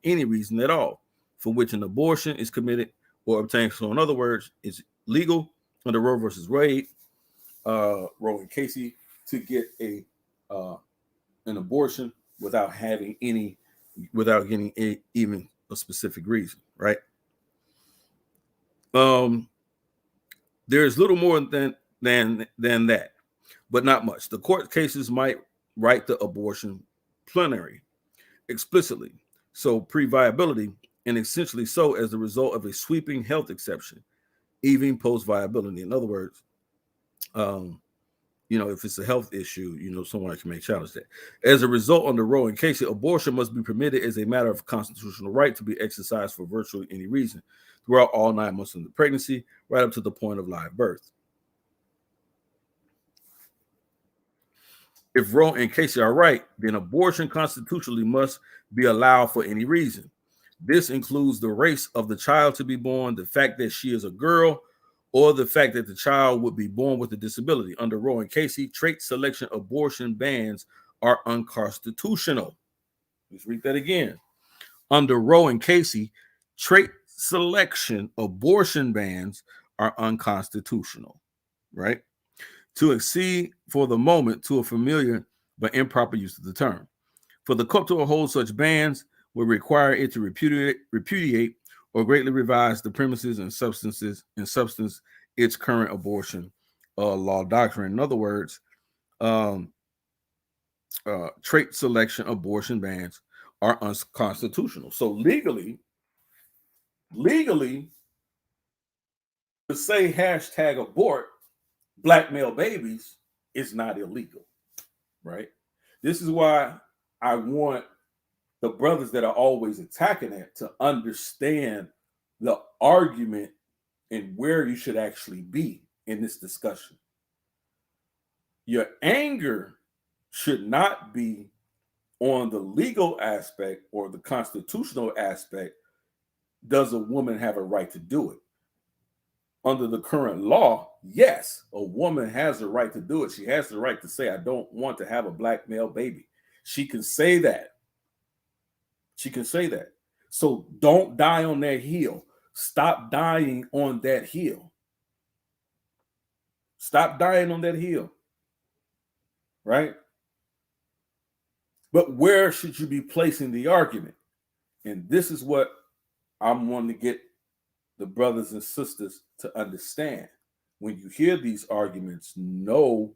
any reason at all, for which an abortion is committed or obtained. So in other words, it's legal under Roe versus Wade, Roe and Casey, to get an abortion without getting even a specific reason, right? There's little more than that, but not much. The court cases might write the abortion plenary explicitly, so pre-viability, and essentially so as the result of a sweeping health exception, even post-viability. In other words, if it's a health issue, someone can make challenge that. As a result, under Roe and Casey, abortion must be permitted as a matter of constitutional right to be exercised for virtually any reason throughout all 9 months of the pregnancy, right up to the point of live birth. If Roe and Casey are right, then abortion constitutionally must be allowed for any reason. This includes the race of the child to be born, the fact that she is a girl, or the fact that the child would be born with a disability. Under Roe and Casey, trait selection abortion bans are unconstitutional. Let's read that again. Under Roe and Casey, trait selection abortion bans are unconstitutional, right? To accede for the moment to a familiar but improper use of the term. For the court to hold such bans would require it to repudiate or greatly revise the premises and substance its current abortion law doctrine. In other words, trait selection abortion bans are unconstitutional. So legally, to say hashtag abort black male babies is not illegal, right? This is why I want the brothers that are always attacking it to understand the argument and where you should actually be in this discussion. Your anger should not be on the legal aspect or the constitutional aspect. Does a woman have a right to do it? Under the current law, yes, a woman has a right to do it. She has the right to say, I don't want to have a black male baby. She can say that. She can say that. So don't die on that hill. Stop dying on that hill. Stop dying on that hill. Right? But where should you be placing the argument? And this is what I'm wanting to get the brothers and sisters to understand. When you hear these arguments, know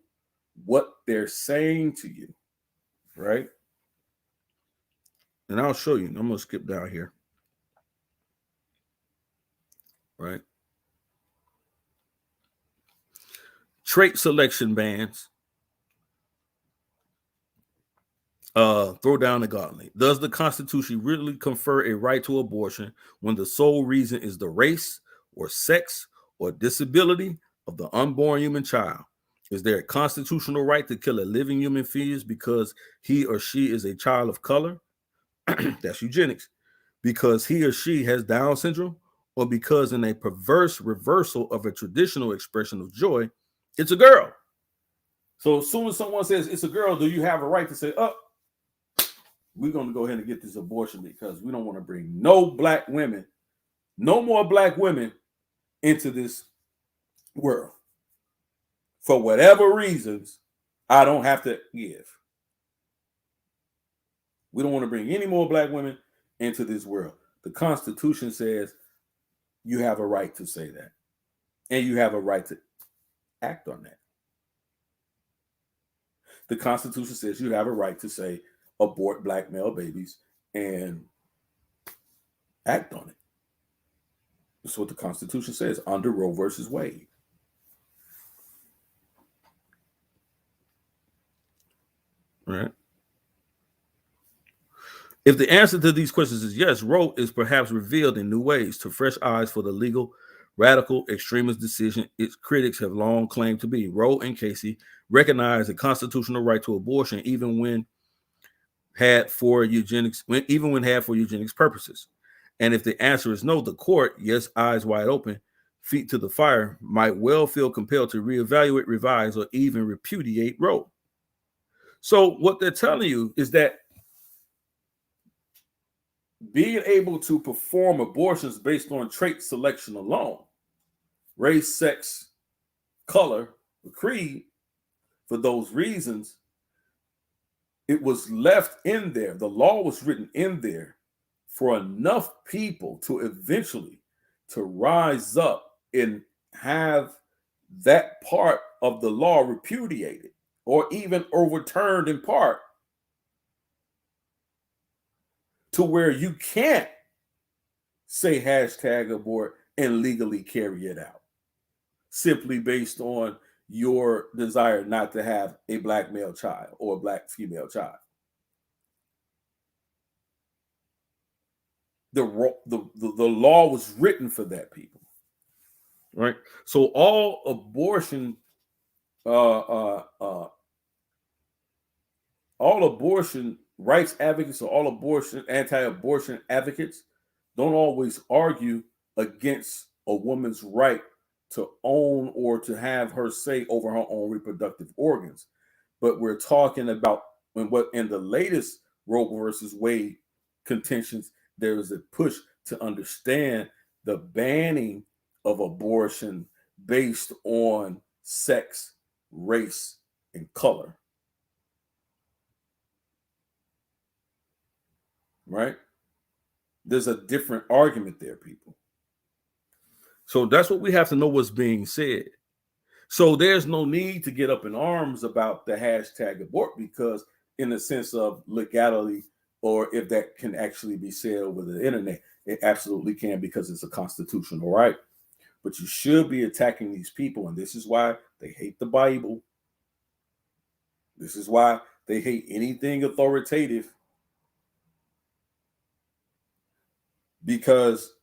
what they're saying to you, right? And I'll show you. I'm going to skip down here, right? Trait selection bans. Throw down the gauntlet. Does the Constitution really confer a right to abortion when the sole reason is the race or sex or disability of the unborn human child? Is there a constitutional right to kill a living human fetus because he or she is a child of color? That's eugenics. Because he or she has Down syndrome, or because in a perverse reversal of a traditional expression of joy, it's a girl. So as soon as someone says it's a girl, do you have a right to say, oh, we're going to go ahead and get this abortion because we don't want to bring no black women, no more black women into this world. For whatever reasons, I don't have to give. We don't want to bring any more black women into this world. The Constitution says you have a right to say that. And you have a right to act on that. The Constitution says you have a right to say abort black male babies and act on it. That's what the Constitution says under Roe versus Wade. Right? If the answer to these questions is yes, Roe is perhaps revealed in new ways to fresh eyes for the legal, radical, extremist decision its critics have long claimed to be. Roe and Casey recognize the constitutional right to abortion even when had for eugenics purposes. And if the answer is no, the court, yes, eyes wide open, feet to the fire, might well feel compelled to reevaluate, revise, or even repudiate Roe. So what they're telling you is that being able to perform abortions based on trait selection alone, race, sex, color, or creed, for those reasons, it was left in there. The law was written in there for enough people to eventually to rise up and have that part of the law repudiated or even overturned in part to where you can't say hashtag abort and legally carry it out simply based on your desire not to have a black male child or a black female child. The law was written for that, people, right? So all abortion rights advocates or all abortion anti-abortion advocates don't always argue against a woman's right to own or to have her say over her own reproductive organs. But we're talking about in the latest Roe versus Wade contentions, there is a push to understand the banning of abortion based on sex, race, and color. Right? There's a different argument there, people. So that's what we have to know what's being said. So there's no need to get up in arms about the hashtag abort, because in the sense of legality, or if that can actually be said over the internet, it absolutely can, because it's a constitutional right. But you should be attacking these people, and this is why they hate the Bible. This is why they hate anything authoritative, because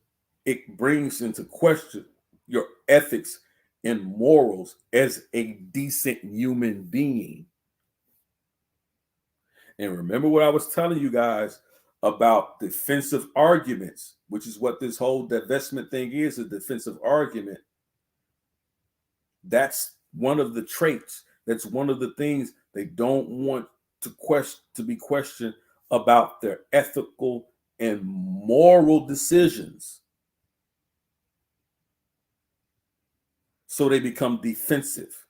it brings into question your ethics and morals as a decent human being. And remember what I was telling you guys about defensive arguments, which is what this whole divestment thing is, a defensive argument. That's one of the traits. That's one of the things they don't want to be questioned about their ethical and moral decisions. So they become defensive.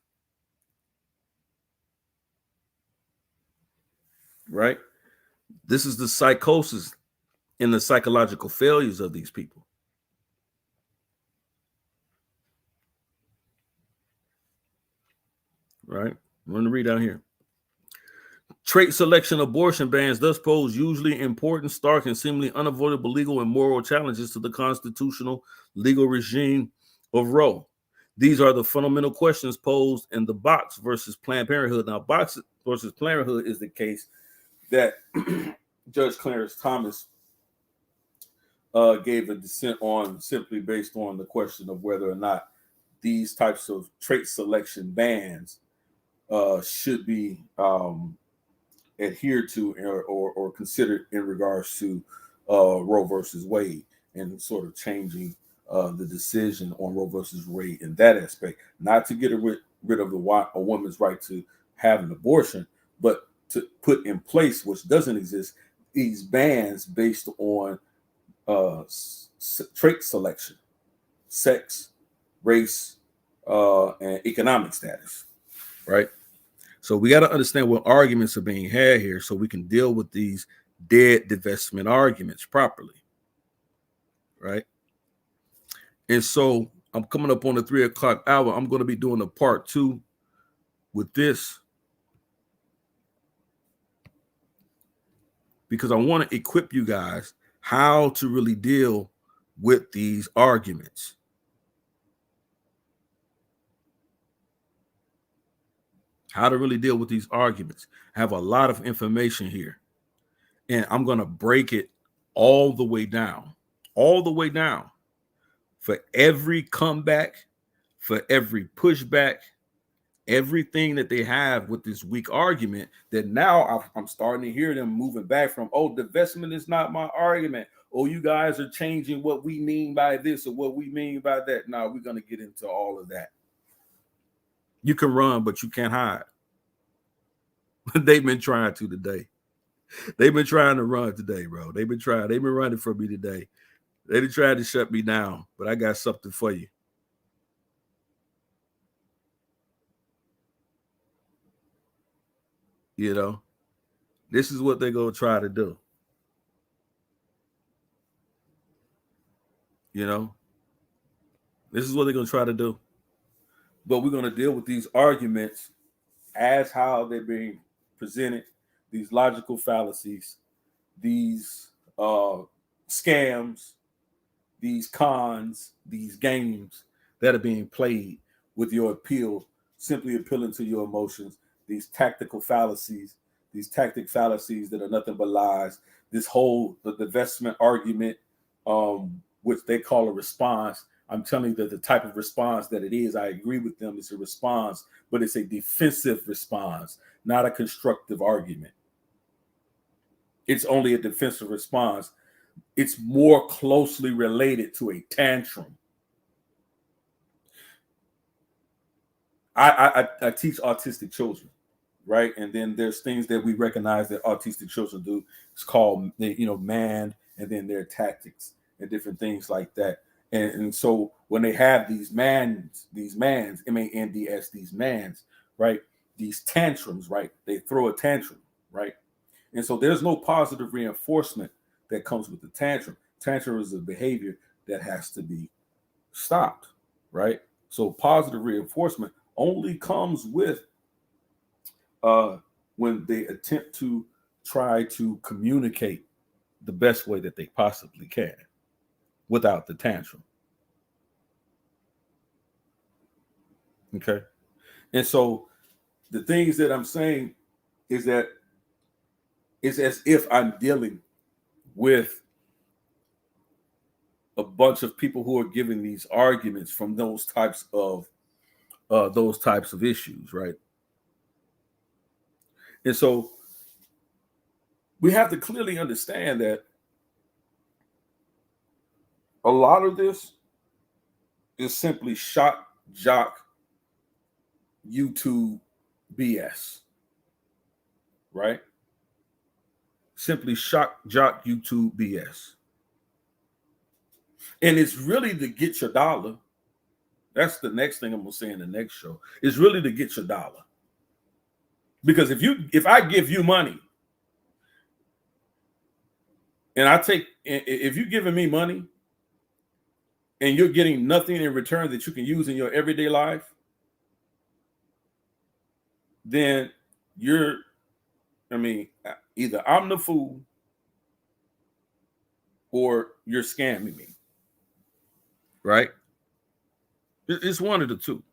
Right? This is the psychosis and the psychological failures of these people. Right? I'm going to read down here. Trait selection abortion bans thus pose usually important, stark, and seemingly unavoidable legal and moral challenges to the constitutional legal regime of Roe. These are the fundamental questions posed in the Box versus Planned Parenthood. Now, Box versus Planned Parenthood is the case that Judge Clarence Thomas gave a dissent on, simply based on the question of whether or not these types of trait selection bans should be adhered to or considered in regards to Roe versus Wade, and sort of changing the decision on Roe versus Wade in that aspect, not to get rid of a woman's right to have an abortion, but to put in place, which doesn't exist, these bans based on trait selection, sex, race, and economic status, right? So we got to understand what arguments are being had here, so we can deal with these dead divestment arguments properly, right? And so I'm coming up on the 3 o'clock hour. I'm going to be doing a part 2 with this, because I want to equip you guys how to really deal with these arguments. How to really deal with these arguments. I have a lot of information here, and I'm going to break it all the way down, for every comeback, for every pushback, everything that they have with this weak argument, that now I'm starting to hear them moving back from, oh, divestment is not my argument. Oh, you guys are changing what we mean by this or what we mean by that. Now we're going to get into all of that. You can run, but you can't hide. They've been trying to today. They've been trying to run today, bro. They've been running for me today. They tried to shut me down, but I got something for you. You know, this is what they're going to try to do. You know, this is what they're going to try to do. But we're going to deal with these arguments as how they're being presented, these logical fallacies, these scams, these cons, these games that are being played with your appeal, simply appealing to your emotions, these tactic fallacies that are nothing but lies, the divestment argument, which they call a response. I'm telling you that the type of response that it is, I agree with them, it's a response, but it's a defensive response, not a constructive argument. It's only a defensive response. It's more closely related to a tantrum. I teach autistic children, right? And then there's things that we recognize that autistic children do. It's called, manned, and then their tactics and different things like that. And so when they have these mans, M-A-N-D-S, these mans, right? These tantrums, right? They throw a tantrum, right? And so there's no positive reinforcement that comes with the tantrum. Tantrum is a behavior that has to be stopped, right? So positive reinforcement only comes with when they attempt to try to communicate the best way that they possibly can without the tantrum. Okay. And so the things that I'm saying is that it's as if I'm dealing with a bunch of people who are giving these arguments from those types of issues, right? And so we have to clearly understand that a lot of this is simply shock jock YouTube BS, right? Simply shock jock YouTube BS. And it's really to get your dollar. That's the next thing I'm gonna say in the next show. It's really to get your dollar. Because if I give you money and if you're giving me money and you're getting nothing in return that you can use in your everyday life, then either I'm the fool or you're scamming me, right? It's one of the two.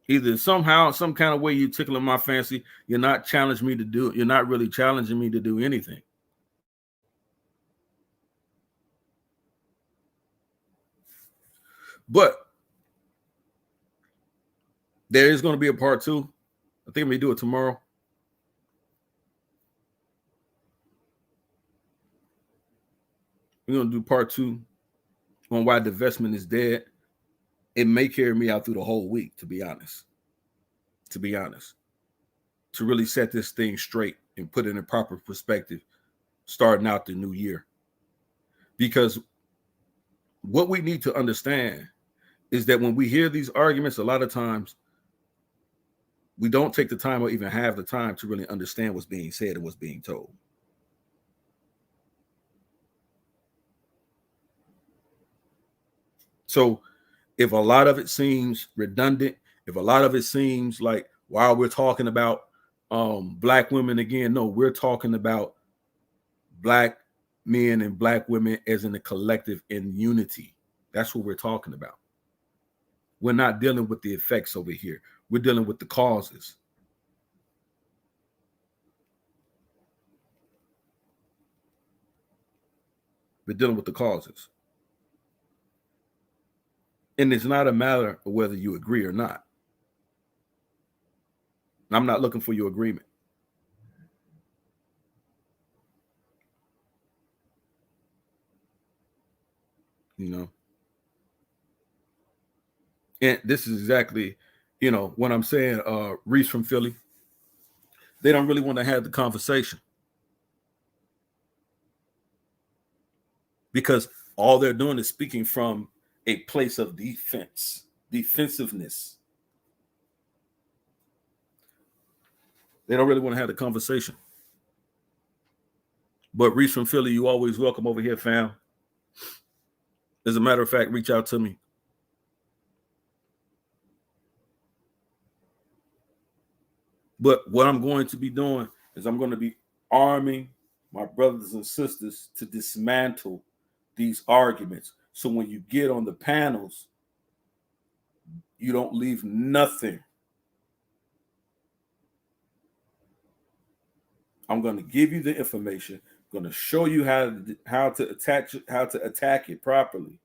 Either somehow, some kind of way you're tickling my fancy, you're not challenging me to do it. You're not really challenging me to do anything. But there is going to be a part 2. I think I'm going to do it tomorrow. We're going to do part 2 on why divestment is dead. It may carry me out through the whole week, to be honest. To really set this thing straight and put it in a proper perspective, starting out the new year. Because what we need to understand is that when we hear these arguments, a lot of times we don't take the time or even have the time to really understand what's being said and what's being told. So if a lot of it seems redundant, if a lot of it seems like while we're talking about black women again, no, we're talking about black men and black women as in a collective in unity. That's what we're talking about. We're not dealing with the effects over here. We're dealing with the causes. We're dealing with the causes. And it's not a matter of whether you agree or not. I'm not looking for your agreement. And this is exactly, what I'm saying. Reese from Philly, they don't really want to have the conversation because all they're doing is speaking from a place of defensiveness. They don't really want to have the conversation. But Reese from Philly, you always welcome over here, fam. As a matter of fact, reach out to me. But what I'm going to be doing is I'm going to be arming my brothers and sisters to dismantle these arguments. So when you get on the panels, you don't leave nothing. I'm going to give you the information. I'm going to show you how to attack it properly.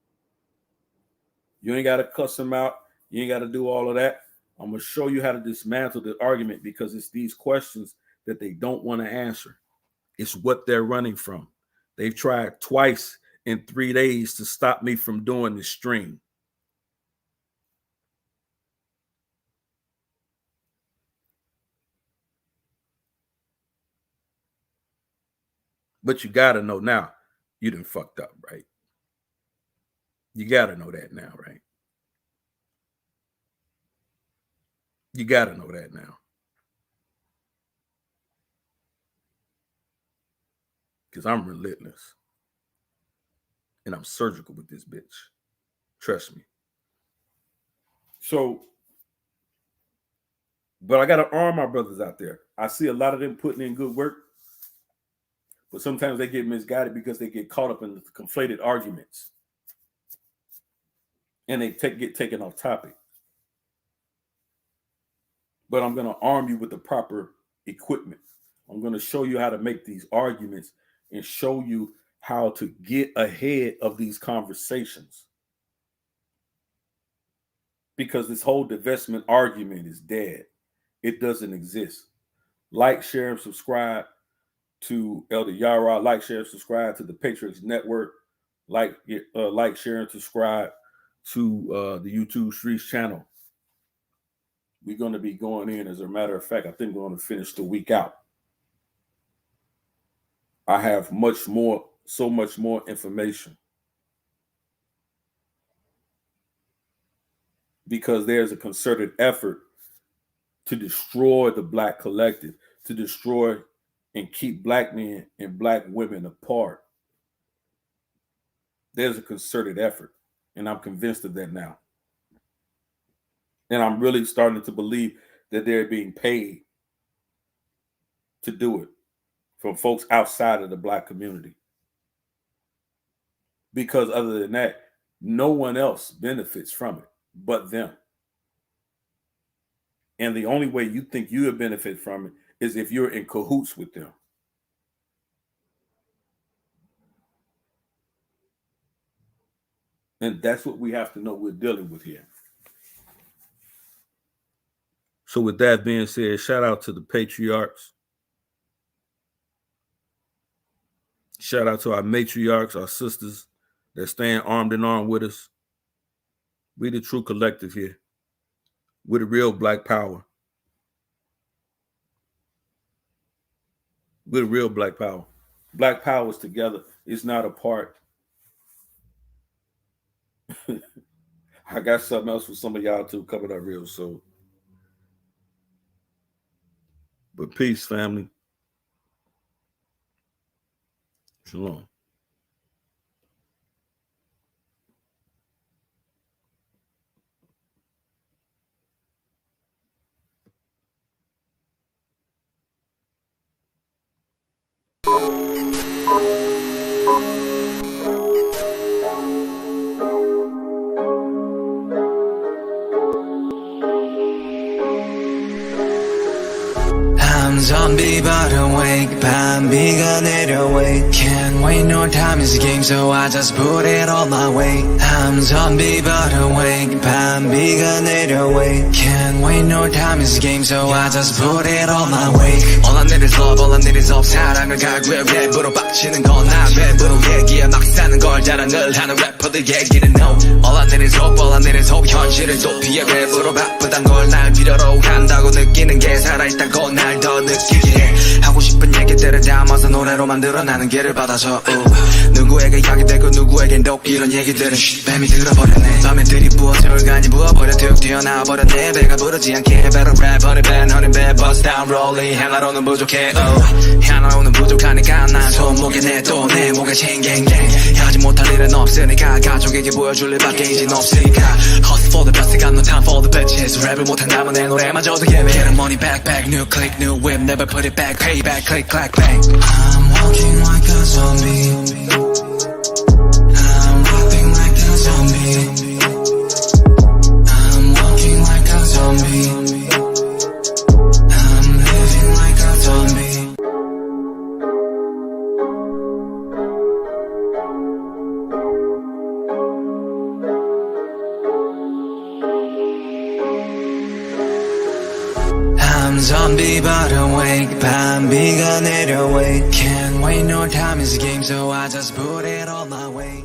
You ain't got to cuss them out. You ain't got to do all of that. I'm going to show you how to dismantle the argument because it's these questions that they don't want to answer. It's what they're running from. They've tried twice in 3 days to stop me from doing this stream. But you got to know now, you done fucked up, right? You got to know that now, right? You got to know that now. Because I'm relentless. And I'm surgical with this bitch. Trust me. So, but I got to arm my brothers out there. I see a lot of them putting in good work. But sometimes they get misguided because they get caught up in the conflated arguments. And they get taken off topic. But I'm going to arm you with the proper equipment. I'm going to show you how to make these arguments and show you how to get ahead of these conversations. Because this whole divestment argument is dead. It doesn't exist. Like, share, and subscribe to Elder Yara. Like, share, and subscribe to the Patriots Network. Like, share, and subscribe to the YouTube Streets channel. We're going to be going in. As a matter of fact, I think we're going to finish the week out. I have so much more information. Because there's a concerted effort to destroy the Black collective, to destroy and keep Black men and Black women apart. There's a concerted effort, and I'm convinced of that now. And I'm really starting to believe that they're being paid to do it from folks outside of the Black community. Because other than that, no one else benefits from it but them. And the only way you think you would benefit from it is if you're in cahoots with them. And that's what we have to know we're dealing with here. So with that being said, shout out to the patriarchs. Shout out to our matriarchs, our sisters that stand armed and armed with us. We the true collective here. We're the real Black power. We're the real Black power. Black power is together. It's not apart. I got something else for some of y'all too coming up real soon. But peace, family. Shalom. I'm zombie but awake, 밤비가 내려wake. Can't wait, no time is a game, so I just put it all my way. I'm zombie but awake, 밤비가 내려wake. Can't wait, no time is a game, so I just put it all my way. All I need is love, all I need is hope. 사랑을 갈구해 랩으로 빡치는 건 나 랩으로 얘기해 막 사는 걸 자랑 늘 하는 래퍼들 얘기는 no. All I need is hope, all I need is hope. 현실을 도피해 랩으로 바쁘단 걸 날 필요로 한다고 느끼는 게 살아있다고 날 더 느끼게 해. 하고 싶은 얘기들을 담아서 노래로 만들어 나는 길을 받아서 누구에게 이야기되고 누구에겐 독 이런 얘기들은 뱀이 들어버렸네. 밤에 들이부어 술간이 부어버려 툭 튀어나와버렸네. 배가 부르지 않게 better rap honey band honey band bust down rolling 하나로는 부족해 하나로는 부족하니까 난 손목에 내 또 내 목에 챙갱갱 하지 못할 일은 없으니까 가족에게 보여줄 일밖에 이젠 없으니까 Hustle for the best got no time for the bitches 랩을 못한다면 내 노래마저도 예매 Get the money back back new click new whip never put it back payback click clack bang I'm walking like a zombie I'm rapping like a zombie I'm walking like a zombie I'm living like a zombie I'm zombie but awake 밤비가 내려wake Can't wait no time is a game so I just put it all my way